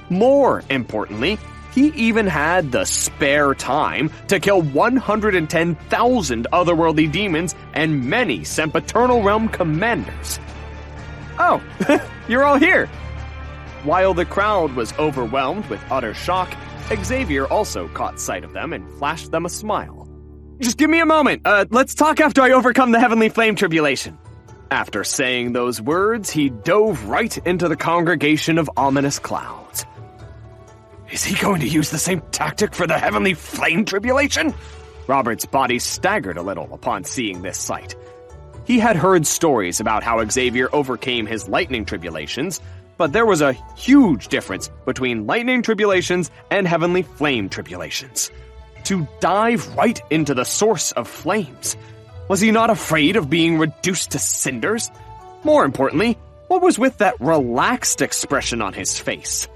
More importantly, he even had the spare time to kill 110,000 otherworldly demons and many Sempiternal Realm commanders. Oh, you're all here! While the crowd was overwhelmed with utter shock, Xavier also caught sight of them and flashed them a smile. Just give me a moment. Let's talk after I overcome the Heavenly Flame Tribulation. After saying those words, he dove right into the congregation of ominous clouds. Is he going to use the same tactic for the Heavenly Flame Tribulation? Robert's body staggered a little upon seeing this sight. He had heard stories about how Xavier overcame his lightning tribulations, but there was a huge difference between lightning tribulations and Heavenly Flame Tribulations. To dive right into the source of flames. Was he not afraid of being reduced to cinders? More importantly, what was with that relaxed expression on his face?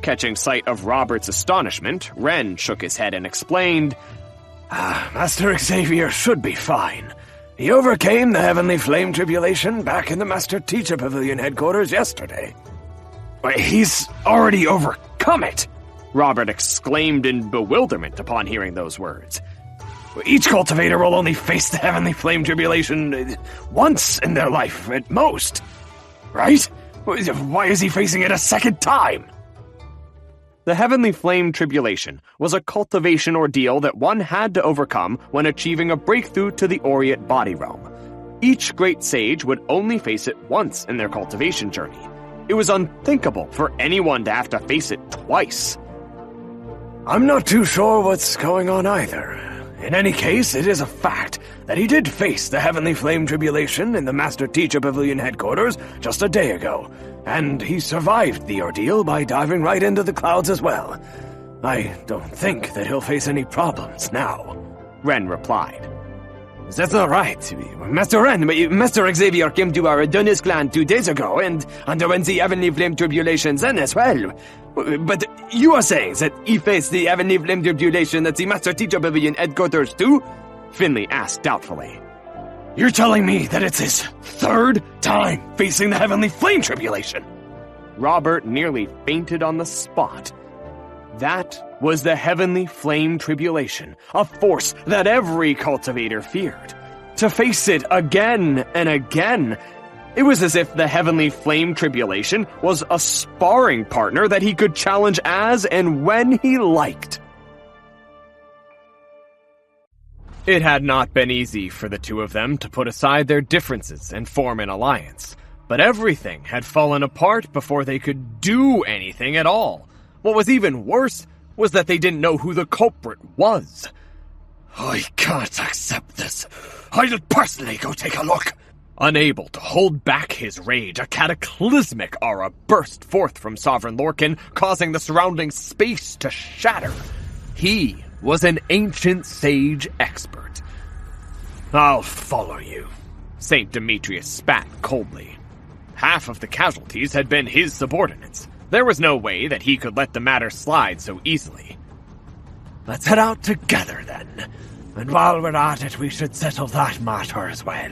Catching sight of Robert's astonishment, Ren shook his head and explained, Master Xavier should be fine. He overcame the Heavenly Flame Tribulation back in the Master Teacher Pavilion headquarters yesterday. Wait, he's already overcome it! Robert exclaimed in bewilderment upon hearing those words. Each cultivator will only face the Heavenly Flame Tribulation once in their life, at most. Right? Why is he facing it a second time? The Heavenly Flame Tribulation was a cultivation ordeal that one had to overcome when achieving a breakthrough to the Aureate body realm. Each great sage would only face it once in their cultivation journey. It was unthinkable for anyone to have to face it twice. I'm not too sure what's going on either. In any case, it is a fact that he did face the Heavenly Flame Tribulation in the Master Teacher Pavilion headquarters just a day ago, and he survived the ordeal by diving right into the clouds as well. I don't think that he'll face any problems now, Ren replied. That's not right. Master Ren, Master Xavier came to our Adonis clan 2 days ago and underwent the Heavenly Flame Tribulation then as well. But you are saying that he faced the Heavenly Flame Tribulation at the Master Teacher Pavilion headquarters too? Finley asked doubtfully. You're telling me that it's his third time facing the Heavenly Flame Tribulation? Robert nearly fainted on the spot. That was the Heavenly Flame Tribulation, a force that every cultivator feared. To face it again and again, it was as if the Heavenly Flame Tribulation was a sparring partner that he could challenge as and when he liked. It had not been easy for the two of them to put aside their differences and form an alliance, but everything had fallen apart before they could do anything at all. What was even worse was that they didn't know who the culprit was. I can't accept this. I'll personally go take a look. Unable to hold back his rage, a cataclysmic aura burst forth from Sovereign Lorcan, causing the surrounding space to shatter. He was an ancient sage expert. I'll follow you, Saint Demetrius spat coldly. Half of the casualties had been his subordinates. There was no way that he could let the matter slide so easily. Let's head out together, then. And while we're at it, we should settle that matter as well.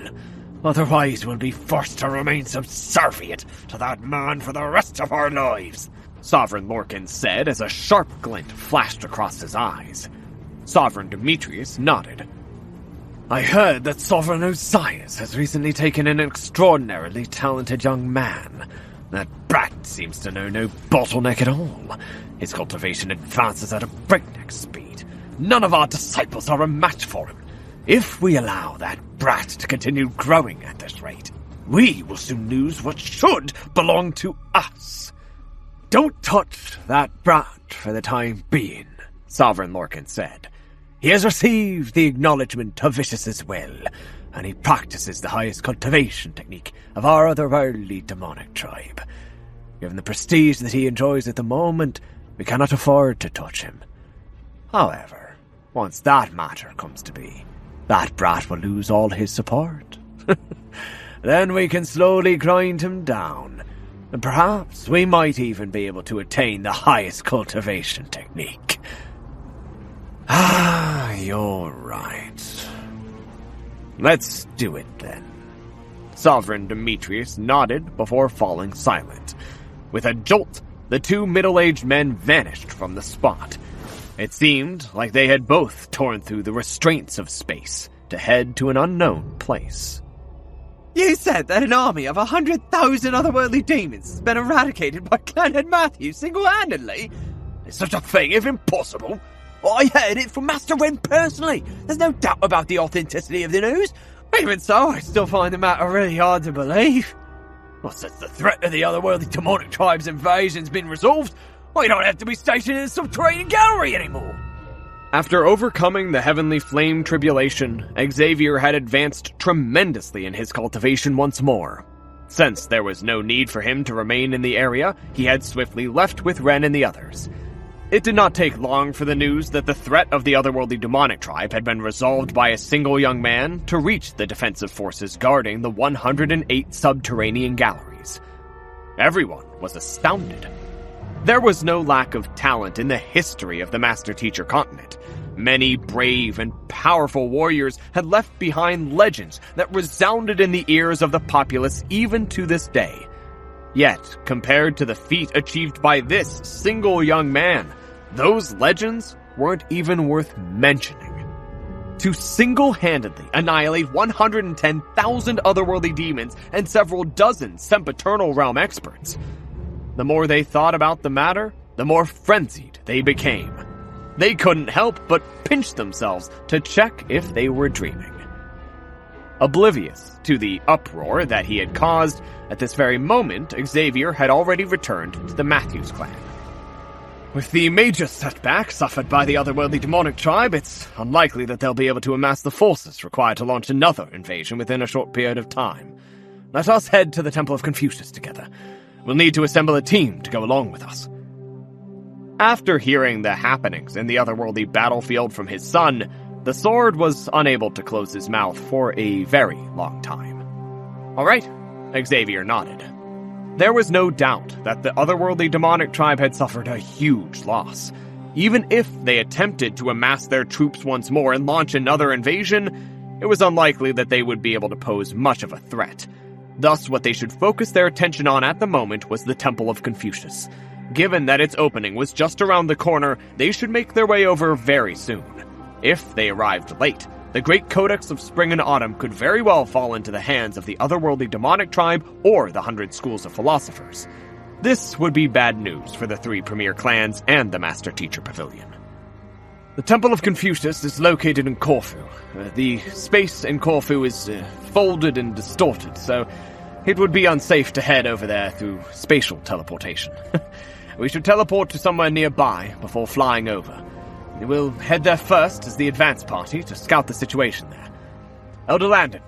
Otherwise, we'll be forced to remain subservient to that man for the rest of our lives. Sovereign Lorcan said as a sharp glint flashed across his eyes. Sovereign Demetrius nodded. I heard that Sovereign Osias has recently taken an extraordinarily talented young man. That brat seems to know no bottleneck at all. His cultivation advances at a breakneck speed. None of our disciples are a match for him. If we allow that brat to continue growing at this rate, we will soon lose what should belong to us. Don't touch that brat for the time being, Sovereign Lorcan said. He has received the acknowledgement of Vicious's will, and he practices the highest cultivation technique of our otherworldly demonic tribe. Given the prestige that he enjoys at the moment, we cannot afford to touch him. However, once that matter comes to be, that brat will lose all his support. Then we can slowly grind him down, and perhaps we might even be able to attain the highest cultivation technique. Ah, you're right. Let's do it then. Sovereign Demetrius nodded before falling silent. With a jolt, the two middle-aged men vanished from the spot. It seemed like they had both torn through the restraints of space to head to an unknown place. You said that an army of 100,000 otherworldly demons has been eradicated by Clanhead Matthew single-handedly? Is such a thing even possible? I heard it from Master Wen personally. There's no doubt about the authenticity of the news. Even so, I still find the matter really hard to believe. Well, since the threat of the otherworldly demonic tribe's invasion's been resolved, I don't have to be stationed in the subterranean gallery anymore. After overcoming the heavenly flame tribulation, Xavier had advanced tremendously in his cultivation once more. Since there was no need for him to remain in the area, he had swiftly left with Ren and the others. It did not take long for the news that the threat of the otherworldly demonic tribe had been resolved by a single young man to reach the defensive forces guarding the 108 subterranean galleries. Everyone was astounded. There was no lack of talent in the history of the Master Teacher continent. Many brave and powerful warriors had left behind legends that resounded in the ears of the populace even to this day. Yet, compared to the feat achieved by this single young man, those legends weren't even worth mentioning. To single-handedly annihilate 110,000 otherworldly demons and several dozen sempiternal realm experts. The more they thought about the matter, the more frenzied they became. They couldn't help but pinch themselves to check if they were dreaming. Oblivious to the uproar that he had caused, at this very moment, Xavier had already returned to the Matthews clan. With the major setback suffered by the otherworldly demonic tribe, it's unlikely that they'll be able to amass the forces required to launch another invasion within a short period of time. Let us head to the Temple of Confucius together. We'll need to assemble a team to go along with us. After hearing the happenings in the otherworldly battlefield from his son, the sword was unable to close his mouth for a very long time. All right, Xavier nodded. There was no doubt that the otherworldly demonic tribe had suffered a huge loss. Even if they attempted to amass their troops once more and launch another invasion, it was unlikely that they would be able to pose much of a threat. Thus, what they should focus their attention on at the moment was the Temple of Confucius. Given that its opening was just around the corner, they should make their way over very soon. If they arrived late, the Great Codex of Spring and Autumn could very well fall into the hands of the otherworldly demonic tribe or the 100 schools of philosophers. This would be bad news for the 3 premier clans and the Master Teacher Pavilion. The Temple of Confucius is located in Corfu. The space in Corfu is folded and distorted, so it would be unsafe to head over there through spatial teleportation. We should teleport to somewhere nearby before flying over. We'll head there first as the advance party to scout the situation there. Elder Landon,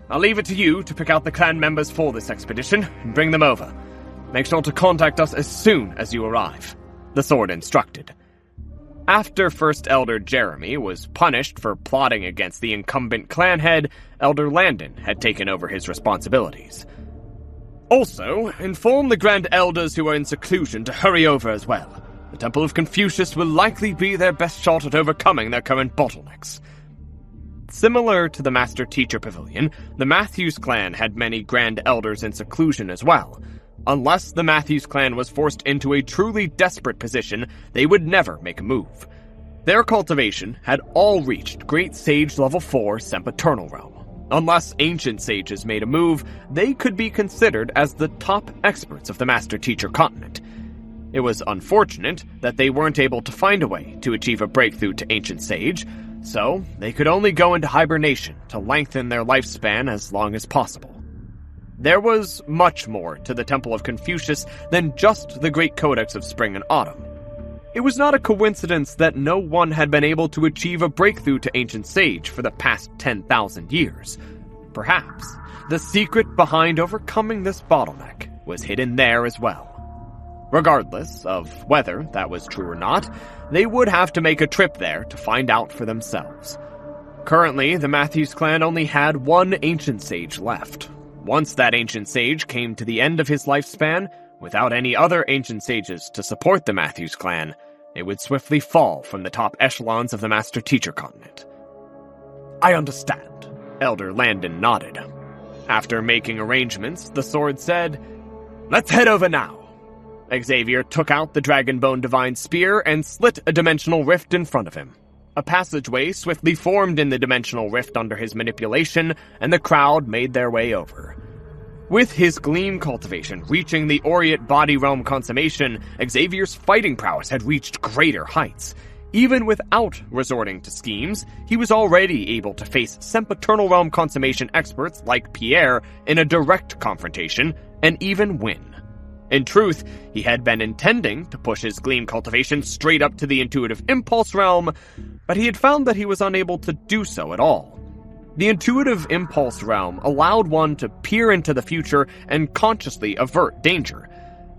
I'll leave it to you to pick out the clan members for this expedition and bring them over. Make sure to contact us as soon as you arrive, the sword instructed. After First Elder Jeremy was punished for plotting against the incumbent clan head, Elder Landon had taken over his responsibilities. Also, inform the Grand Elders who are in seclusion to hurry over as well. The Temple of Confucius will likely be their best shot at overcoming their current bottlenecks. Similar to the Master Teacher Pavilion, the Matthews clan had many Grand Elders in seclusion as well. Unless the Matthews clan was forced into a truly desperate position, they would never make a move. Their cultivation had all reached Great Sage Level 4 Sempiternal Realm. Unless ancient sages made a move, they could be considered as the top experts of the Master Teacher continent. It was unfortunate that they weren't able to find a way to achieve a breakthrough to Ancient Sage, so they could only go into hibernation to lengthen their lifespan as long as possible. There was much more to the Temple of Confucius than just the Great Codex of Spring and Autumn. It was not a coincidence that no one had been able to achieve a breakthrough to Ancient Sage for the past 10,000 years. Perhaps the secret behind overcoming this bottleneck was hidden there as well. Regardless of whether that was true or not, they would have to make a trip there to find out for themselves. Currently, the Matthews clan only had one Ancient Sage left. Once that Ancient Sage came to the end of his lifespan, without any other Ancient Sages to support the Matthews clan, they would swiftly fall from the top echelons of the Master Teacher continent. I understand. Elder Landon nodded. After making arrangements, the sword said, "Let's head over now." Xavier took out the Dragonbone Divine Spear and slit a dimensional rift in front of him. A passageway swiftly formed in the dimensional rift under his manipulation, and the crowd made their way over. With his Gleam cultivation reaching the Aureate Body Realm consummation, Xavier's fighting prowess had reached greater heights. Even without resorting to schemes, he was already able to face Sempiternal Realm consummation experts like Pierre in a direct confrontation, and even win. In truth, he had been intending to push his Gleam cultivation straight up to the Intuitive Impulse realm, but he had found that he was unable to do so at all. The Intuitive Impulse realm allowed one to peer into the future and consciously avert danger.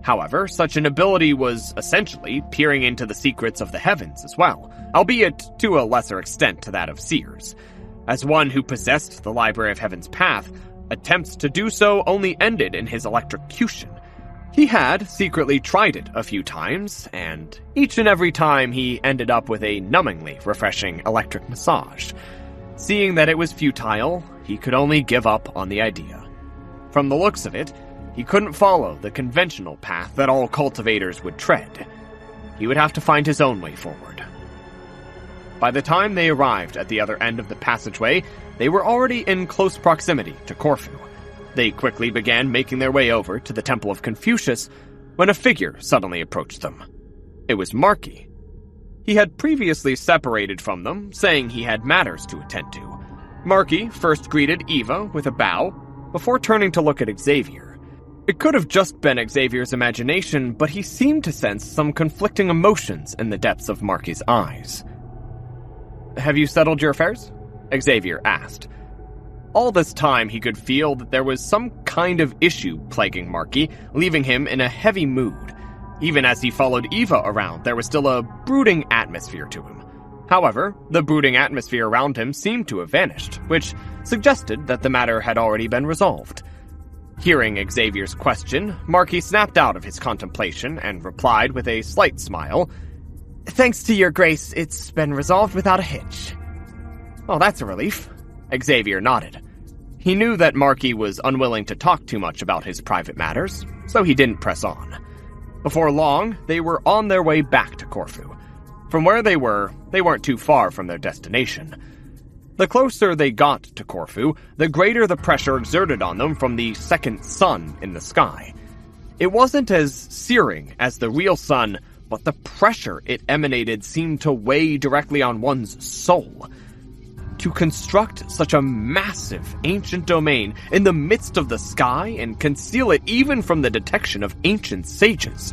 However, such an ability was essentially peering into the secrets of the heavens as well, albeit to a lesser extent to that of seers. As one who possessed the Library of Heaven's Path, attempts to do so only ended in his electrocution. He had secretly tried it a few times, and each and every time he ended up with a numbingly refreshing electric massage. Seeing that it was futile, he could only give up on the idea. From the looks of it, he couldn't follow the conventional path that all cultivators would tread. He would have to find his own way forward. By the time they arrived at the other end of the passageway, they were already in close proximity to Corfu. They quickly began making their way over to the Temple of Confucius when a figure suddenly approached them. It was Marky. He had previously separated from them, saying he had matters to attend to. Marky first greeted Eva with a bow, before turning to look at Xavier. It could have just been Xavier's imagination, but he seemed to sense some conflicting emotions in the depths of Marky's eyes. "Have you settled your affairs?" Xavier asked. All this time, he could feel that there was some kind of issue plaguing Marky, leaving him in a heavy mood. Even as he followed Eva around, there was still a brooding atmosphere to him. However, the brooding atmosphere around him seemed to have vanished, which suggested that the matter had already been resolved. Hearing Xavier's question, Marky snapped out of his contemplation and replied with a slight smile, "Thanks to your grace, it's been resolved without a hitch." "Oh, that's a relief." Xavier nodded. He knew that Marky was unwilling to talk too much about his private matters, so he didn't press on. Before long, they were on their way back to Corfu. From where they weren't too far from their destination. The closer they got to Corfu, the greater the pressure exerted on them from the second sun in the sky. It wasn't as searing as the real sun, but the pressure it emanated seemed to weigh directly on one's soul. To construct such a massive ancient domain in the midst of the sky and conceal it even from the detection of ancient sages.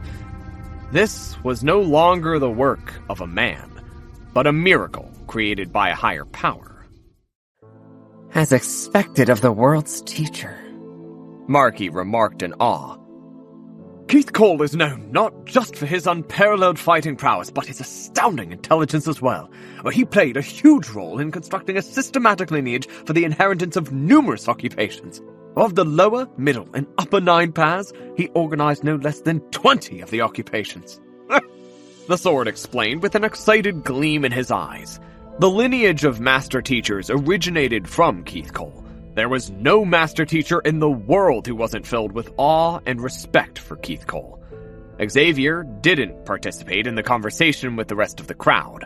This was no longer the work of a man, but a miracle created by a higher power. As expected of the world's teacher, Marky remarked in awe. Keith Cole is known not just for his unparalleled fighting prowess, but his astounding intelligence as well. He played a huge role in constructing a systematic lineage for the inheritance of numerous occupations. Of the lower, middle, and upper 9 paths, he organized no less than 20 of the occupations. The sword explained with an excited gleam in his eyes. The lineage of master teachers originated from Keith Cole. There was no master teacher in the world who wasn't filled with awe and respect for Keith Cole. Xavier didn't participate in the conversation with the rest of the crowd.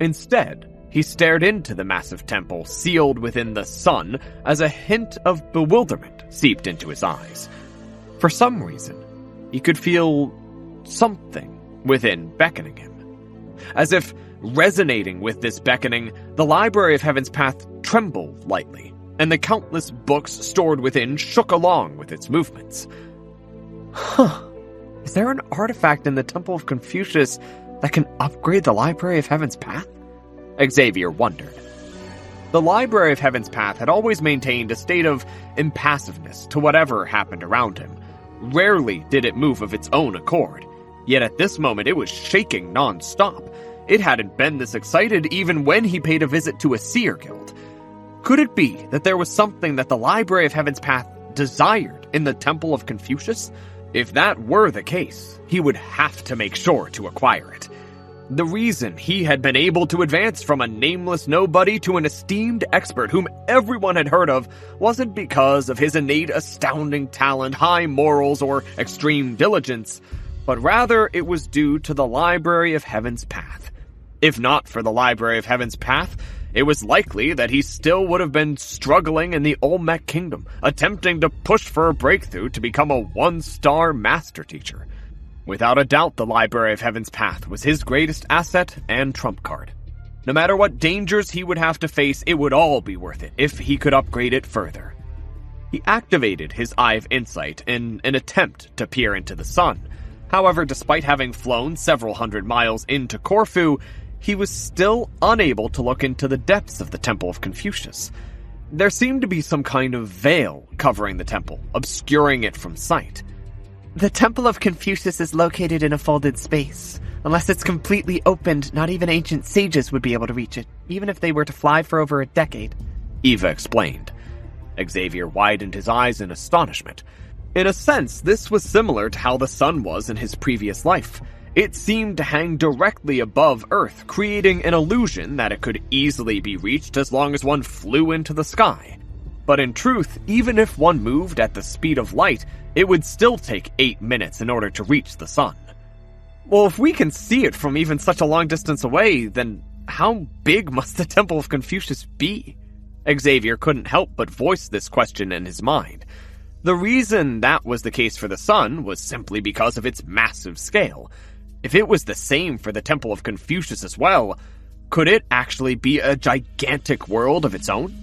Instead, he stared into the massive temple sealed within the sun as a hint of bewilderment seeped into his eyes. For some reason, he could feel something within beckoning him. As if resonating with this beckoning, the Library of Heaven's Path trembled lightly, and the countless books stored within shook along with its movements. Is there an artifact in the Temple of Confucius that can upgrade the Library of Heaven's Path? Xavier wondered. The Library of Heaven's Path had always maintained a state of impassiveness to whatever happened around him. Rarely did it move of its own accord, yet at this moment it was shaking non-stop. It hadn't been this excited even when he paid a visit to a seer guild. Could it be that there was something that the Library of Heaven's Path desired in the Temple of Confucius? If that were the case, he would have to make sure to acquire it. The reason he had been able to advance from a nameless nobody to an esteemed expert whom everyone had heard of wasn't because of his innate astounding talent, high morals, or extreme diligence, but rather it was due to the Library of Heaven's Path. If not for the Library of Heaven's Path, it was likely that he still would have been struggling in the Olmec Kingdom, attempting to push for a breakthrough to become a one-star master teacher. Without a doubt, the Library of Heaven's Path was his greatest asset and trump card. No matter what dangers he would have to face, it would all be worth it if he could upgrade it further. He activated his Eye of Insight in an attempt to peer into the sun. However, despite having flown several hundred miles into Corfu, he was still unable to look into the depths of the Temple of Confucius. There seemed to be some kind of veil covering the temple, obscuring it from sight. The Temple of Confucius is located in a folded space. Unless it's completely opened, not even ancient sages would be able to reach it, even if they were to fly for over a decade, Eva explained. Xavier widened his eyes in astonishment. In a sense, this was similar to how the sun was in his previous life. It seemed to hang directly above Earth, creating an illusion that it could easily be reached as long as one flew into the sky. But in truth, even if one moved at the speed of light, it would still take 8 minutes in order to reach the sun. Well, if we can see it from even such a long distance away, then how big must the Temple of Confucius be? Xavier couldn't help but voice this question in his mind. The reason that was the case for the sun was simply because of its massive scale. If it was the same for the Temple of Confucius as well, could it actually be a gigantic world of its own?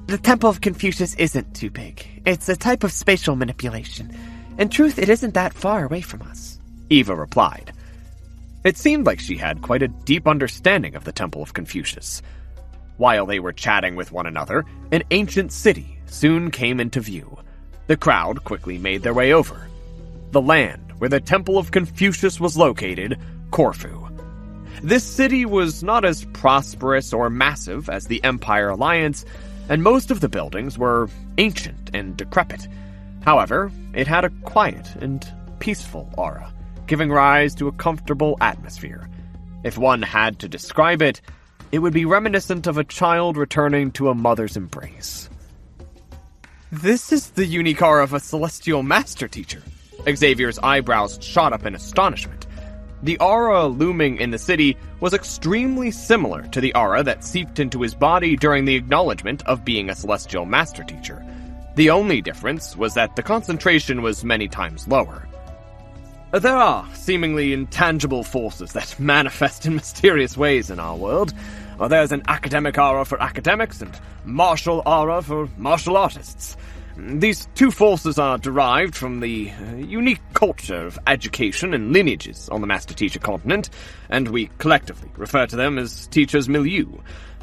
The Temple of Confucius isn't too big. It's a type of spatial manipulation. In truth, it isn't that far away from us, Eva replied. It seemed like she had quite a deep understanding of the Temple of Confucius. While they were chatting with one another, an ancient city soon came into view. The crowd quickly made their way over. The land where the Temple of Confucius was located, Corfu. This city was not as prosperous or massive as the Empire Alliance, and most of the buildings were ancient and decrepit. However, it had a quiet and peaceful aura, giving rise to a comfortable atmosphere. If one had to describe it, it would be reminiscent of a child returning to a mother's embrace. This is the unique aura of a celestial master teacher. Xavier's eyebrows shot up in astonishment. The aura looming in the city was extremely similar to the aura that seeped into his body during the acknowledgement of being a celestial master teacher. The only difference was that the concentration was many times lower. There are seemingly intangible forces that manifest in mysterious ways in our world. There's an academic aura for academics and martial aura for martial artists. These two forces are derived from the unique culture of education and lineages on the Master Teacher continent, and we collectively refer to them as Teacher's Milieu.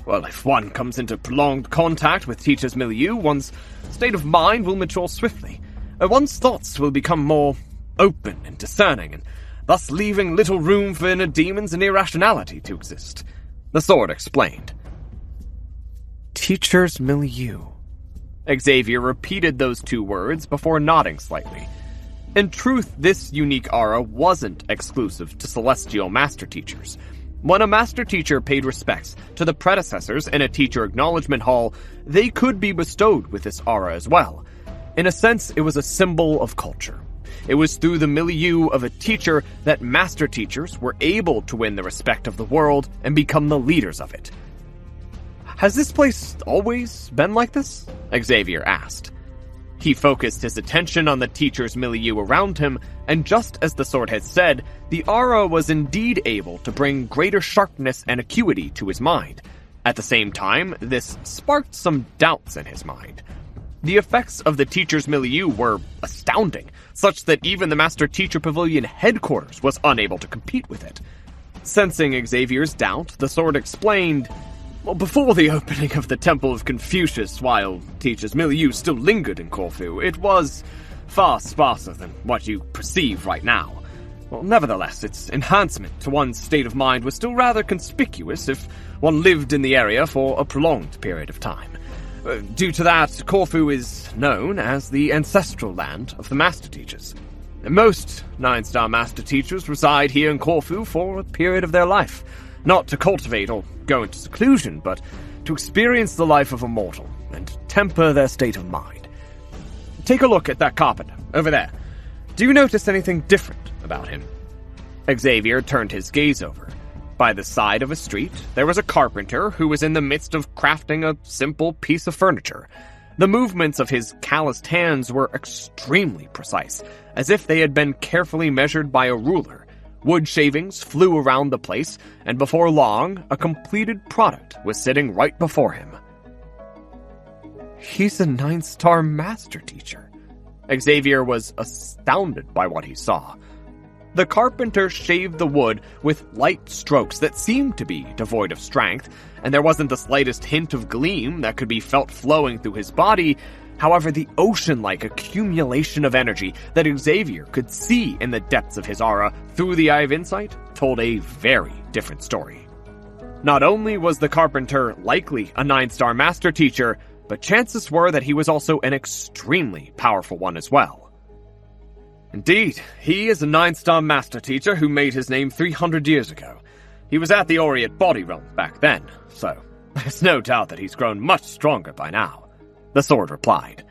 Well, if one comes into prolonged contact with Teacher's Milieu, one's state of mind will mature swiftly. One's thoughts will become more open and discerning, and thus leaving little room for inner demons and irrationality to exist. The sword explained. Teacher's Milieu. Xavier repeated those two words before nodding slightly. In truth, this unique aura wasn't exclusive to celestial master teachers. When a master teacher paid respects to the predecessors in a teacher acknowledgement hall, they could be bestowed with this aura as well. In a sense, it was a symbol of culture. It was through the milieu of a teacher that master teachers were able to win the respect of the world and become the leaders of it. "Has this place always been like this?" Xavier asked. He focused his attention on the teacher's milieu around him, and just as the sword had said, the aura was indeed able to bring greater sharpness and acuity to his mind. At the same time, this sparked some doubts in his mind. The effects of the teacher's milieu were astounding, such that even the Master Teacher Pavilion headquarters was unable to compete with it. Sensing Xavier's doubt, the sword explained, "Well, before the opening of the Temple of Confucius, while Teacher's milieu still lingered in Corfu, it was far sparser than what you perceive right now. Well, nevertheless, its enhancement to one's state of mind was still rather conspicuous if one lived in the area for a prolonged period of time. Due to that, Corfu is known as the ancestral land of the Master Teachers. Most 9-star Master Teachers reside here in Corfu for a period of their life, not to cultivate or go into seclusion, but to experience the life of a mortal and temper their state of mind. Take a look at that carpenter, over there. Do you notice anything different about him?" Xavier turned his gaze over. By the side of a street, there was a carpenter who was in the midst of crafting a simple piece of furniture. The movements of his calloused hands were extremely precise, as if they had been carefully measured by a ruler. Wood shavings flew around the place, and before long, a completed product was sitting right before him. "He's a 9-star Master Teacher." Xavier was astounded by what he saw. The carpenter shaved the wood with light strokes that seemed to be devoid of strength, and there wasn't the slightest hint of gleam that could be felt flowing through his body. However, the ocean-like accumulation of energy that Xavier could see in the depths of his aura through the Eye of Insight told a very different story. Not only was the carpenter likely a 9-star Master Teacher, but chances were that he was also an extremely powerful one as well. "Indeed, he is a 9-star Master Teacher who made his name 300 years ago. He was at the Aureate Body Realm back then, so there's no doubt that he's grown much stronger by now," the sword replied.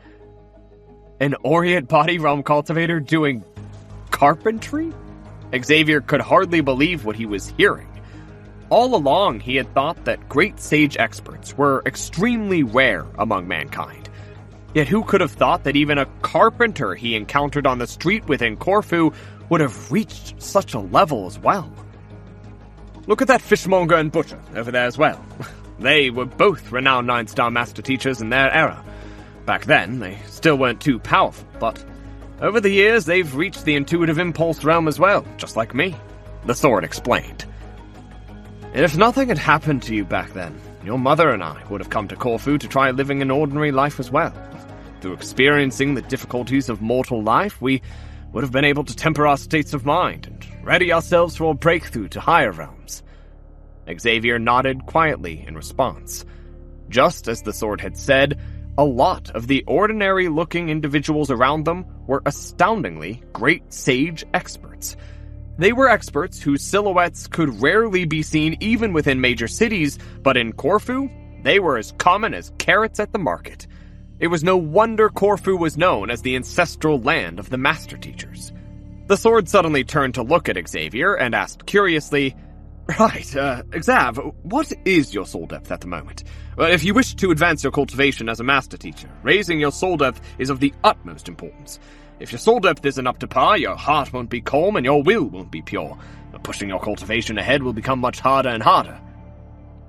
An Aureate Body Realm cultivator doing carpentry? Xavier could hardly believe what he was hearing. All along, he had thought that great sage experts were extremely rare among mankind. Yet who could have thought that even a carpenter he encountered on the street within Corfu would have reached such a level as well? "Look at that fishmonger and butcher over there as well. They were both renowned 9-star Master Teachers in their era. Back then, they still weren't too powerful, but over the years they've reached the intuitive impulse realm as well, just like me," the sword explained. "If nothing had happened to you back then, your mother and I would have come to Corfu to try living an ordinary life as well. Through experiencing the difficulties of mortal life, we would have been able to temper our states of mind and ready ourselves for a breakthrough to higher realms." Xavier nodded quietly in response. Just as the sword had said, a lot of the ordinary-looking individuals around them were astoundingly great sage experts. They were experts whose silhouettes could rarely be seen even within major cities, but in Corfu, they were as common as carrots at the market. It was no wonder Corfu was known as the ancestral land of the Master Teachers. The sword suddenly turned to look at Xavier and asked curiously, "Right, Xav, what is your soul depth at the moment? If you wish to advance your cultivation as a Master Teacher, raising your soul depth is of the utmost importance. If your soul depth isn't up to par, your heart won't be calm and your will won't be pure. Pushing your cultivation ahead will become much harder and harder."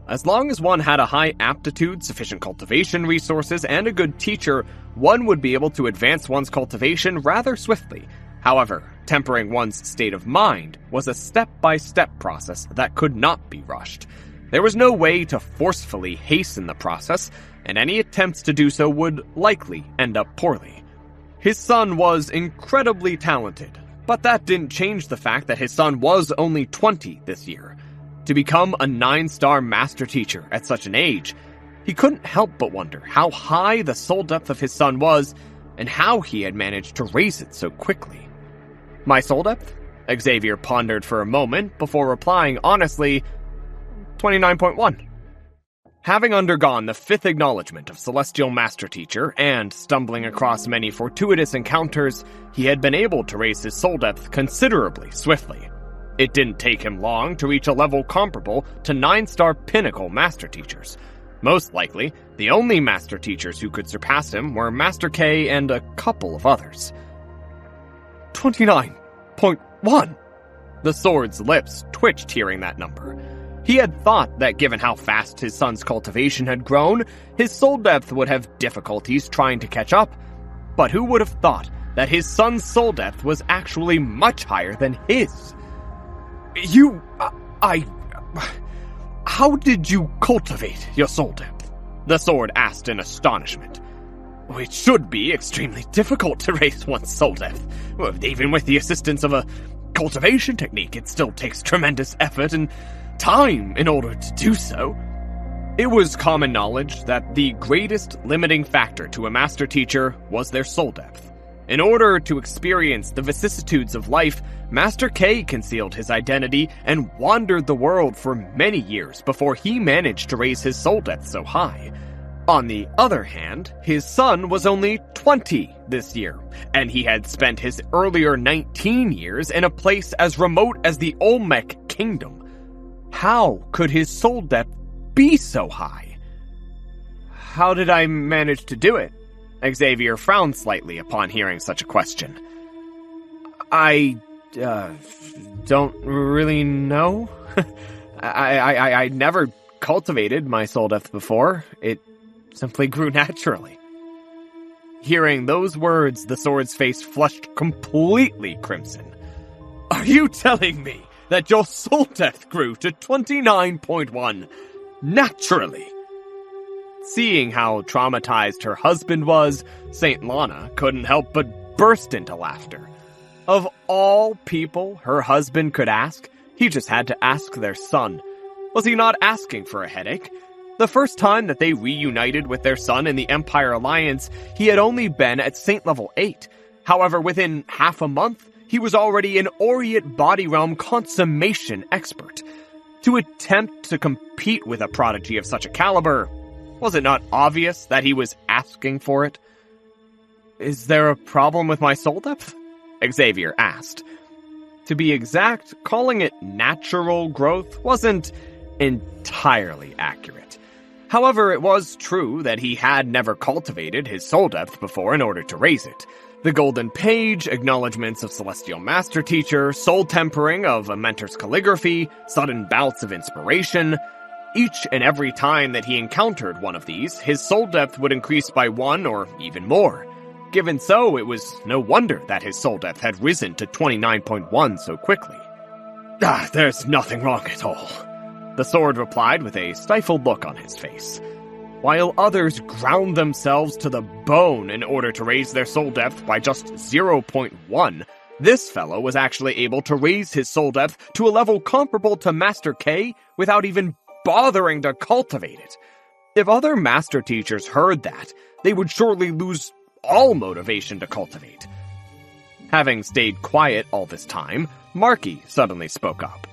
As long as one had a high aptitude, sufficient cultivation resources, and a good teacher, one would be able to advance one's cultivation rather swiftly. However, tempering one's state of mind was a step-by-step process that could not be rushed. There was no way to forcefully hasten the process, and any attempts to do so would likely end up poorly. His son was incredibly talented, but that didn't change the fact that his son was only 20 this year. To become a 9-star Master Teacher at such an age, he couldn't help but wonder how high the soul depth of his son was and how he had managed to raise it so quickly. "My soul depth?" Xavier pondered for a moment before replying honestly, 29.1. Having undergone the 5th acknowledgement of Celestial Master Teacher and stumbling across many fortuitous encounters, he had been able to raise his soul depth considerably swiftly. It didn't take him long to reach a level comparable to 9-star pinnacle Master Teachers. Most likely, the only Master Teachers who could surpass him were Master K and a couple of others. 29.1! The sword's lips twitched hearing that number. He had thought that given how fast his son's cultivation had grown, his soul depth would have difficulties trying to catch up. But who would have thought that his son's soul depth was actually much higher than his? How did you cultivate your soul depth? The sword asked in astonishment. It should be extremely difficult to raise one's soul depth. Even with the assistance of a cultivation technique, it still takes tremendous effort and time in order to do so. It was common knowledge that the greatest limiting factor to a master teacher was their soul depth. In order to experience the vicissitudes of life, Master K concealed his identity and wandered the world for many years before he managed to raise his soul depth so high. On the other hand, his son was only 20 this year, and he had spent his earlier 19 years in a place as remote as the Olmec Kingdom. How could his soul depth be so high? How did I manage to do it? Xavier frowned slightly upon hearing such a question. I don't really know. I never cultivated my soul depth before. It simply grew naturally. Hearing those words, the sword's face flushed completely crimson. Are you telling me that your soul depth grew to 29.1 naturally? Seeing how traumatized her husband was, Saint Lana couldn't help but burst into laughter. Of all people her husband could ask, he just had to ask their son. Was he not asking for a headache? The first time that they reunited with their son in the Empire Alliance, he had only been at Saint Level 8. However, within half a month, he was already an Aureate Body Realm consummation expert. To attempt to compete with a prodigy of such a caliber, was it not obvious that he was asking for it? Is there a problem with my soul depth? Xavier asked. To be exact, calling it natural growth wasn't entirely accurate. However, it was true that he had never cultivated his soul depth before in order to raise it. The Golden Page, acknowledgements of Celestial Master Teacher, soul tempering of a mentor's calligraphy, sudden bouts of inspiration. Each and every time that he encountered one of these, his soul depth would increase by 1 or even more. Given so, it was no wonder that his soul depth had risen to 29.1 so quickly. There's nothing wrong at all, the sword replied with a stifled look on his face. While others ground themselves to the bone in order to raise their soul depth by just 0.1, this fellow was actually able to raise his soul depth to a level comparable to Master K without even bothering to cultivate it. If other master teachers heard that, they would surely lose all motivation to cultivate. Having stayed quiet all this time, Marky suddenly spoke up.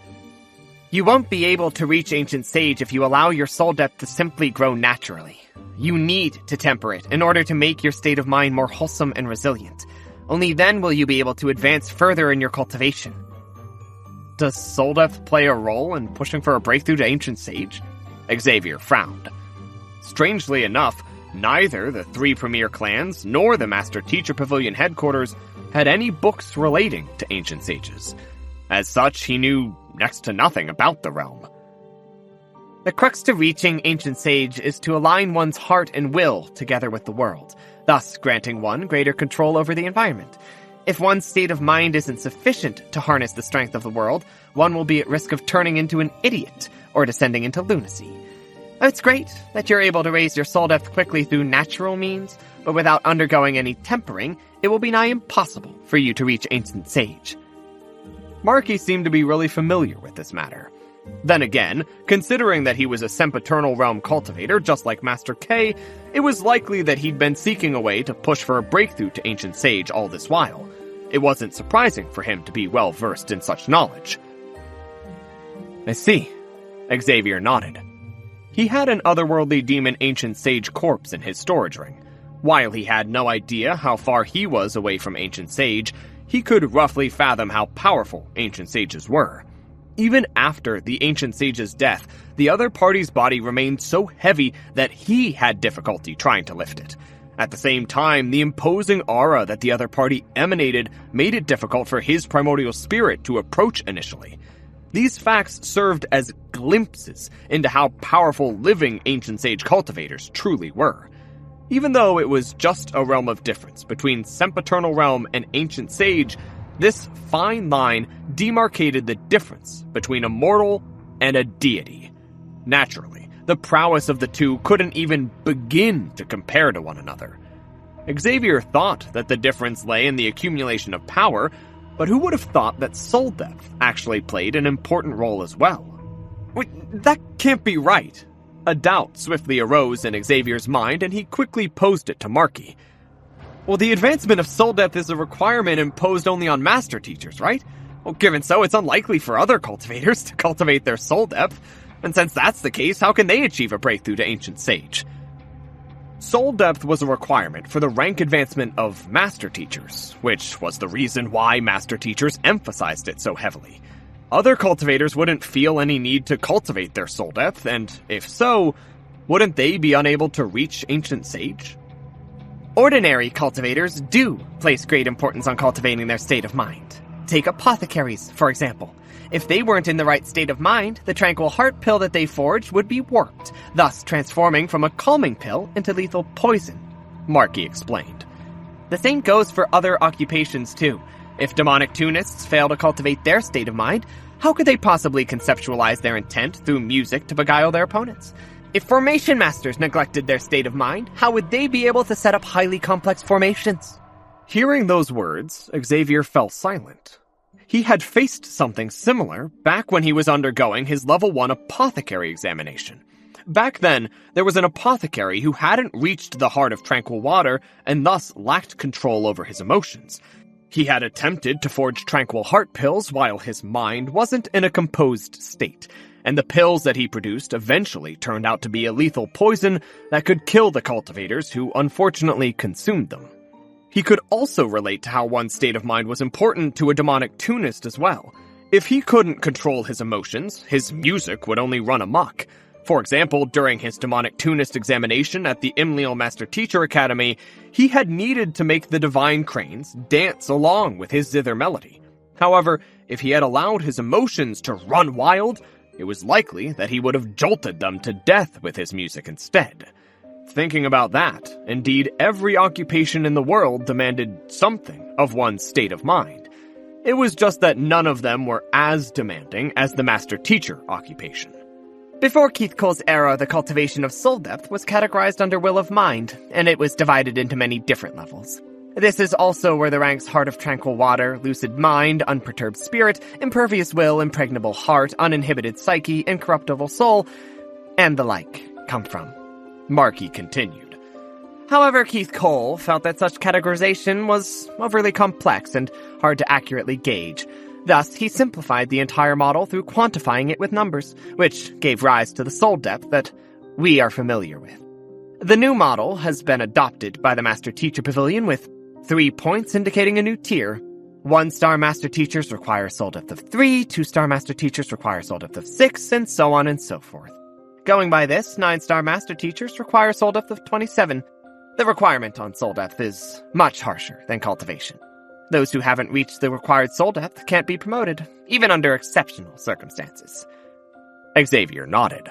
You won't be able to reach Ancient Sage if you allow your soul depth to simply grow naturally. You need to temper it in order to make your state of mind more wholesome and resilient. Only then will you be able to advance further in your cultivation. Does soul depth play a role in pushing for a breakthrough to Ancient Sage? Xavier frowned. Strangely enough, neither the 3 premier clans nor the Master Teacher Pavilion headquarters had any books relating to Ancient Sages. As such, he knew next to nothing about the realm. The crux to reaching Ancient Sage is to align one's heart and will together with the world, thus granting one greater control over the environment. If one's state of mind isn't sufficient to harness the strength of the world, one will be at risk of turning into an idiot or descending into lunacy. It's great that you're able to raise your soul depth quickly through natural means, but without undergoing any tempering, it will be nigh impossible for you to reach Ancient Sage. Marky seemed to be really familiar with this matter. Then again, considering that he was a sempiternal realm cultivator just like Master K, it was likely that he'd been seeking a way to push for a breakthrough to Ancient Sage all this while. It wasn't surprising for him to be well versed in such knowledge. I see. Xavier nodded. He had an otherworldly demon Ancient Sage corpse in his storage ring. While he had no idea how far he was away from Ancient Sage, he could roughly fathom how powerful Ancient Sages were. Even after the Ancient Sage's death, the other party's body remained so heavy that he had difficulty trying to lift it. At the same time, the imposing aura that the other party emanated made it difficult for his primordial spirit to approach initially. These facts served as glimpses into how powerful living Ancient Sage cultivators truly were. Even though it was just a realm of difference between Sempiternal Realm and Ancient Sage, this fine line demarcated the difference between a mortal and a deity. Naturally, the prowess of the two couldn't even begin to compare to one another. Xavier thought that the difference lay in the accumulation of power, but who would have thought that soul depth actually played an important role as well? Wait, that can't be right. A doubt swiftly arose in Xavier's mind, and he quickly posed it to Marky. Well, the advancement of soul depth is a requirement imposed only on master teachers, right? Well, given so, it's unlikely for other cultivators to cultivate their soul depth, and since that's the case, how can they achieve a breakthrough to Ancient Sage? Soul depth was a requirement for the rank advancement of master teachers, which was the reason why master teachers emphasized it so heavily. Other cultivators wouldn't feel any need to cultivate their soul depth, and if so, wouldn't they be unable to reach Ancient Sage? Ordinary cultivators do place great importance on cultivating their state of mind. Take apothecaries, for example. If they weren't in the right state of mind, the tranquil heart pill that they forged would be warped, thus transforming from a calming pill into lethal poison, Marky explained. The same goes for other occupations too. If demonic tunists fail to cultivate their state of mind, how could they possibly conceptualize their intent through music to beguile their opponents? If formation masters neglected their state of mind, how would they be able to set up highly complex formations? Hearing those words, Xavier fell silent. He had faced something similar back when he was undergoing his level 1 apothecary examination. Back then, there was an apothecary who hadn't reached the heart of tranquil water and thus lacked control over his emotions. He had attempted to forge tranquil heart pills while his mind wasn't in a composed state, and the pills that he produced eventually turned out to be a lethal poison that could kill the cultivators who unfortunately consumed them. He could also relate to how one's state of mind was important to a demonic tunist as well. If he couldn't control his emotions, his music would only run amok. For example, during his demonic tunist examination at the Imleal Master Teacher Academy, he had needed to make the divine cranes dance along with his zither melody. However, if he had allowed his emotions to run wild, it was likely that he would have jolted them to death with his music instead. Thinking about that, indeed every occupation in the world demanded something of one's state of mind. It was just that none of them were as demanding as the Master Teacher occupation. Before Keith Cole's era, the cultivation of soul depth was categorized under Will of Mind, and it was divided into many different levels. This is also where the ranks Heart of Tranquil Water, Lucid Mind, Unperturbed Spirit, Impervious Will, Impregnable Heart, Uninhibited Psyche, Incorruptible Soul, and the like come from. Marky continued. However, Keith Cole felt that such categorization was overly complex and hard to accurately gauge. Thus, he simplified the entire model through quantifying it with numbers, which gave rise to the soul depth that we are familiar with. The new model has been adopted by the Master Teacher Pavilion with 3 points indicating a new tier. 1-star Master Teachers require soul depth of 3, 2-star Master Teachers require soul depth of 6, and so on and so forth. Going by this, 9-star Master Teachers require soul depth of 27. The requirement on soul depth is much harsher than cultivation. Those who haven't reached the required soul depth can't be promoted, even under exceptional circumstances. Xavier nodded.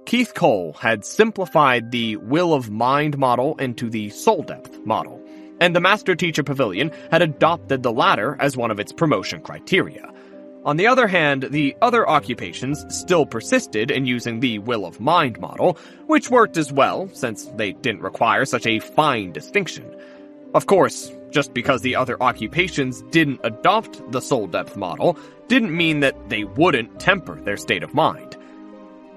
Keith Cole had simplified the Will of Mind model into the Soul Depth model, and the Master Teacher Pavilion had adopted the latter as one of its promotion criteria. On the other hand, the other occupations still persisted in using the Will of Mind model, which worked as well, since they didn't require such a fine distinction. Of course, just because the other occupations didn't adopt the Soul Depth model, didn't mean that they wouldn't temper their state of mind.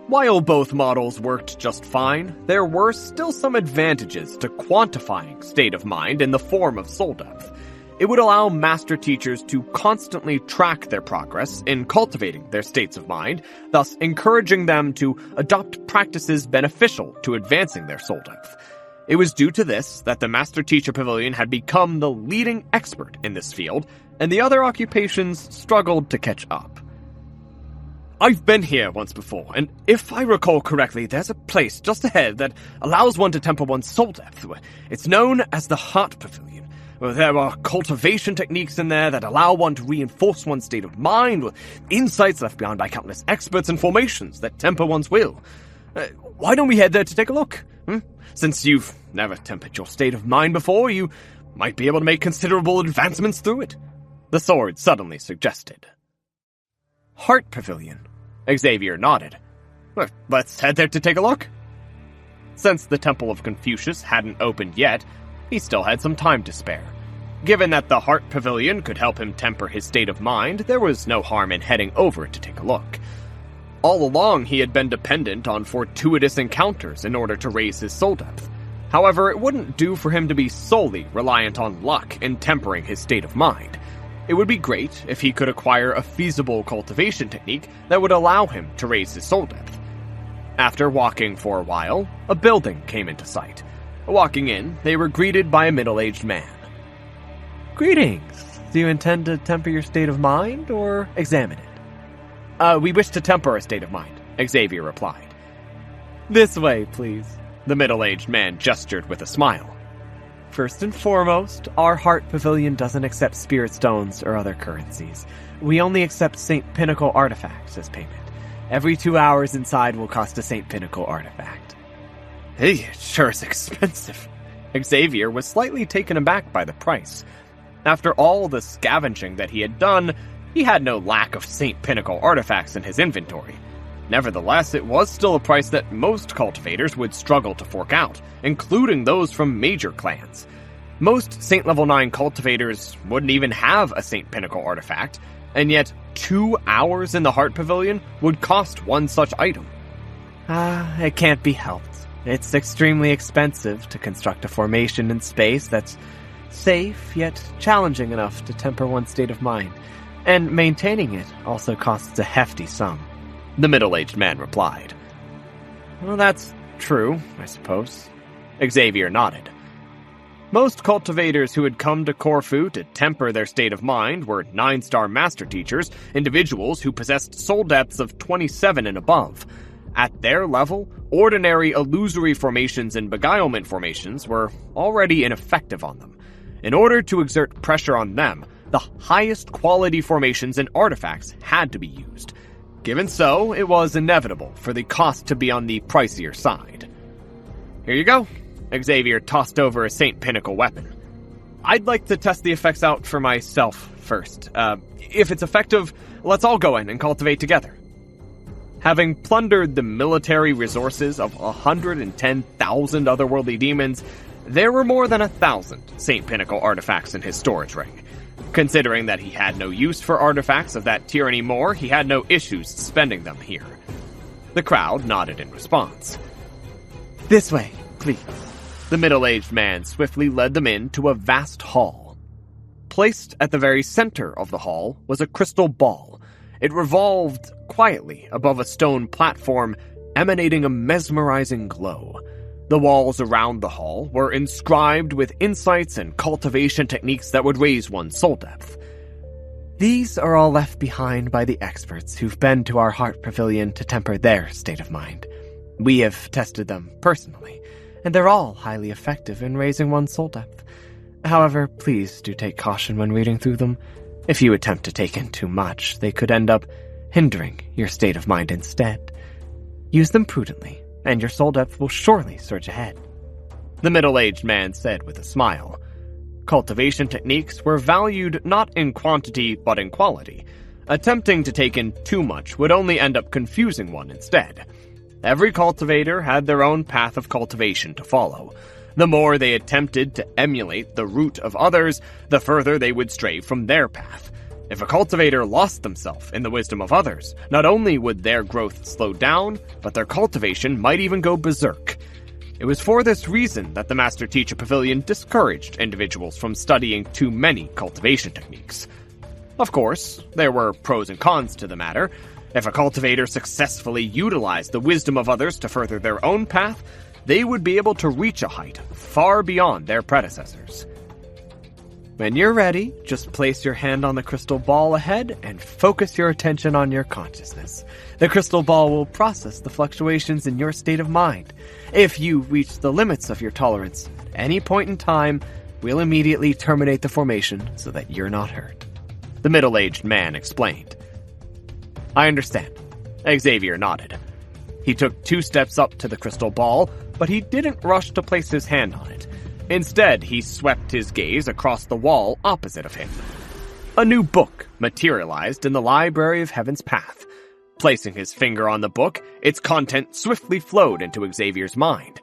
While both models worked just fine, there were still some advantages to quantifying state of mind in the form of soul depth. It would allow master teachers to constantly track their progress in cultivating their states of mind, thus encouraging them to adopt practices beneficial to advancing their soul depth. It was due to this that the Master Teacher Pavilion had become the leading expert in this field, and the other occupations struggled to catch up. I've been here once before, and if I recall correctly, there's a place just ahead that allows one to temper one's soul depth. It's known as the Heart Pavilion. There are cultivation techniques in there that allow one to reinforce one's state of mind, with insights left behind by countless experts and formations that temper one's will. Why don't we head there to take a look? Since you've never tempered your state of mind before, you might be able to make considerable advancements through it. The sword suddenly suggested. Heart Pavilion. Xavier nodded. Let's head there to take a look. Since the Temple of Confucius hadn't opened yet, he still had some time to spare. Given that the Heart Pavilion could help him temper his state of mind, there was no harm in heading over to take a look. All along, he had been dependent on fortuitous encounters in order to raise his soul depth. However, it wouldn't do for him to be solely reliant on luck in tempering his state of mind. It would be great if he could acquire a feasible cultivation technique that would allow him to raise his soul depth. After walking for a while, a building came into sight. Walking in, they were greeted by a middle-aged man. Greetings. Do you intend to temper your state of mind or examine it? We wish to temper our state of mind, Xavier replied. This way, please. The middle-aged man gestured with a smile. First and foremost, our Heart Pavilion doesn't accept spirit stones or other currencies. We only accept St. Pinnacle artifacts as payment. Every 2 hours inside will cost a St. Pinnacle artifact. Hey, it sure is expensive. Xavier was slightly taken aback by the price. After all the scavenging that he had done, he had no lack of St. Pinnacle artifacts in his inventory. Nevertheless, it was still a price that most cultivators would struggle to fork out, including those from major clans. Most St. Level 9 cultivators wouldn't even have a St. Pinnacle artifact, and yet 2 hours in the Heart Pavilion would cost one such item. It can't be helped. It's extremely expensive to construct a formation in space that's safe yet challenging enough to temper one's state of mind. And maintaining it also costs a hefty sum, the middle-aged man replied. Well, that's true, I suppose. Xavier nodded. Most cultivators who had come to Corfu to temper their state of mind were 9-star master teachers, individuals who possessed soul depths of 27 and above. At their level, ordinary illusory formations and beguilement formations were already ineffective on them. In order to exert pressure on them, the highest quality formations and artifacts had to be used. Given so, it was inevitable for the cost to be on the pricier side. Here you go. Xavier tossed over a St. Pinnacle weapon. I'd like to test the effects out for myself first. If it's effective, let's all go in and cultivate together. Having plundered the military resources of 110,000 otherworldly demons, there were more than 1,000 St. Pinnacle artifacts in his storage ring. Considering that he had no use for artifacts of that tier anymore, he had no issues spending them here. The crowd nodded in response. This way, please. The middle-aged man swiftly led them into a vast hall. Placed at the very center of the hall was a crystal ball. It revolved quietly above a stone platform, emanating a mesmerizing glow. The walls around the hall were inscribed with insights and cultivation techniques that would raise one's soul depth. These are all left behind by the experts who've been to our Heart Pavilion to temper their state of mind. We have tested them personally, and they're all highly effective in raising one's soul depth. However, please do take caution when reading through them. If you attempt to take in too much, they could end up hindering your state of mind instead. Use them prudently, and your soul depth will surely surge ahead. The middle-aged man said with a smile. Cultivation techniques were valued not in quantity but in quality. Attempting to take in too much would only end up confusing one instead. Every cultivator had their own path of cultivation to follow. The more they attempted to emulate the route of others, the further they would stray from their path. If a cultivator lost themselves in the wisdom of others, not only would their growth slow down, but their cultivation might even go berserk. It was for this reason that the Master Teacher Pavilion discouraged individuals from studying too many cultivation techniques. Of course, there were pros and cons to the matter. If a cultivator successfully utilized the wisdom of others to further their own path, they would be able to reach a height far beyond their predecessors. When you're ready, just place your hand on the crystal ball ahead and focus your attention on your consciousness. The crystal ball will process the fluctuations in your state of mind. If you reach the limits of your tolerance at any point in time, we'll immediately terminate the formation so that you're not hurt. The middle-aged man explained. I understand. Xavier nodded. He took 2 steps up to the crystal ball, but he didn't rush to place his hand on it. Instead, he swept his gaze across the wall opposite of him. A new book materialized in the Library of Heaven's Path. Placing his finger on the book, its content swiftly flowed into Xavier's mind.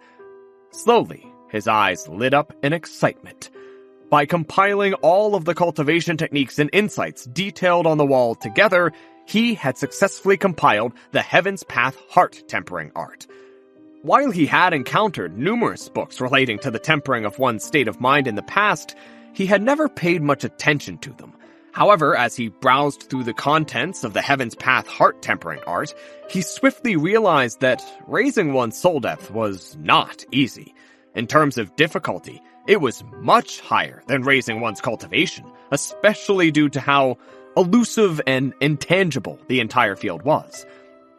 Slowly, his eyes lit up in excitement. By compiling all of the cultivation techniques and insights detailed on the wall together, he had successfully compiled the Heaven's Path Heart Tempering Art. While he had encountered numerous books relating to the tempering of one's state of mind in the past, he had never paid much attention to them. However, as he browsed through the contents of the Heaven's Path Heart Tempering Art, he swiftly realized that raising one's soul depth was not easy. In terms of difficulty, it was much higher than raising one's cultivation, especially due to how elusive and intangible the entire field was.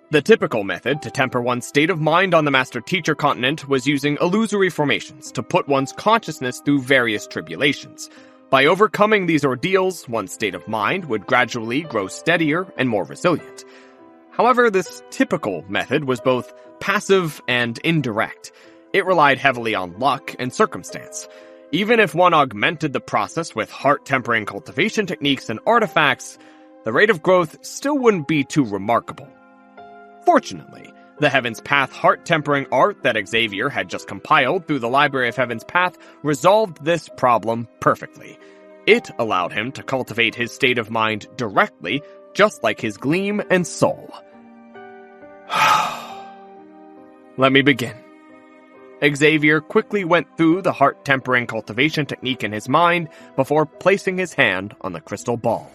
The typical method to temper one's state of mind on the Master Teacher continent was using illusory formations to put one's consciousness through various tribulations. By overcoming these ordeals, one's state of mind would gradually grow steadier and more resilient. However, this typical method was both passive and indirect. It relied heavily on luck and circumstance. Even if one augmented the process with heart-tempering cultivation techniques and artifacts, the rate of growth still wouldn't be too remarkable. Fortunately, the Heaven's Path heart-tempering art that Xavier had just compiled through the Library of Heaven's Path resolved this problem perfectly. It allowed him to cultivate his state of mind directly, just like his gleam and soul. Let me begin. Xavier quickly went through the heart-tempering cultivation technique in his mind before placing his hand on the crystal ball.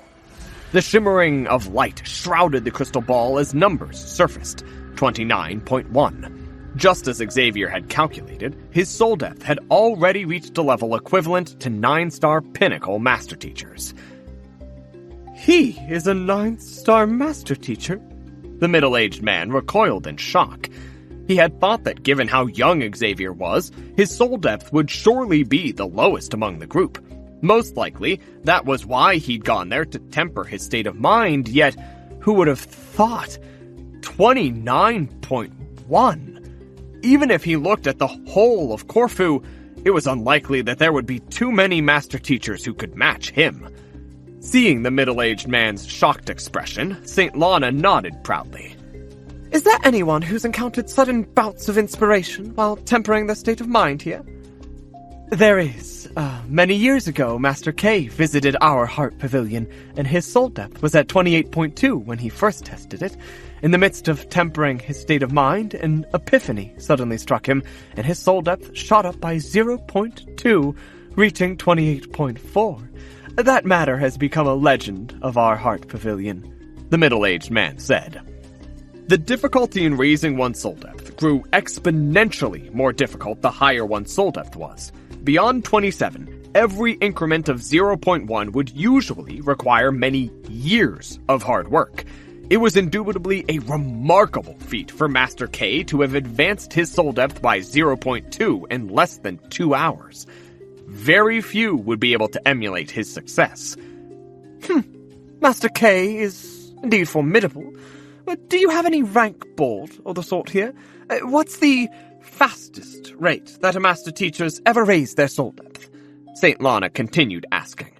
The shimmering of light shrouded the crystal ball as numbers surfaced, 29.1. Just as Xavier had calculated, his soul depth had already reached a level equivalent to 9-star pinnacle master teachers. He is a 9-star master teacher? The middle-aged man recoiled in shock. He had thought that given how young Xavier was, his soul depth would surely be the lowest among the group. Most likely, that was why he'd gone there to temper his state of mind, yet who would have thought? 29.1. Even if he looked at the whole of Corfu, it was unlikely that there would be too many master teachers who could match him. Seeing the middle-aged man's shocked expression, St. Lana nodded proudly. Is there anyone who's encountered sudden bouts of inspiration while tempering their state of mind here? There is. Many years ago, Master K visited our Heart Pavilion, and his soul depth was at 28.2 when he first tested it. In the midst of tempering his state of mind, an epiphany suddenly struck him, and his soul depth shot up by 0.2, reaching 28.4. That matter has become a legend of our Heart Pavilion, the middle-aged man said. The difficulty in raising one's soul depth grew exponentially more difficult the higher one's soul depth was. Beyond 27, every increment of 0.1 would usually require many years of hard work. It was indubitably a remarkable feat for Master K to have advanced his soul depth by 0.2 in less than 2 hours. Very few would be able to emulate his success. Master K is indeed formidable. But do you have any rank board or the sort here? What's the fastest rate that a master teacher's ever raised their soul depth? St. Lana continued asking.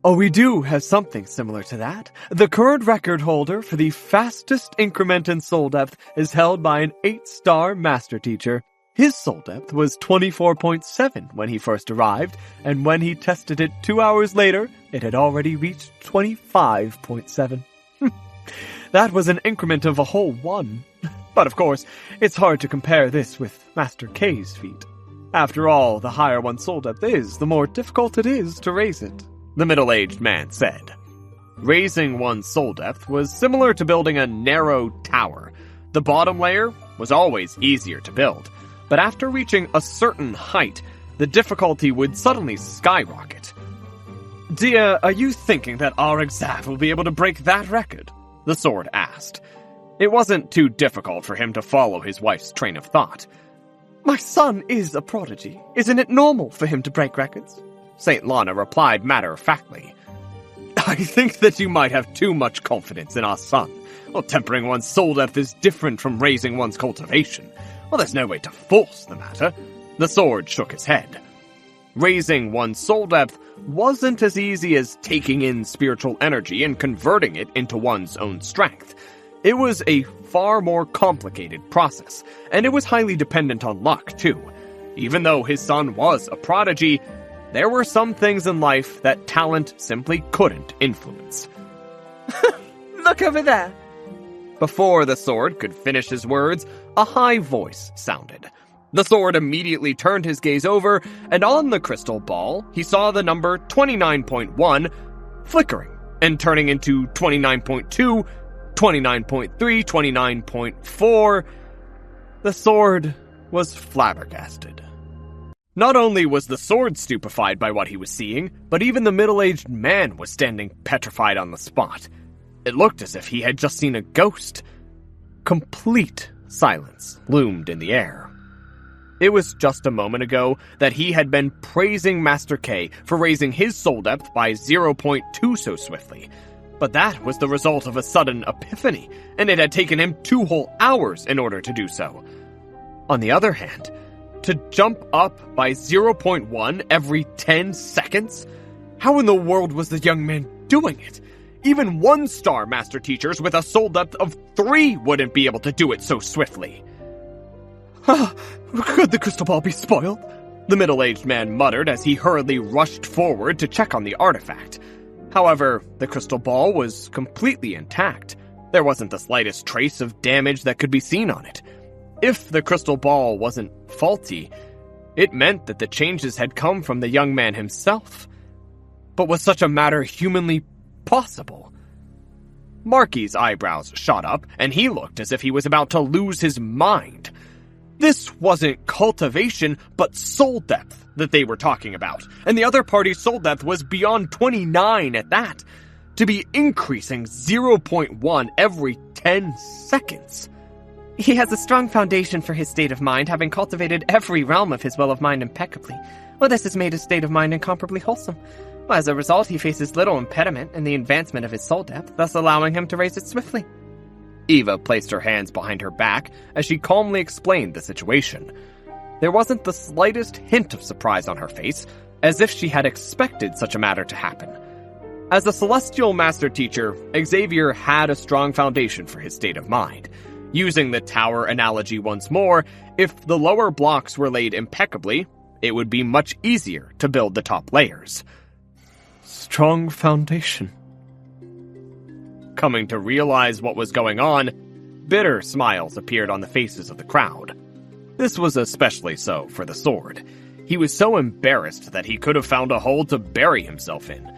Oh, we do have something similar to that. The current record holder for the fastest increment in soul depth is held by an 8-star master teacher. His soul depth was 24.7 when he first arrived, and when he tested it 2 hours later, it had already reached 25.7. That was an increment of a whole 1. But of course, it's hard to compare this with Master K's feat. After all, the higher one's soul depth is, the more difficult it is to raise it, the middle-aged man said. Raising one's soul depth was similar to building a narrow tower. The bottom layer was always easier to build, but after reaching a certain height, the difficulty would suddenly skyrocket. Dia, are you thinking that our Exav will be able to break that record? The sword asked. It wasn't too difficult for him to follow his wife's train of thought. My son is a prodigy. Isn't it normal for him to break records? St. Lana replied matter-of-factly. I think that you might have too much confidence in our son. Well, tempering one's soul depth is different from raising one's cultivation. Well, there's no way to force the matter. The sword shook his head. Raising one's soul depth wasn't as easy as taking in spiritual energy and converting it into one's own strength. It was a far more complicated process, and it was highly dependent on luck, too. Even though his son was a prodigy, there were some things in life that talent simply couldn't influence. Look over there. Before the sword could finish his words, a high voice sounded. The sword immediately turned his gaze over, and on the crystal ball, he saw the number 29.1 flickering and turning into 29.2, 29.3, 29.4. The sword was flabbergasted. Not only was the sword stupefied by what he was seeing, but even the middle-aged man was standing petrified on the spot. It looked as if he had just seen a ghost. Complete silence loomed in the air. It was just a moment ago that he had been praising Master K for raising his soul depth by 0.2 so swiftly. But that was the result of a sudden epiphany, and it had taken him 2 whole hours in order to do so. On the other hand, to jump up by 0.1 every 10 seconds? How in the world was the young man doing it? Even 1-star master teachers with a soul depth of 3 wouldn't be able to do it so swiftly. Could the crystal ball be spoiled? The middle-aged man muttered as he hurriedly rushed forward to check on the artifact. However, the crystal ball was completely intact. There wasn't the slightest trace of damage that could be seen on it. If the crystal ball wasn't faulty, it meant that the changes had come from the young man himself. But was such a matter humanly possible? Marky's eyebrows shot up, and he looked as if he was about to lose his mind. This wasn't cultivation, but soul depth that they were talking about, and the other party's soul depth was beyond 29 at that. To be increasing 0.1 every 10 seconds. He has a strong foundation for his state of mind, having cultivated every realm of his will of mind impeccably. Well, this has made his state of mind incomparably wholesome. Well, as a result, he faces little impediment in the advancement of his soul depth, thus allowing him to raise it swiftly. Eva placed her hands behind her back as she calmly explained the situation. There wasn't the slightest hint of surprise on her face, as if she had expected such a matter to happen. As a celestial master teacher, Xavier had a strong foundation for his state of mind. Using the tower analogy once more, if the lower blocks were laid impeccably, it would be much easier to build the top layers. Strong foundation. Coming to realize what was going on, bitter smiles appeared on the faces of the crowd. This was especially so for the sword. He was so embarrassed that he could have found a hole to bury himself in.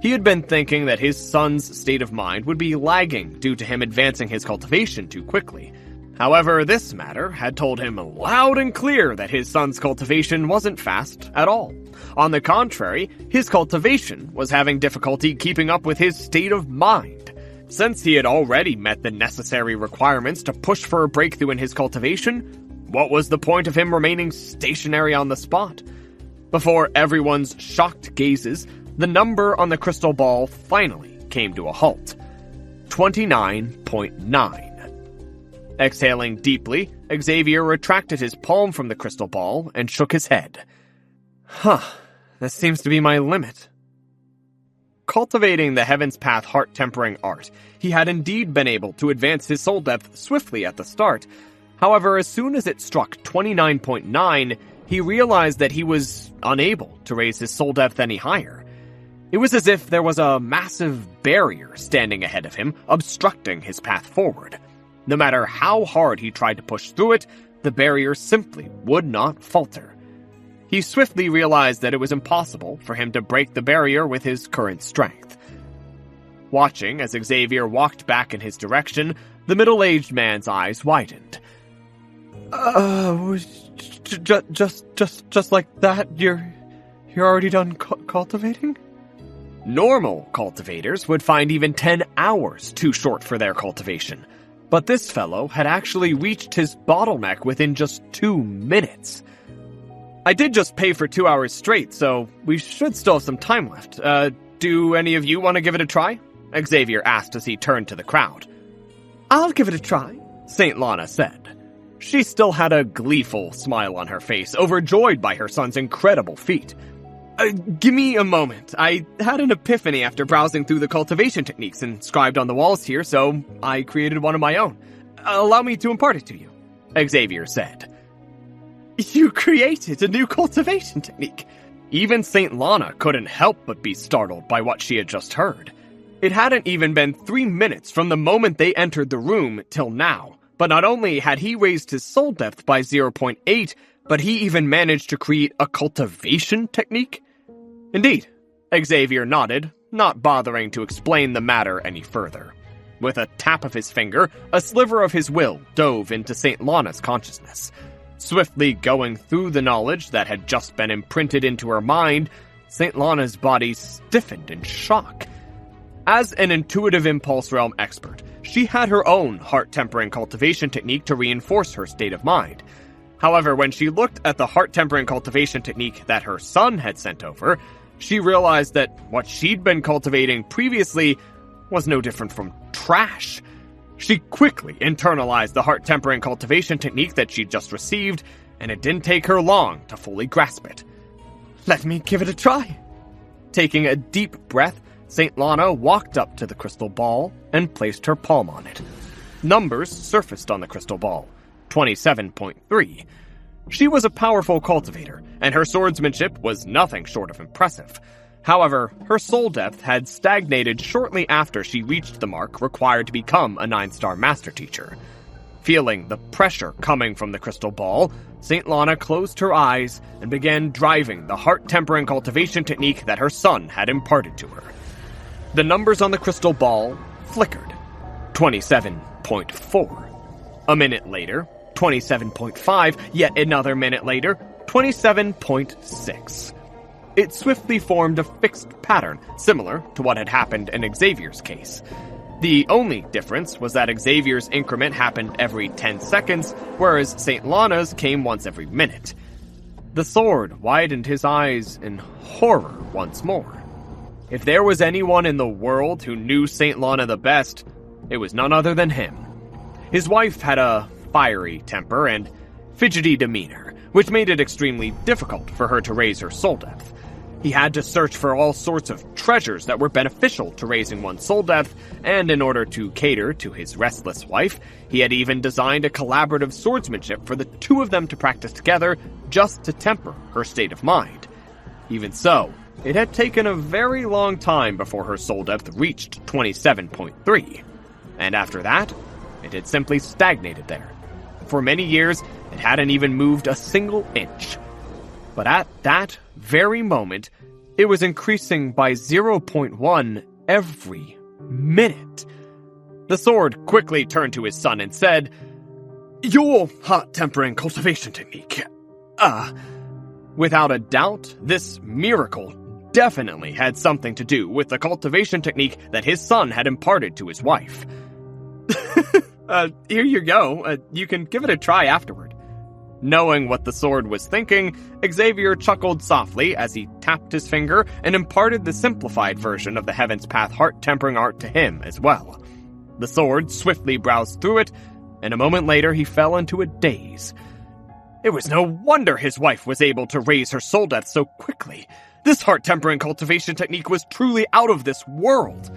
He had been thinking that his son's state of mind would be lagging due to him advancing his cultivation too quickly. However, this matter had told him loud and clear that his son's cultivation wasn't fast at all. On the contrary, his cultivation was having difficulty keeping up with his state of mind. Since he had already met the necessary requirements to push for a breakthrough in his cultivation, what was the point of him remaining stationary on the spot? Before everyone's shocked gazes, the number on the crystal ball finally came to a halt. 29.9. Exhaling deeply, Xavier retracted his palm from the crystal ball and shook his head. This seems to be my limit. Cultivating the Heaven's Path heart-tempering art, he had indeed been able to advance his soul depth swiftly at the start. However, as soon as it struck 29.9, he realized that he was unable to raise his soul depth any higher. It was as if there was a massive barrier standing ahead of him, obstructing his path forward. No matter how hard he tried to push through it, the barrier simply would not falter. He swiftly realized that it was impossible for him to break the barrier with his current strength. Watching as Xavier walked back in his direction, the middle-aged man's eyes widened. Just like that, you're already done cultivating? Normal cultivators would find even 10 hours too short for their cultivation, but this fellow had actually reached his bottleneck within just 2 minutes. I did just pay for 2 hours straight, so we should still have some time left. Do any of you want to give it a try? Xavier asked as he turned to the crowd. I'll give it a try, St. Lana said. She still had a gleeful smile on her face, overjoyed by her son's incredible feat. Give me a moment. I had an epiphany after browsing through the cultivation techniques inscribed on the walls here, so I created one of my own. Allow me to impart it to you, Xavier said. You created a new cultivation technique. Even St. Lana couldn't help but be startled by what she had just heard. It hadn't even been 3 minutes from the moment they entered the room till now, but not only had he raised his soul depth by 0.8, but he even managed to create a cultivation technique? Indeed, Xavier nodded, not bothering to explain the matter any further. With a tap of his finger, a sliver of his will dove into St. Lana's consciousness. Swiftly going through the knowledge that had just been imprinted into her mind, St. Lana's body stiffened in shock. As an intuitive impulse realm expert, she had her own heart-tempering cultivation technique to reinforce her state of mind. However, when she looked at the heart-tempering cultivation technique that her son had sent over, she realized that what she'd been cultivating previously was no different from trash. She quickly internalized the heart-tempering cultivation technique that she'd just received, and it didn't take her long to fully grasp it. Let me give it a try. Taking a deep breath, St. Lana walked up to the crystal ball and placed her palm on it. Numbers surfaced on the crystal ball. 27.3. She was a powerful cultivator, and her swordsmanship was nothing short of impressive. However, her soul depth had stagnated shortly after she reached the mark required to become a 9-star master teacher. Feeling the pressure coming from the crystal ball, St. Lana closed her eyes and began driving the heart-tempering cultivation technique that her son had imparted to her. The numbers on the crystal ball flickered. 27.4. A minute later, 27.5, yet another minute later, 27.6. It swiftly formed a fixed pattern, similar to what had happened in Xavier's case. The only difference was that Xavier's increment happened every 10 seconds, whereas St. Lana's came once every minute. The sword widened his eyes in horror once more. If there was anyone in the world who knew St. Lana the best, it was none other than him. His wife had a fiery temper and fidgety demeanor, which made it extremely difficult for her to raise her soul depth. He had to search for all sorts of treasures that were beneficial to raising one's soul depth, and in order to cater to his restless wife, he had even designed a collaborative swordsmanship for the two of them to practice together just to temper her state of mind. Even so, it had taken a very long time before her soul depth reached 27.3, and after that, it had simply stagnated there. For many years, it hadn't even moved a single inch. But at that very moment, it was increasing by 0.1 every minute. The sword quickly turned to his son and said, "Your heart-tempering cultivation technique. Without a doubt, this miracle definitely had something to do with the cultivation technique that his son had imparted to his wife. Here you go. You can give it a try afterward." Knowing what the sword was thinking, Xavier chuckled softly as he tapped his finger and imparted the simplified version of the Heaven's Path heart-tempering art to him as well. The sword swiftly browsed through it, and a moment later he fell into a daze. It was no wonder his wife was able to raise her soul depth so quickly. This heart-tempering cultivation technique was truly out of this world.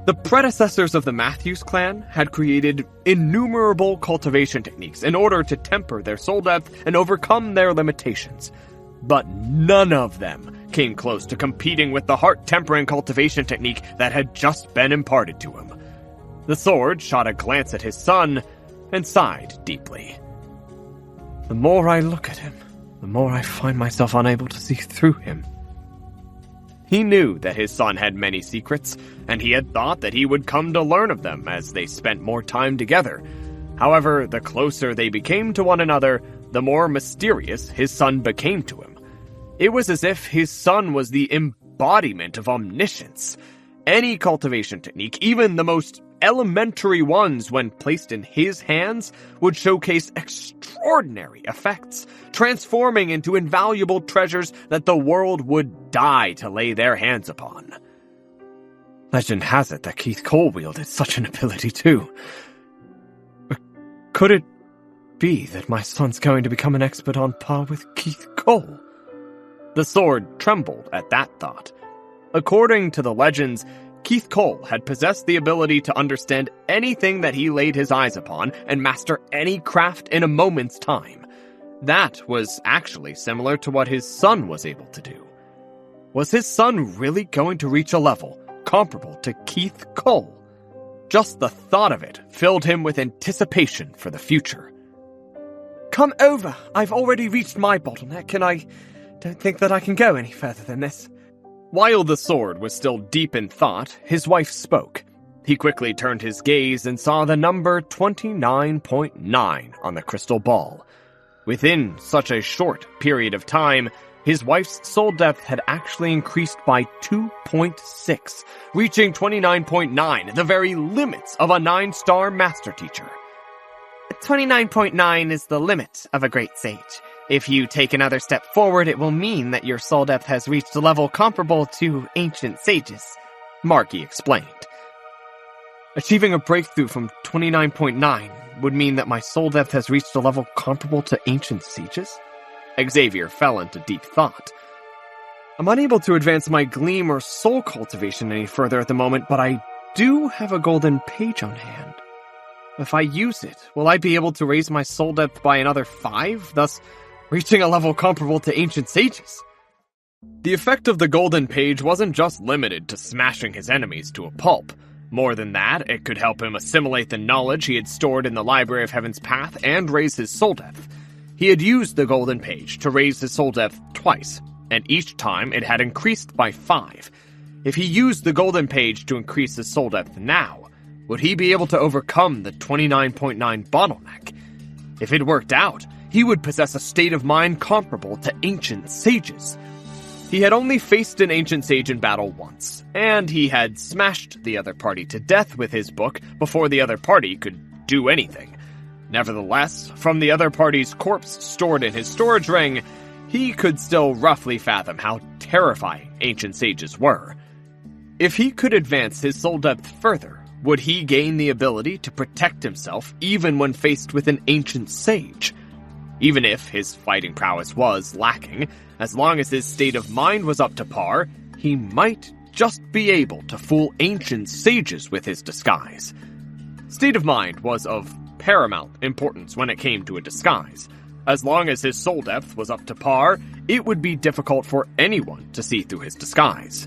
The predecessors of the Matthews clan had created innumerable cultivation techniques in order to temper their soul depth and overcome their limitations. But none of them came close to competing with the heart-tempering cultivation technique that had just been imparted to him. The sword shot a glance at his son, and sighed deeply. The more I look at him, the more I find myself unable to see through him. He knew that his son had many secrets, and he had thought that he would come to learn of them as they spent more time together. However, the closer they became to one another, the more mysterious his son became to him. It was as if his son was the embodiment of omniscience. Any cultivation technique, even the most elementary ones when placed in his hands, would showcase extraordinary effects, transforming into invaluable treasures that the world would die to lay their hands upon. Legend has it that Keith Cole wielded such an ability too. But could it be that my son's going to become an expert on par with Keith Cole? The sword trembled at that thought. According to the legends, Keith Cole had possessed the ability to understand anything that he laid his eyes upon and master any craft in a moment's time. That was actually similar to what his son was able to do. Was his son really going to reach a level comparable to Keith Cole? Just the thought of it filled him with anticipation for the future. Come over. I've already reached my bottleneck, and I don't think that I can go any further than this. While the sword was still deep in thought, his wife spoke. He quickly turned his gaze and saw the number 29.9 on the crystal ball. Within such a short period of time, his wife's soul depth had actually increased by 2.6, reaching 29.9, the very limits of a 9-star master teacher. 29.9 is the limit of a great sage. If you take another step forward, it will mean that your soul depth has reached a level comparable to ancient sages, Marky explained. Achieving a breakthrough from 29.9 would mean that my soul depth has reached a level comparable to ancient sages? Xavier fell into deep thought. I'm unable to advance my gleam or soul cultivation any further at the moment, but I do have a golden page on hand. If I use it, will I be able to raise my soul depth by another 5, thus reaching a level comparable to ancient sages? The effect of the golden page wasn't just limited to smashing his enemies to a pulp. More than that, it could help him assimilate the knowledge he had stored in the Library of Heaven's Path and raise his soul depth. He had used the golden page to raise his soul depth twice, and each time it had increased by 5. If he used the golden page to increase his soul depth now, would he be able to overcome the 29.9 bottleneck? If it worked out, he would possess a state of mind comparable to ancient sages. He had only faced an ancient sage in battle once, and he had smashed the other party to death with his book before the other party could do anything. Nevertheless, from the other party's corpse stored in his storage ring, he could still roughly fathom how terrifying ancient sages were. If he could advance his soul depth further, would he gain the ability to protect himself even when faced with an ancient sage? Even if his fighting prowess was lacking, as long as his state of mind was up to par, he might just be able to fool ancient sages with his disguise. State of mind was of paramount importance when it came to a disguise. As long as his soul depth was up to par, it would be difficult for anyone to see through his disguise.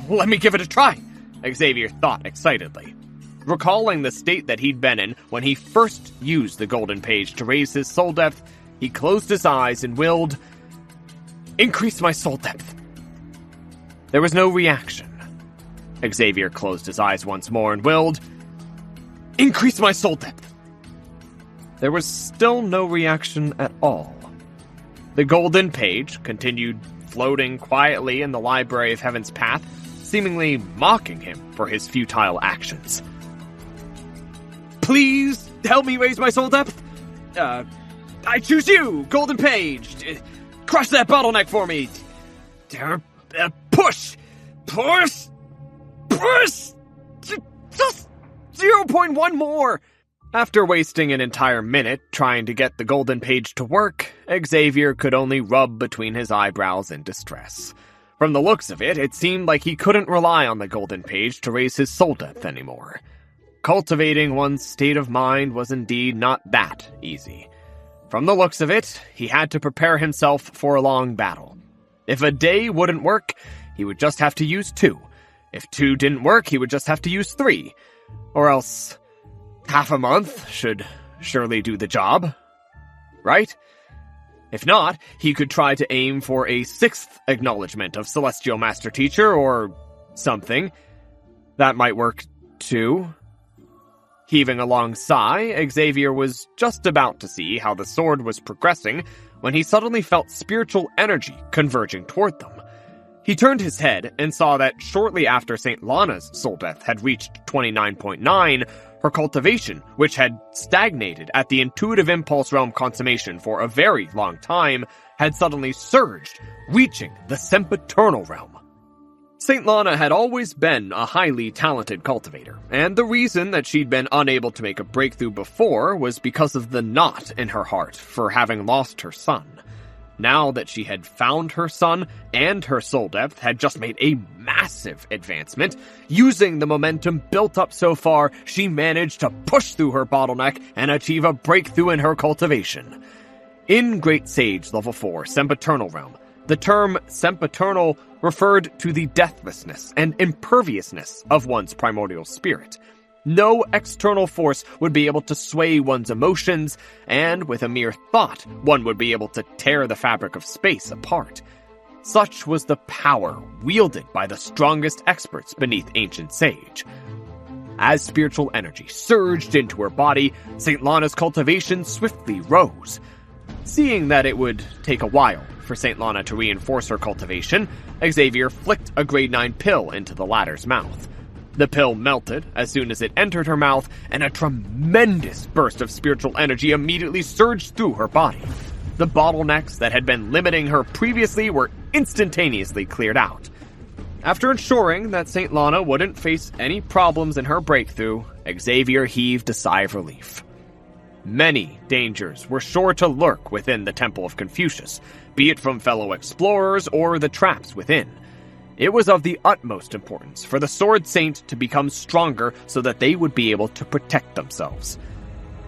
Let me give it a try, Xavier thought excitedly. Recalling the state that he'd been in when he first used the golden page to raise his soul depth, he closed his eyes and willed, "Increase my soul depth." There was no reaction. Xavier closed his eyes once more and willed, "Increase my soul depth." There was still no reaction at all. The golden page continued floating quietly in the Library of Heaven's Path, seemingly mocking him for his futile actions. Please help me raise my soul depth. I choose you, golden page. Crush that bottleneck for me. Push. Just 0.1 more. After wasting an entire minute trying to get the golden page to work, Xavier could only rub between his eyebrows in distress. From the looks of it, it seemed like he couldn't rely on the golden page to raise his soul depth anymore. Cultivating one's state of mind was indeed not that easy. From the looks of it, he had to prepare himself for a long battle. If a day wouldn't work, he would just have to use 2. If 2 didn't work, he would just have to use 3. Or else half a month should surely do the job, right? If not, he could try to aim for a 6th acknowledgement of Celestial Master Teacher or something. That might work too. Heaving a long sigh, Xavier was just about to see how the sword was progressing when he suddenly felt spiritual energy converging toward them. He turned his head and saw that shortly after St. Lana's soul depth had reached 29.9, her cultivation, which had stagnated at the intuitive impulse realm consummation for a very long time, had suddenly surged, reaching the sempiternal realm. St. Lana had always been a highly talented cultivator, and the reason that she'd been unable to make a breakthrough before was because of the knot in her heart for having lost her son. Now that she had found her son and her soul depth had just made a massive advancement, using the momentum built up so far, she managed to push through her bottleneck and achieve a breakthrough in her cultivation. In Great Sage Level 4 Sempiternal Realm, the term sempiternal referred to the deathlessness and imperviousness of one's primordial spirit. No external force would be able to sway one's emotions, and with a mere thought, one would be able to tear the fabric of space apart. Such was the power wielded by the strongest experts beneath Ancient Sage. As spiritual energy surged into her body, St. Lana's cultivation swiftly rose. Seeing that it would take a while for St. Lana to reinforce her cultivation, Xavier flicked a grade 9 pill into the latter's mouth. The pill melted as soon as it entered her mouth, and a tremendous burst of spiritual energy immediately surged through her body. The bottlenecks that had been limiting her previously were instantaneously cleared out. After ensuring that St. Lana wouldn't face any problems in her breakthrough, Xavier heaved a sigh of relief. Many dangers were sure to lurk within the Temple of Confucius, be it from fellow explorers or the traps within. It was of the utmost importance for the Sword Saint to become stronger so that they would be able to protect themselves.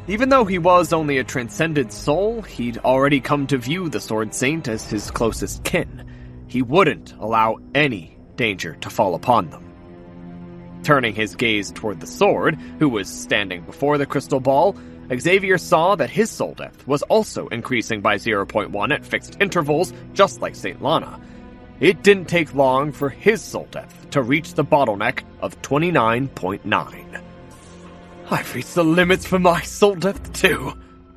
Even though he was only a transcended soul, he'd already come to view the Sword Saint as his closest kin. He wouldn't allow any danger to fall upon them. Turning his gaze toward the sword, who was standing before the crystal ball, Xavier saw that his soul depth was also increasing by 0.1 at fixed intervals, just like St. Lana. It didn't take long for his soul depth to reach the bottleneck of 29.9. I've reached the limits for my soul depth too,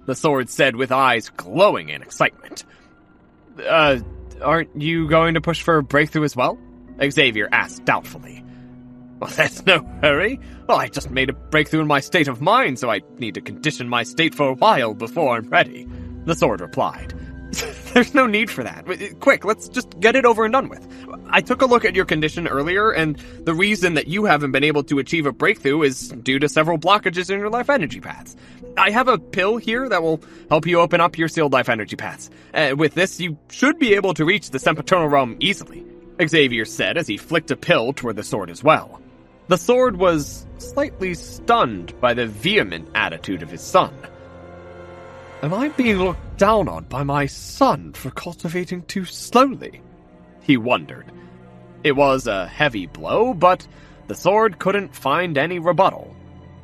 the sword said with eyes glowing in excitement. Aren't you going to push for a breakthrough as well? Xavier asked doubtfully. Well, there's no hurry. Well, I just made a breakthrough in my state of mind, so I need to condition my state for a while before I'm ready, the sword replied. There's no need for that. Quick, let's just get it over and done with. I took a look at your condition earlier, and the reason that you haven't been able to achieve a breakthrough is due to several blockages in your life energy paths. I have a pill here that will help you open up your sealed life energy paths. With this, you should be able to reach the Sempiternal Realm easily, Xavier said as he flicked a pill toward the sword as well. The sword was slightly stunned by the vehement attitude of his son. Am I being looked down on by my son for cultivating too slowly? He wondered. It was a heavy blow, but the sword couldn't find any rebuttal.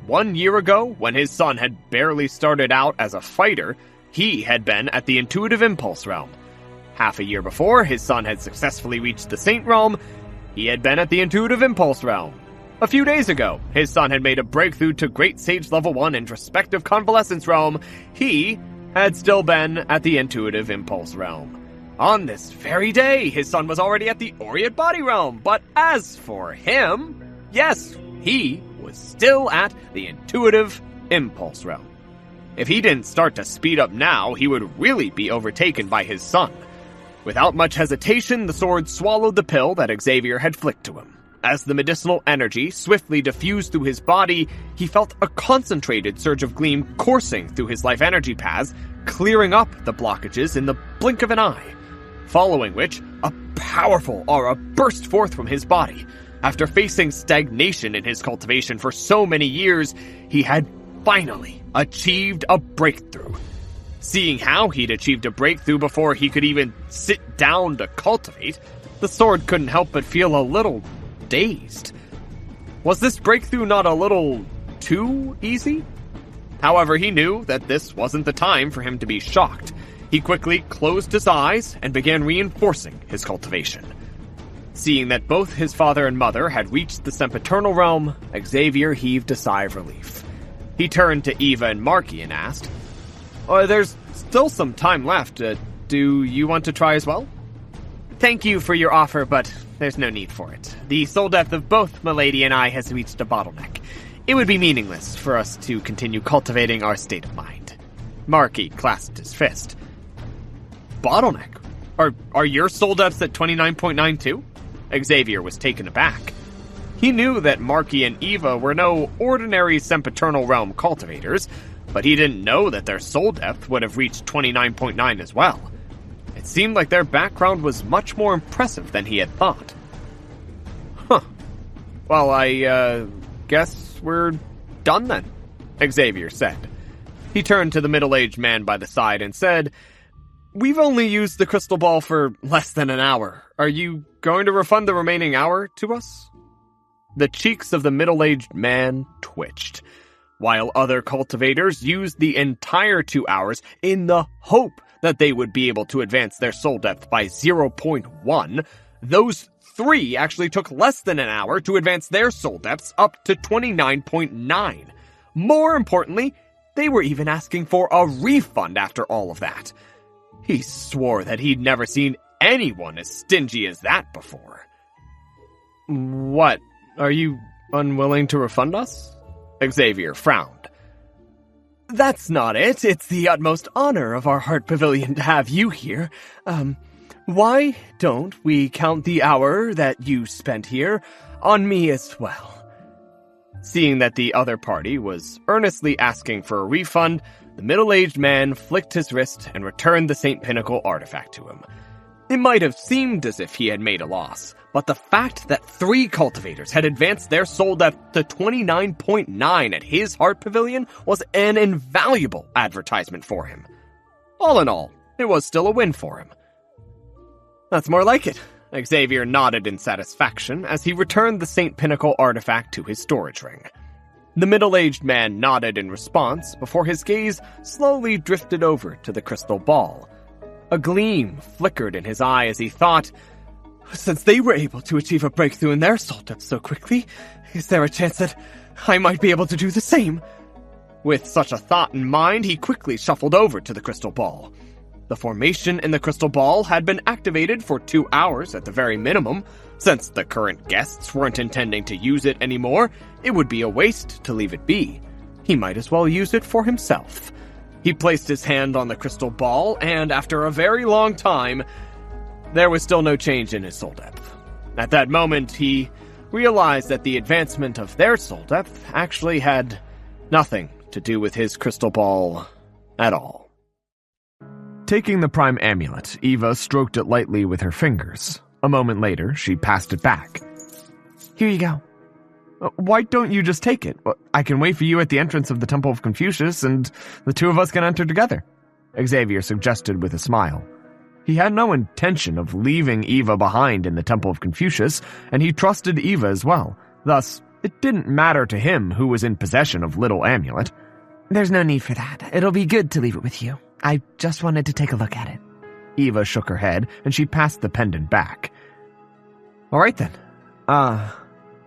1 year ago, when his son had barely started out as a fighter, he had been at the Intuitive Impulse Realm. Half a year before his son had successfully reached the Saint Realm, he had been at the Intuitive Impulse Realm. A few days ago, his son had made a breakthrough to Great Sage Level 1 Introspective Convalescence Realm. He had still been at the Intuitive Impulse Realm. On this very day, his son was already at the Aureate Body Realm, but as for him, yes, he was still at the Intuitive Impulse Realm. If he didn't start to speed up now, he would really be overtaken by his son. Without much hesitation, the sword swallowed the pill that Xavier had flicked to him. As the medicinal energy swiftly diffused through his body, he felt a concentrated surge of gleam coursing through his life energy paths, clearing up the blockages in the blink of an eye. Following which, a powerful aura burst forth from his body. After facing stagnation in his cultivation for so many years, he had finally achieved a breakthrough. Seeing how he'd achieved a breakthrough before he could even sit down to cultivate, the sword couldn't help but feel a little dazed. Was this breakthrough not a little too easy? However, he knew that this wasn't the time for him to be shocked. He quickly closed his eyes and began reinforcing his cultivation. Seeing that both his father and mother had reached the sempiternal realm, Xavier heaved a sigh of relief. He turned to Eva and Marky and asked, there's still some time left. Do you want to try as well? Thank you for your offer, but there's no need for it. The soul depth of both Milady and I has reached a bottleneck. It would be meaningless for us to continue cultivating our state of mind. Marky clasped his fist. Bottleneck? Are your soul depths at 29.92? Xavier was taken aback. He knew that Marky and Eva were no ordinary sempiternal realm cultivators, but he didn't know that their soul depth would have reached 29.9 as well. It seemed like their background was much more impressive than he had thought. Well, I guess we're done then, Xavier said. He turned to the middle-aged man by the side and said, We've only used the crystal ball for less than an hour. Are you going to refund the remaining hour to us? The cheeks of the middle-aged man twitched, while other cultivators used the entire 2 hours in the hope that they would be able to advance their soul depth by 0.1. Those 3 actually took less than an hour to advance their soul depths up to 29.9. More importantly, they were even asking for a refund after all of that. He swore that he'd never seen anyone as stingy as that before. What? Are you unwilling to refund us? Xavier frowned. That's not it. It's the utmost honor of our Heart Pavilion to have you here. Why don't we count the hour that you spent here on me as well? Seeing that the other party was earnestly asking for a refund, the middle-aged man flicked his wrist and returned the St. Pinnacle artifact to him. It might have seemed as if he had made a loss, but the fact that 3 cultivators had advanced their soul depth to 29.9 at his Heart Pavilion was an invaluable advertisement for him. All in all, it was still a win for him. That's more like it. Xavier nodded in satisfaction as he returned the St. Pinnacle artifact to his storage ring. The middle-aged man nodded in response before his gaze slowly drifted over to the crystal ball. A gleam flickered in his eye as he thought, since they were able to achieve a breakthrough in their soul depth so quickly, is there a chance that I might be able to do the same? With such a thought in mind, he quickly shuffled over to the crystal ball. The formation in the crystal ball had been activated for 2 hours at the very minimum. Since the current guests weren't intending to use it anymore, it would be a waste to leave it be. He might as well use it for himself. He placed his hand on the crystal ball, and after a very long time, there was still no change in his soul depth. At that moment, he realized that the advancement of their soul depth actually had nothing to do with his crystal ball at all. Taking the prime amulet, Eva stroked it lightly with her fingers. A moment later, she passed it back. Here you go. Why don't you just take it? I can wait for you at the entrance of the Temple of Confucius, and the 2 of us can enter together, Xavier suggested with a smile. He had no intention of leaving Eva behind in the Temple of Confucius, and he trusted Eva as well. Thus, it didn't matter to him who was in possession of Little Amulet. There's no need for that. It'll be good to leave it with you. I just wanted to take a look at it. Eva shook her head, and she passed the pendant back. All right, then.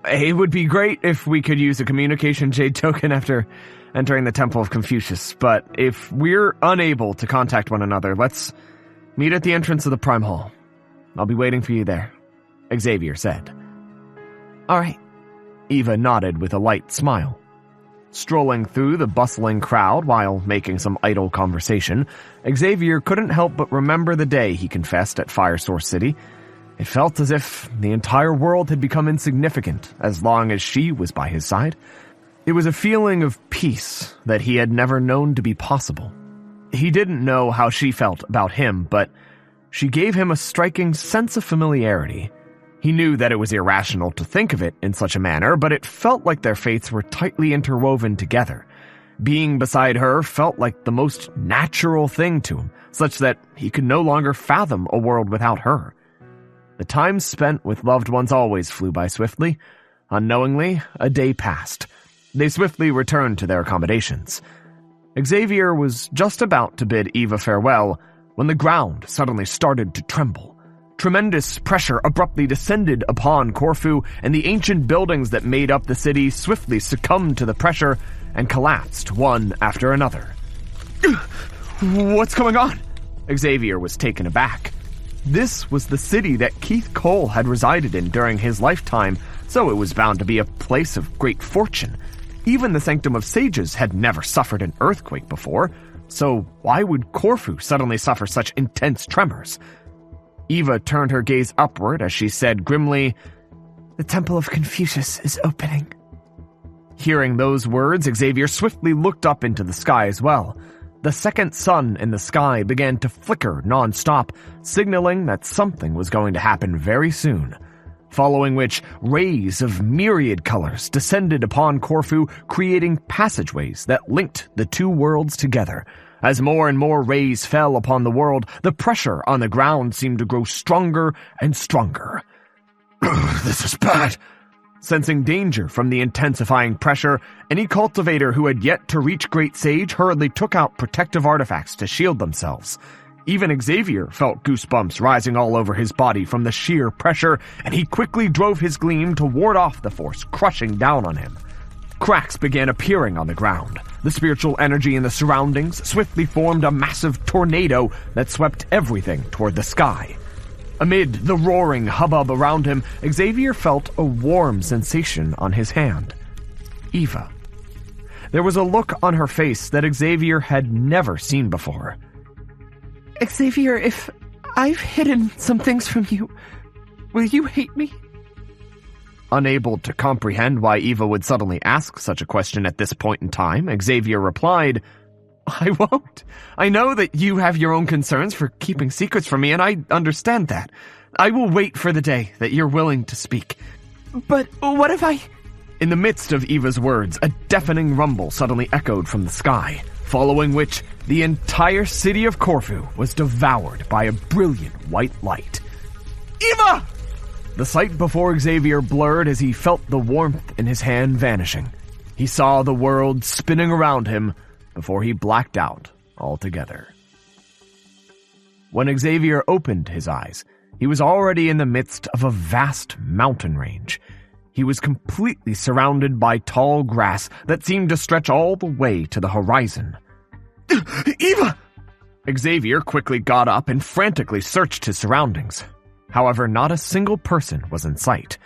It would be great if we could use a communication jade token after entering the Temple of Confucius, but if we're unable to contact one another, let's meet at the entrance of the Prime Hall. I'll be waiting for you there, Xavier said. All right. Eva nodded with a light smile. Strolling through the bustling crowd while making some idle conversation, Xavier couldn't help but remember the day he confessed at Firesource City. It felt as if the entire world had become insignificant as long as she was by his side. It was a feeling of peace that he had never known to be possible. He didn't know how she felt about him, but she gave him a striking sense of familiarity. He knew that it was irrational to think of it in such a manner, but it felt like their fates were tightly interwoven together. Being beside her felt like the most natural thing to him, such that he could no longer fathom a world without her. The time spent with loved ones always flew by swiftly. Unknowingly, a day passed. They swiftly returned to their accommodations. Xavier was just about to bid Eva farewell when the ground suddenly started to tremble. Tremendous pressure abruptly descended upon Corfu, and the ancient buildings that made up the city swiftly succumbed to the pressure and collapsed one after another. What's going on? Xavier was taken aback. This was the city that Keith Cole had resided in during his lifetime, so it was bound to be a place of great fortune. Even the Sanctum of Sages had never suffered an earthquake before, so why would Corfu suddenly suffer such intense tremors? Eva turned her gaze upward as she said grimly, "The Temple of Confucius is opening." Hearing those words, Xavier swiftly looked up into the sky as well. The second sun in the sky began to flicker non-stop, signaling that something was going to happen very soon. Following which, rays of myriad colors descended upon Corfu, creating passageways that linked the two worlds together. As more and more rays fell upon the world, the pressure on the ground seemed to grow stronger and stronger. This is bad. Sensing danger from the intensifying pressure, any cultivator who had yet to reach Great Sage hurriedly took out protective artifacts to shield themselves. Even Xavier felt goosebumps rising all over his body from the sheer pressure, and he quickly drove his gleam to ward off the force crushing down on him. Cracks began appearing on the ground. The spiritual energy in the surroundings swiftly formed a massive tornado that swept everything toward the sky. Amid the roaring hubbub around him, Xavier felt a warm sensation on his hand. Eva. There was a look on her face that Xavier had never seen before. Xavier, if I've hidden some things from you, will you hate me? Unable to comprehend why Eva would suddenly ask such a question at this point in time, Xavier replied, "I won't. I know that you have your own concerns for keeping secrets from me, and I understand that. I will wait for the day that you're willing to speak. But what if I..." In the midst of Eva's words, a deafening rumble suddenly echoed from the sky, following which the entire city of Corfu was devoured by a brilliant white light. Eva! The sight before Xavier blurred as he felt the warmth in his hand vanishing. He saw the world spinning around him before he blacked out altogether. When Xavier opened his eyes, he was already in the midst of a vast mountain range. He was completely surrounded by tall grass that seemed to stretch all the way to the horizon. Eva! Xavier quickly got up and frantically searched his surroundings. However, not a single person was in sight.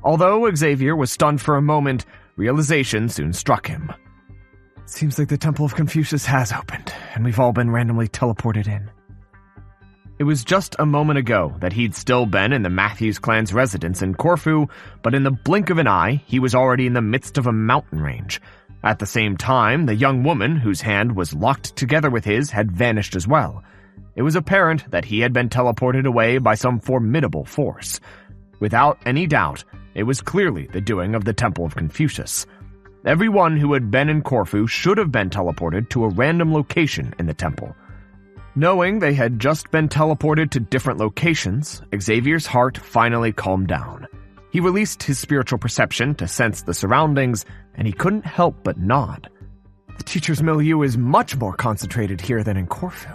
Although Xavier was stunned for a moment, realization soon struck him. Seems like the Temple of Confucius has opened, and we've all been randomly teleported in. It was just a moment ago that he'd still been in the Matthews clan's residence in Corfu, but in the blink of an eye, he was already in the midst of a mountain range. At the same time, the young woman, whose hand was locked together with his, had vanished as well. It was apparent that he had been teleported away by some formidable force. Without any doubt, it was clearly the doing of the Temple of Confucius. Everyone who had been in Corfu should have been teleported to a random location in the temple. Knowing they had just been teleported to different locations, Xavier's heart finally calmed down. He released his spiritual perception to sense the surroundings, and he couldn't help but nod. The teacher's milieu is much more concentrated here than in Corfu.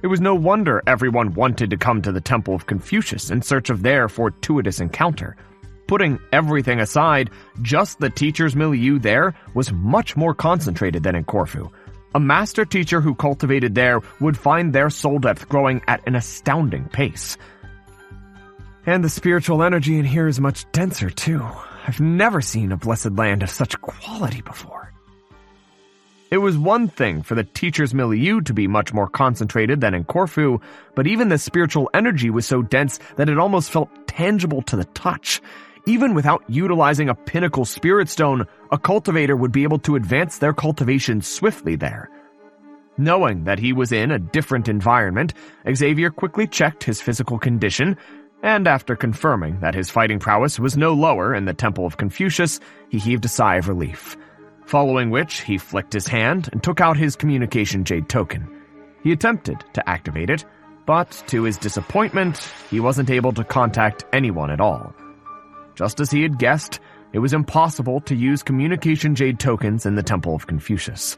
It was no wonder everyone wanted to come to the Temple of Confucius in search of their fortuitous encounter. Putting everything aside, just the teacher's milieu there was much more concentrated than in Corfu. A master teacher who cultivated there would find their soul depth growing at an astounding pace. And the spiritual energy in here is much denser, too. I've never seen a blessed land of such quality before. It was one thing for the teacher's milieu to be much more concentrated than in Corfu, but even the spiritual energy was so dense that it almost felt tangible to the touch. Even without utilizing a pinnacle spirit stone, a cultivator would be able to advance their cultivation swiftly there. Knowing that he was in a different environment, Xavier quickly checked his physical condition, and after confirming that his fighting prowess was no lower in the Temple of Confucius, he heaved a sigh of relief. Following which, he flicked his hand and took out his communication jade token. He attempted to activate it, but to his disappointment, he wasn't able to contact anyone at all. Just as he had guessed, it was impossible to use communication jade tokens in the Temple of Confucius.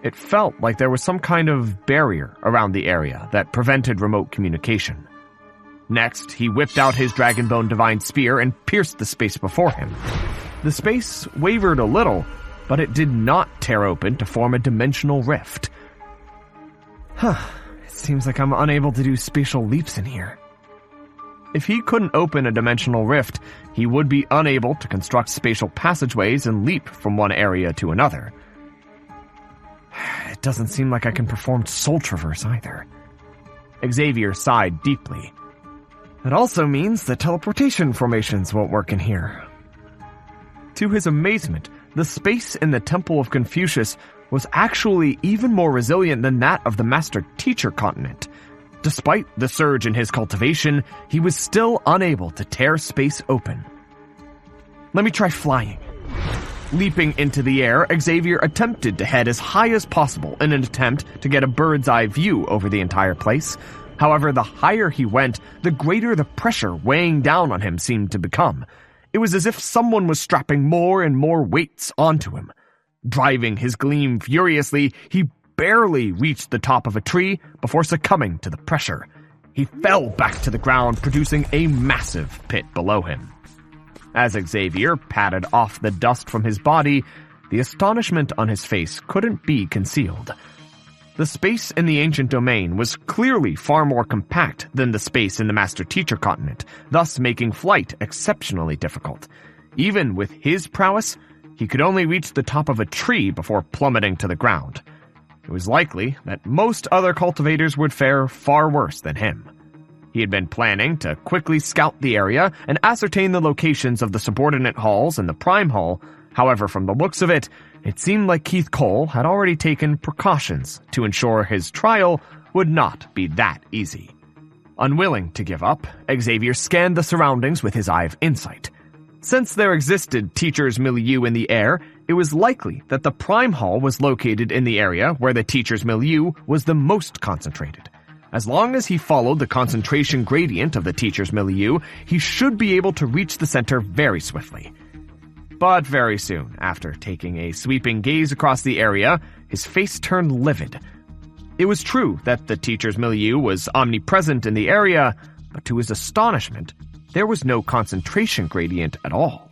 It felt like there was some kind of barrier around the area that prevented remote communication. Next, he whipped out his Dragonbone Divine Spear and pierced the space before him. The space wavered a little, but it did not tear open to form a dimensional rift. It seems like I'm unable to do spatial leaps in here. If he couldn't open a dimensional rift, he would be unable to construct spatial passageways and leap from one area to another. It doesn't seem like I can perform soul traverse either. Xavier sighed deeply. It also means that teleportation formations won't work in here. To his amazement, the space in the Temple of Confucius was actually even more resilient than that of the Master-Teacher continent. Despite the surge in his cultivation, he was still unable to tear space open. Let me try flying. Leaping into the air, Xavier attempted to head as high as possible in an attempt to get a bird's-eye view over the entire place. However, the higher he went, the greater the pressure weighing down on him seemed to become. It was as if someone was strapping more and more weights onto him. Driving his gleam furiously, he barely reached the top of a tree before succumbing to the pressure. He fell back to the ground, producing a massive pit below him. As Xavier patted off the dust from his body, the astonishment on his face couldn't be concealed. The space in the ancient domain was clearly far more compact than the space in the Master-Teacher continent, thus making flight exceptionally difficult. Even with his prowess, he could only reach the top of a tree before plummeting to the ground. It was likely that most other cultivators would fare far worse than him. He had been planning to quickly scout the area and ascertain the locations of the subordinate halls and the prime hall. However, from the looks of it, it seemed like Keith Cole had already taken precautions to ensure his trial would not be that easy. Unwilling to give up, Xavier scanned the surroundings with his eye of insight. Since there existed teachers' milieu in the air, it was likely that the prime hall was located in the area where the teachers' milieu was the most concentrated. As long as he followed the concentration gradient of the teacher's milieu, he should be able to reach the center very swiftly. But very soon, after taking a sweeping gaze across the area, his face turned livid. It was true that the teacher's milieu was omnipresent in the area, but to his astonishment, there was no concentration gradient at all.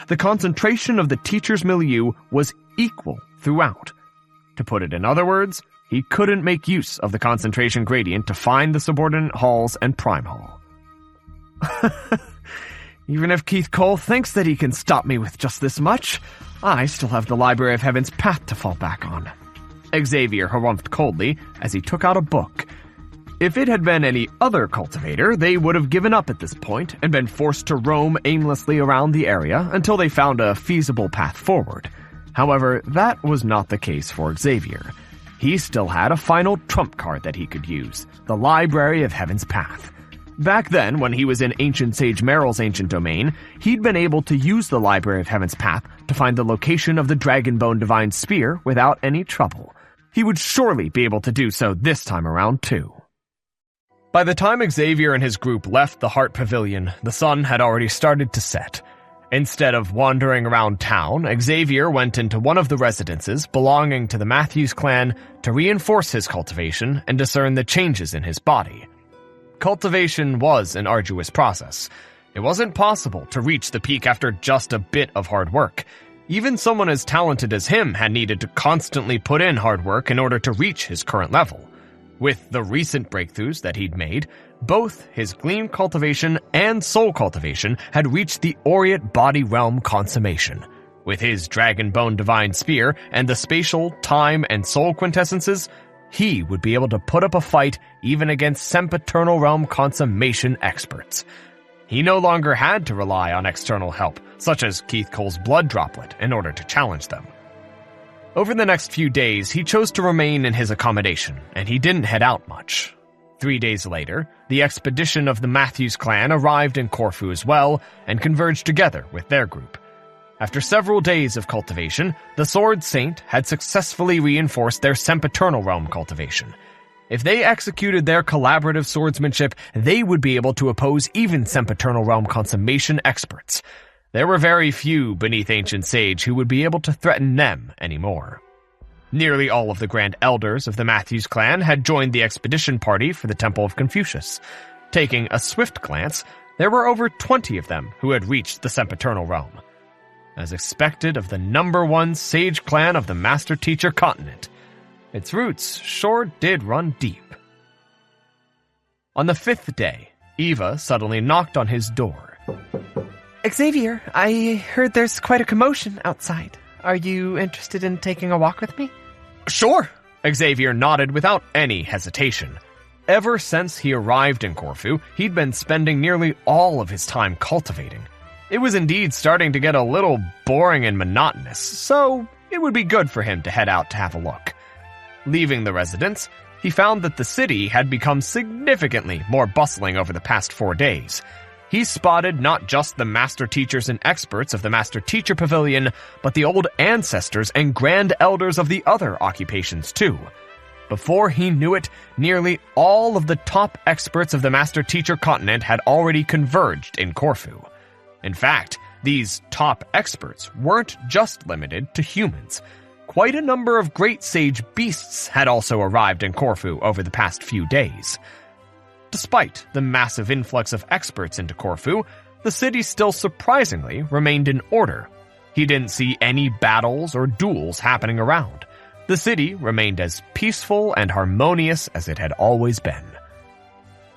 The concentration of the teacher's milieu was equal throughout. To put it in other words, he couldn't make use of the concentration gradient to find the subordinate halls and prime hall. Even if Keith Cole thinks that he can stop me with just this much, I still have the Library of Heaven's Path to fall back on. Xavier harumphed coldly as he took out a book. If it had been any other cultivator, they would have given up at this point and been forced to roam aimlessly around the area until they found a feasible path forward. However, that was not the case for Xavier. He still had a final trump card that he could use, the Library of Heaven's Path. Back then, when he was in Ancient Sage Meryl's ancient domain, he'd been able to use the Library of Heaven's Path to find the location of the Dragonbone Divine Spear without any trouble. He would surely be able to do so this time around, too. By the time Xavier and his group left the Heart Pavilion, the sun had already started to set. Instead of wandering around town, Xavier went into one of the residences belonging to the Matthews clan to reinforce his cultivation and discern the changes in his body. Cultivation was an arduous process. It wasn't possible to reach the peak after just a bit of hard work. Even someone as talented as him had needed to constantly put in hard work in order to reach his current level. With the recent breakthroughs that he'd made, both his Gleam cultivation and Soul cultivation had reached the Aureate Body Realm consummation. With his Dragonbone Divine Spear and the spatial, time, and soul quintessences, he would be able to put up a fight even against Sempiternal Realm consummation experts. He no longer had to rely on external help, such as Keith Cole's blood droplet, in order to challenge them. Over the next few days, he chose to remain in his accommodation, and he didn't head out much. 3 days later, the expedition of the Matthews clan arrived in Corfu as well, and converged together with their group. After several days of cultivation, the Sword Saint had successfully reinforced their Sempiternal Realm cultivation. If they executed their collaborative swordsmanship, they would be able to oppose even Sempiternal Realm consummation experts. There were very few beneath Ancient Sage who would be able to threaten them anymore. Nearly all of the Grand Elders of the Matthews clan had joined the expedition party for the Temple of Confucius. Taking a swift glance, there were over 20 of them who had reached the sempiternal realm. As expected of the #1 sage clan of the Master Teacher continent, its roots sure did run deep. On the 5th day, Eva suddenly knocked on his door. Xavier, I heard there's quite a commotion outside. Are you interested in taking a walk with me? Sure! Xavier nodded without any hesitation. Ever since he arrived in Corfu, he'd been spending nearly all of his time cultivating. It was indeed starting to get a little boring and monotonous, so it would be good for him to head out to have a look. Leaving the residence, he found that the city had become significantly more bustling over the past 4 days. He spotted not just the master teachers and experts of the Master Teacher Pavilion, but the old ancestors and grand elders of the other occupations too. Before he knew it, nearly all of the top experts of the Master Teacher continent had already converged in Corfu. In fact, these top experts weren't just limited to humans. Quite a number of great sage beasts had also arrived in Corfu over the past few days. Despite the massive influx of experts into Corfu, the city still surprisingly remained in order. He didn't see any battles or duels happening around. The city remained as peaceful and harmonious as it had always been.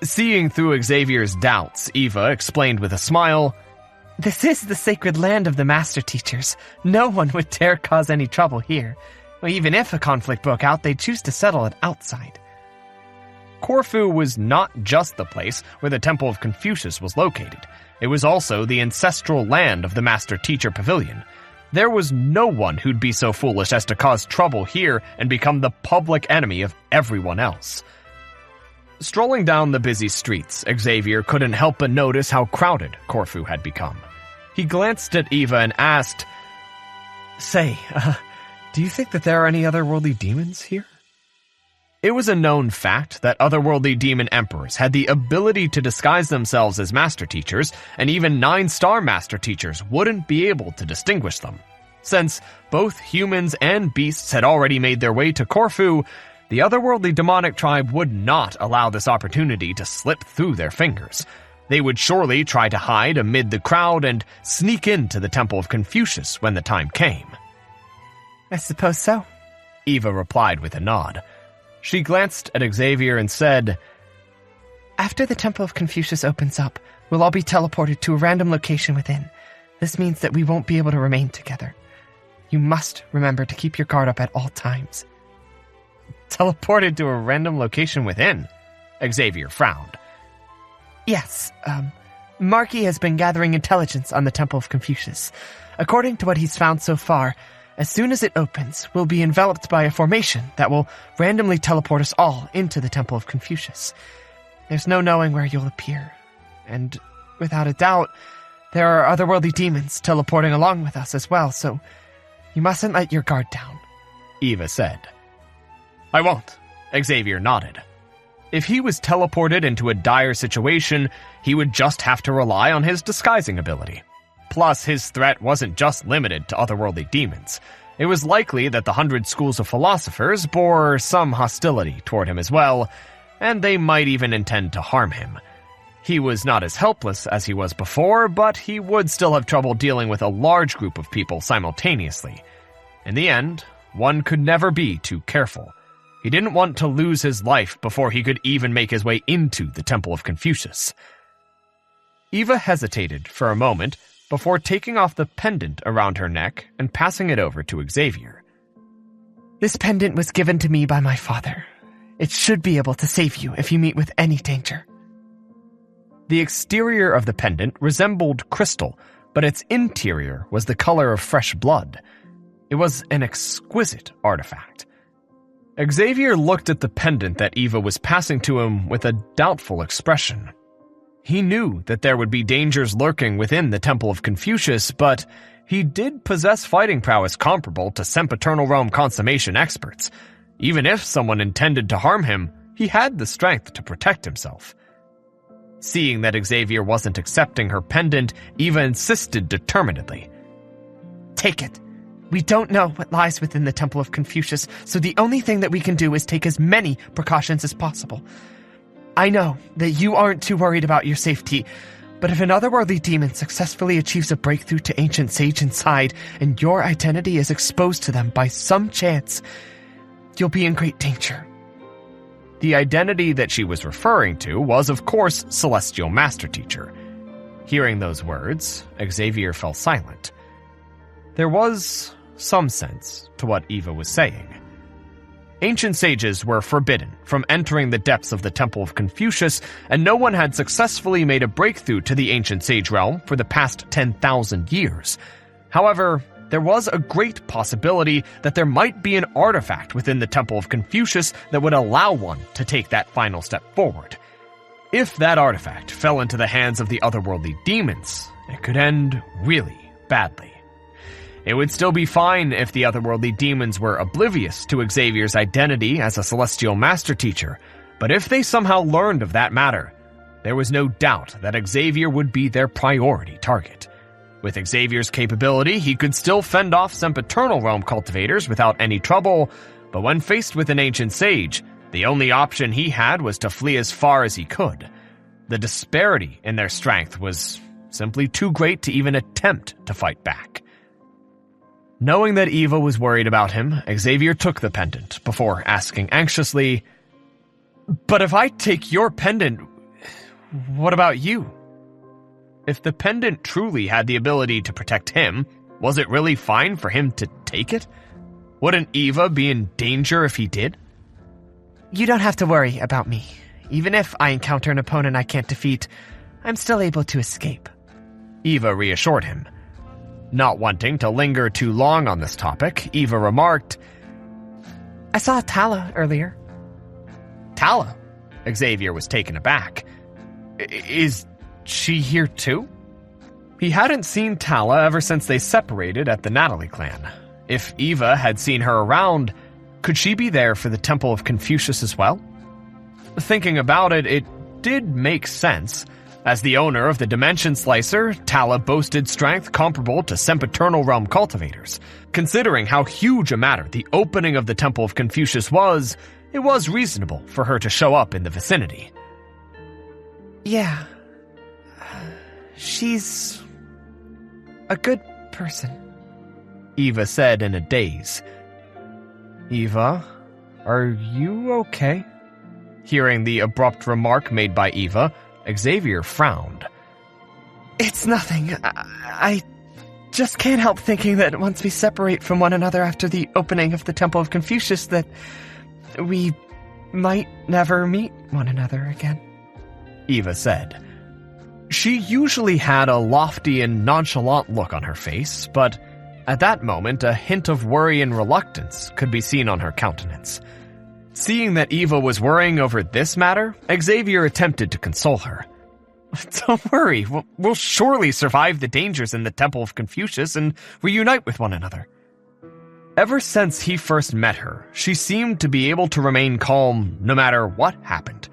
Seeing through Xavier's doubts, Eva explained with a smile, This is the sacred land of the Master Teachers. No one would dare cause any trouble here. Well, even if a conflict broke out, they'd choose to settle it outside. Corfu was not just the place where the Temple of Confucius was located. It was also the ancestral land of the Master Teacher Pavilion. There was no one who'd be so foolish as to cause trouble here and become the public enemy of everyone else. Strolling down the busy streets, Xavier couldn't help but notice how crowded Corfu had become. He glanced at Eva and asked, Say, do you think that there are any otherworldly demons here? It was a known fact that otherworldly demon emperors had the ability to disguise themselves as master teachers, and even 9-star master teachers wouldn't be able to distinguish them. Since both humans and beasts had already made their way to Corfu, the otherworldly demonic tribe would not allow this opportunity to slip through their fingers. They would surely try to hide amid the crowd and sneak into the Temple of Confucius when the time came. I suppose so, Eva replied with a nod. She glanced at Xavier and said, After the Temple of Confucius opens up, we'll all be teleported to a random location within. This means that we won't be able to remain together. You must remember to keep your guard up at all times. Teleported to a random location within? Xavier frowned. Yes, Marky has been gathering intelligence on the Temple of Confucius. According to what he's found so far, as soon as it opens, we'll be enveloped by a formation that will randomly teleport us all into the Temple of Confucius. There's no knowing where you'll appear. And without a doubt, there are otherworldly demons teleporting along with us as well, so you mustn't let your guard down, Eva said. I won't, Xavier nodded. If he was teleported into a dire situation, he would just have to rely on his disguising ability. Plus, his threat wasn't just limited to otherworldly demons. It was likely that the 100 schools of philosophers bore some hostility toward him as well, and they might even intend to harm him. He was not as helpless as he was before, but he would still have trouble dealing with a large group of people simultaneously. In the end, one could never be too careful. He didn't want to lose his life before he could even make his way into the Temple of Confucius. Eva hesitated for a moment before taking off the pendant around her neck and passing it over to Xavier. This pendant was given to me by my father. It should be able to save you if you meet with any danger. The exterior of the pendant resembled crystal, but its interior was the color of fresh blood. It was an exquisite artifact. Xavier looked at the pendant that Eva was passing to him with a doubtful expression. He knew that there would be dangers lurking within the Temple of Confucius, but he did possess fighting prowess comparable to sempiternal realm consummation experts. Even if someone intended to harm him, he had the strength to protect himself. Seeing that Xavier wasn't accepting her pendant, Eva insisted determinedly. Take it. We don't know what lies within the Temple of Confucius, so the only thing that we can do is take as many precautions as possible. I know that you aren't too worried about your safety, but if an otherworldly demon successfully achieves a breakthrough to Ancient Sage inside, and your identity is exposed to them by some chance, you'll be in great danger. The identity that she was referring to was, of course, Celestial Master Teacher. Hearing those words, Xavier fell silent. There was some sense to what Eva was saying. Ancient sages were forbidden from entering the depths of the Temple of Confucius, and no one had successfully made a breakthrough to the Ancient Sage realm for the past 10,000 years. However, there was a great possibility that there might be an artifact within the Temple of Confucius that would allow one to take that final step forward. If that artifact fell into the hands of the otherworldly demons, it could end really badly. It would still be fine if the otherworldly demons were oblivious to Xavier's identity as a Celestial Master Teacher, but if they somehow learned of that matter, there was no doubt that Xavier would be their priority target. With Xavier's capability, he could still fend off Sempiternal Realm cultivators without any trouble, but when faced with an Ancient Sage, the only option he had was to flee as far as he could. The disparity in their strength was simply too great to even attempt to fight back. Knowing that Eva was worried about him, Xavier took the pendant before asking anxiously, "But if I take your pendant, what about you?" If the pendant truly had the ability to protect him, was it really fine for him to take it? Wouldn't Eva be in danger if he did? You don't have to worry about me. Even if I encounter an opponent I can't defeat, I'm still able to escape. Eva reassured him. Not wanting to linger too long on this topic, Eva remarked, I saw Tala earlier. Tala? Xavier was taken aback. Is she here too? He hadn't seen Tala ever since they separated at the Natalie clan. If Eva had seen her around, could she be there for the Temple of Confucius as well? Thinking about it, it did make sense. As the owner of the Dimension Slicer, Tala boasted strength comparable to Sempiternal Realm cultivators. Considering how huge a matter the opening of the Temple of Confucius was, it was reasonable for her to show up in the vicinity. Yeah. She's a good person, Eva said in a daze. Eva, are you okay? Hearing the abrupt remark made by Eva, Xavier frowned. It's nothing. I just can't help thinking that once we separate from one another after the opening of the Temple of Confucius, that we might never meet one another again, Eva said. She usually had a lofty and nonchalant look on her face, but at that moment a hint of worry and reluctance could be seen on her countenance. Seeing that Eva was worrying over this matter, Xavier attempted to console her. Don't worry, we'll surely survive the dangers in the Temple of Confucius and reunite with one another. Ever since he first met her, she seemed to be able to remain calm no matter what happened.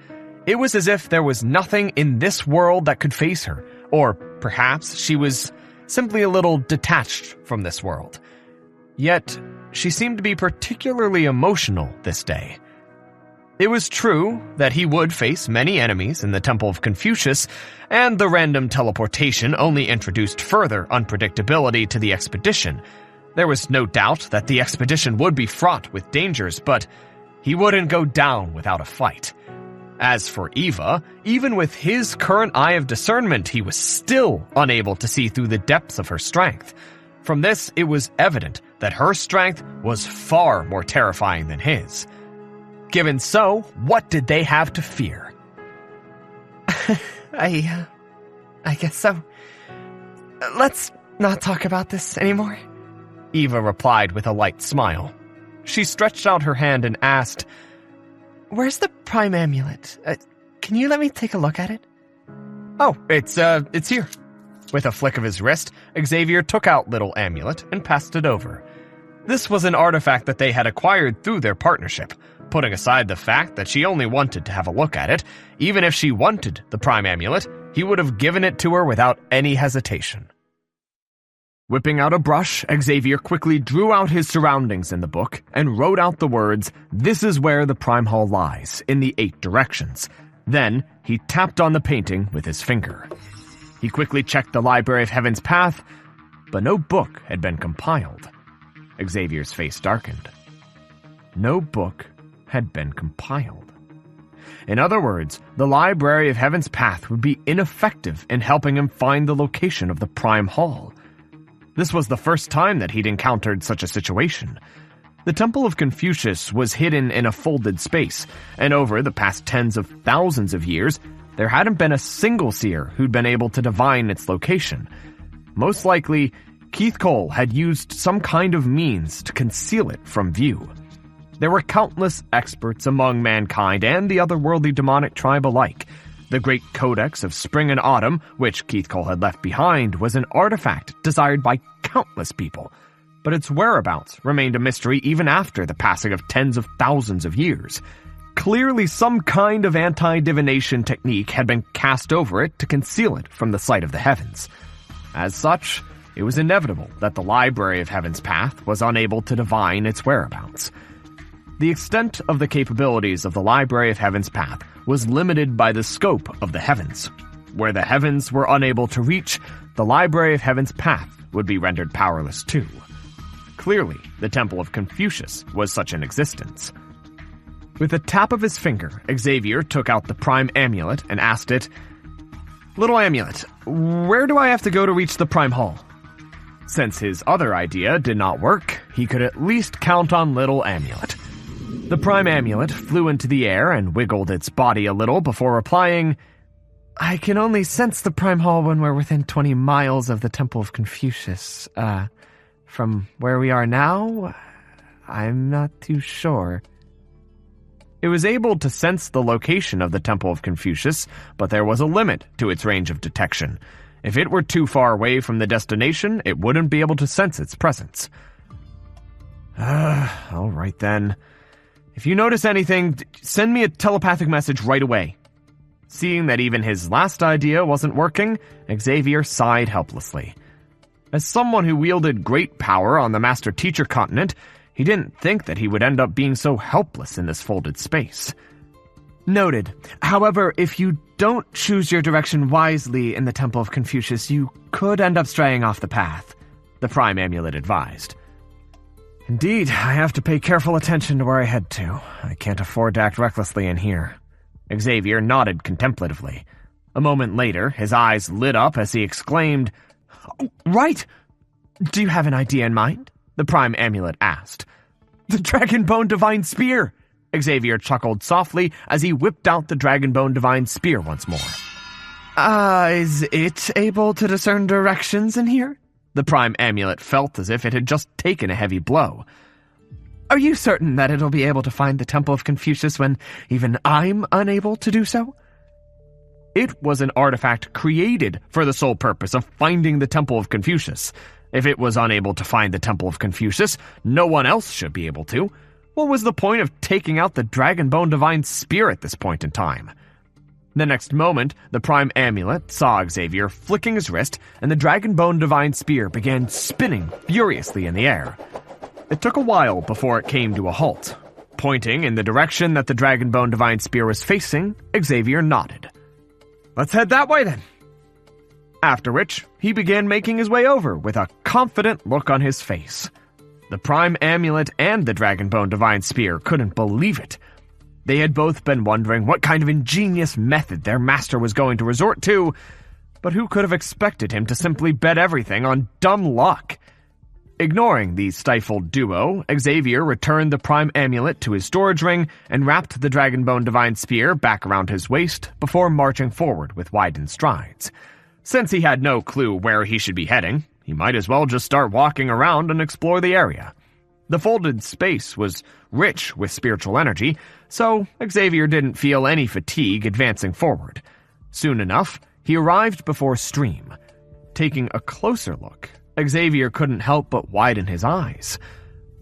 It was as if there was nothing in this world that could face her, or perhaps she was simply a little detached from this world. Yet, she seemed to be particularly emotional this day. It was true that he would face many enemies in the Temple of Confucius, and the random teleportation only introduced further unpredictability to the expedition. There was no doubt that the expedition would be fraught with dangers, but he wouldn't go down without a fight. As for Eva, even with his current eye of discernment, he was still unable to see through the depths of her strength. From this, it was evident that her strength was far more terrifying than his. Given so, what did they have to fear? I guess so. Let's not talk about this anymore, Eva replied with a light smile. She stretched out her hand and asked, Where's the Prime Amulet? Can you let me take a look at it? Oh, it's here. With a flick of his wrist, Xavier took out Little Amulet and passed it over. This was an artifact that they had acquired through their partnership. Putting aside the fact that she only wanted to have a look at it, even if she wanted the Prime Amulet, he would have given it to her without any hesitation. Whipping out a brush, Xavier quickly drew out his surroundings in the book and wrote out the words, "This is where the Prime Hall lies," in the 8 directions. Then, he tapped on the painting with his finger. He quickly checked the Library of Heaven's path, but no book had been compiled. Xavier's face darkened. No book had been compiled. In other words, the Library of Heaven's path would be ineffective in helping him find the location of the Prime Hall. This was the first time that he'd encountered such a situation. The Temple of Confucius was hidden in a folded space, and over the past tens of thousands of years, there hadn't been a single seer who'd been able to divine its location. Most likely, Keith Cole had used some kind of means to conceal it from view. There were countless experts among mankind and the otherworldly demonic tribe alike. The Great Codex of Spring and Autumn, which Keith Cole had left behind, was an artifact desired by countless people, but its whereabouts remained a mystery even after the passing of tens of thousands of years. Clearly, some kind of anti-divination technique had been cast over it to conceal it from the sight of the heavens. As such, it was inevitable that the Library of Heaven's path was unable to divine its whereabouts. The extent of the capabilities of the Library of Heaven's path was limited by the scope of the heavens. Where the heavens were unable to reach, the Library of Heaven's path would be rendered powerless too. Clearly, the Temple of Confucius was such an existence. With a tap of his finger, Xavier took out the Prime Amulet and asked it, "Little Amulet, where do I have to go to reach the Prime Hall?" Since his other idea did not work, he could at least count on Little Amulet. The Prime Amulet flew into the air and wiggled its body a little before replying, "I can only sense the Prime Hall when we're within 20 miles of the Temple of Confucius. From where we are now, I'm not too sure." It was able to sense the location of the Temple of Confucius, but there was a limit to its range of detection. If it were too far away from the destination, it wouldn't be able to sense its presence. All right then. If you notice anything, send me a telepathic message right away. Seeing that even his last idea wasn't working, Xavier sighed helplessly. As someone who wielded great power on the Master-Teacher continent, he didn't think that he would end up being so helpless in this folded space. Noted. However, if you don't choose your direction wisely in the Temple of Confucius, you could end up straying off the path, the Prime Amulet advised. Indeed, I have to pay careful attention to where I head to. I can't afford to act recklessly in here. Xavier nodded contemplatively. A moment later, his eyes lit up as he exclaimed, "Oh, right! Do you have an idea in mind?" the Prime Amulet asked. "The Dragonbone Divine Spear!" Xavier chuckled softly as he whipped out the Dragonbone Divine Spear once more. Is it able to discern directions in here?" The Prime Amulet felt as if it had just taken a heavy blow. "Are you certain that it'll be able to find the Temple of Confucius when even I'm unable to do so?" It was an artifact created for the sole purpose of finding the Temple of Confucius. If it was unable to find the Temple of Confucius, no one else should be able to. What was the point of taking out the Dragonbone Divine Spear at this point in time? The next moment, the Prime Amulet saw Xavier flicking his wrist, and the Dragonbone Divine Spear began spinning furiously in the air. It took a while before it came to a halt. Pointing in the direction that the Dragonbone Divine Spear was facing, Xavier nodded. "Let's head that way then." After which, he began making his way over with a confident look on his face. The Prime Amulet and the Dragonbone Divine Spear couldn't believe it. They had both been wondering what kind of ingenious method their master was going to resort to, but who could have expected him to simply bet everything on dumb luck? Ignoring the stifled duo, Xavier returned the Prime Amulet to his storage ring and wrapped the Dragonbone Divine Spear back around his waist before marching forward with widened strides. Since he had no clue where he should be heading, he might as well just start walking around and explore the area. The folded space was rich with spiritual energy, so Xavier didn't feel any fatigue advancing forward. Soon enough, he arrived before a stream. Taking a closer look, Xavier couldn't help but widen his eyes.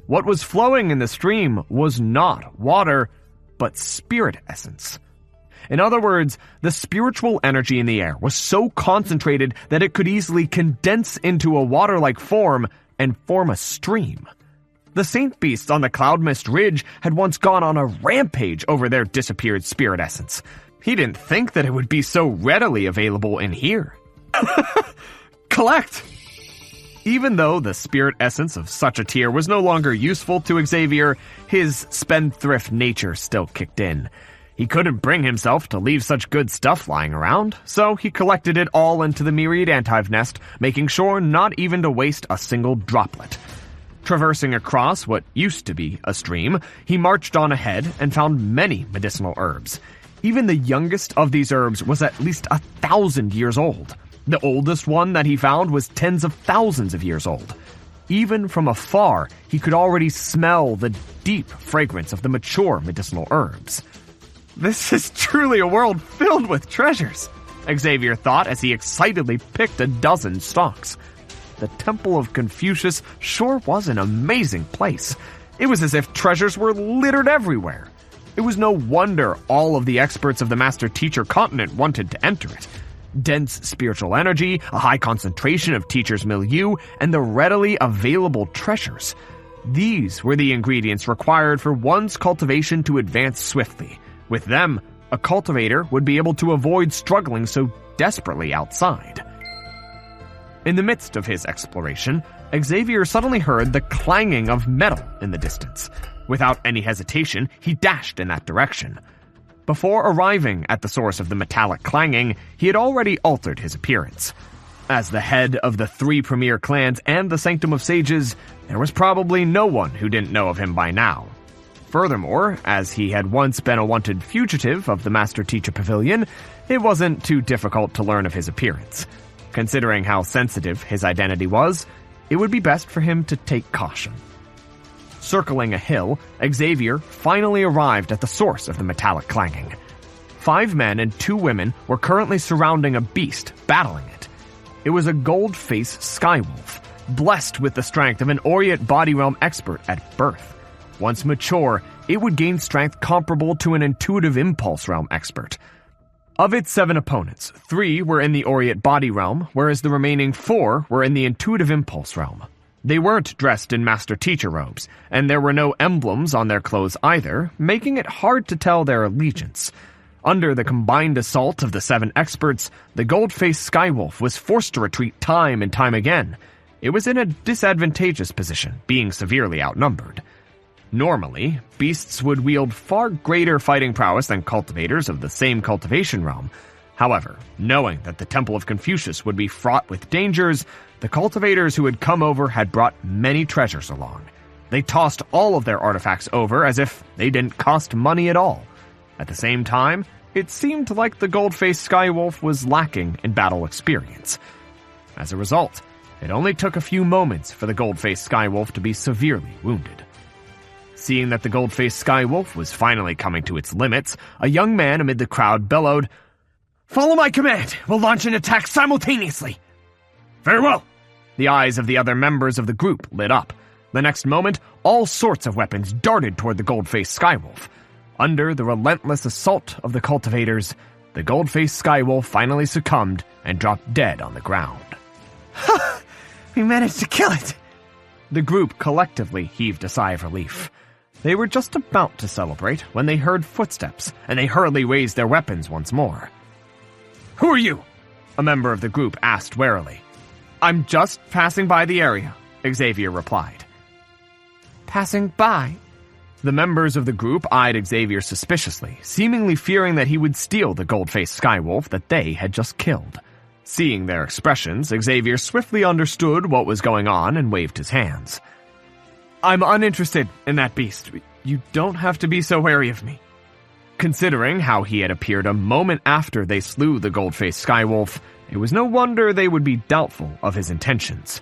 What was flowing in the stream was not water, but spirit essence. In other words, the spiritual energy in the air was so concentrated that it could easily condense into a water-like form and form a stream. The saint beasts on the Cloud Mist Ridge had once gone on a rampage over their disappeared spirit essence. He didn't think that it would be so readily available in here. Collect! Even though the spirit essence of such a tier was no longer useful to Xavier, his spendthrift nature still kicked in. He couldn't bring himself to leave such good stuff lying around, so he collected it all into the Myriad Antive nest, making sure not even to waste a single droplet. Traversing across what used to be a stream, he marched on ahead and found many medicinal herbs. Even the youngest of these herbs was at least 1,000 years old. The oldest one that he found was tens of thousands of years old. Even from afar, he could already smell the deep fragrance of the mature medicinal herbs. This is truly a world filled with treasures, Xavier thought as he excitedly picked a dozen stalks. The Temple of Confucius sure was an amazing place. It was as if treasures were littered everywhere. It was no wonder all of the experts of the Master Teacher continent wanted to enter it. Dense spiritual energy, a high concentration of teacher's milieu, and the readily available treasures. These were the ingredients required for one's cultivation to advance swiftly. With them, a cultivator would be able to avoid struggling so desperately outside. In the midst of his exploration, Xavier suddenly heard the clanging of metal in the distance. Without any hesitation, he dashed in that direction. Before arriving at the source of the metallic clanging, he had already altered his appearance. As the head of the 3 premier clans and the Sanctum of Sages, there was probably no one who didn't know of him by now. Furthermore, as he had once been a wanted fugitive of the Master Teacher Pavilion, it wasn't too difficult to learn of his appearance. Considering how sensitive his identity was, it would be best for him to take caution. Circling a hill, Xavier finally arrived at the source of the metallic clanging. 5 men and 2 women were currently surrounding a beast, battling it. It was a gold-faced skywolf, blessed with the strength of an Aureate Body Realm expert at birth. Once mature, it would gain strength comparable to an Intuitive Impulse Realm expert. Of its 7 opponents, 3 were in the Aureate Body Realm, whereas the remaining 4 were in the Intuitive Impulse Realm. They weren't dressed in Master Teacher robes, and there were no emblems on their clothes either, making it hard to tell their allegiance. Under the combined assault of the 7 experts, the gold-faced Skywolf was forced to retreat time and time again. It was in a disadvantageous position, being severely outnumbered. Normally, beasts would wield far greater fighting prowess than cultivators of the same cultivation realm. However, knowing that the Temple of Confucius would be fraught with dangers, the cultivators who had come over had brought many treasures along. They tossed all of their artifacts over as if they didn't cost money at all. At the same time, it seemed like the gold-faced Skywolf was lacking in battle experience. As a result, it only took a few moments for the gold-faced Skywolf to be severely wounded. Seeing that the gold-faced Skywolf was finally coming to its limits, a young man amid the crowd bellowed, "Follow my command! We'll launch an attack simultaneously!" "Very well!" The eyes of the other members of the group lit up. The next moment, all sorts of weapons darted toward the gold-faced Skywolf. Under the relentless assault of the cultivators, the gold-faced Skywolf finally succumbed and dropped dead on the ground. Ha! We managed to kill it! The group collectively heaved a sigh of relief. They were just about to celebrate when they heard footsteps, and they hurriedly raised their weapons once more. Who are you? A member of the group asked warily. "I'm just passing by the area," Xavier replied. Passing by? The members of the group eyed Xavier suspiciously, seemingly fearing that he would steal the gold-faced Skywolf that they had just killed. Seeing their expressions, Xavier swiftly understood what was going on and waved his hands. "I'm uninterested in that beast. You don't have to be so wary of me." Considering how he had appeared a moment after they slew the gold-faced Skywolf, it was no wonder they would be doubtful of his intentions.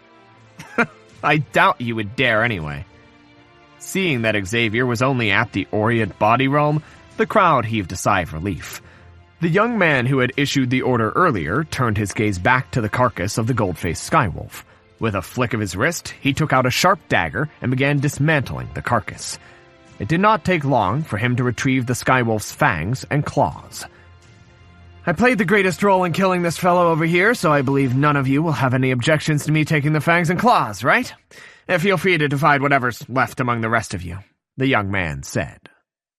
"I doubt you would dare anyway." Seeing that Xavier was only at the Aureate Body Realm, the crowd heaved a sigh of relief. The young man who had issued the order earlier turned his gaze back to the carcass of the gold-faced Skywolf. With a flick of his wrist, he took out a sharp dagger and began dismantling the carcass. It did not take long for him to retrieve the Skywolf's fangs and claws. I played the greatest role in killing this fellow over here, so I believe none of you will have any objections to me taking the fangs and claws, right? And feel free to divide whatever's left among the rest of you, the young man said.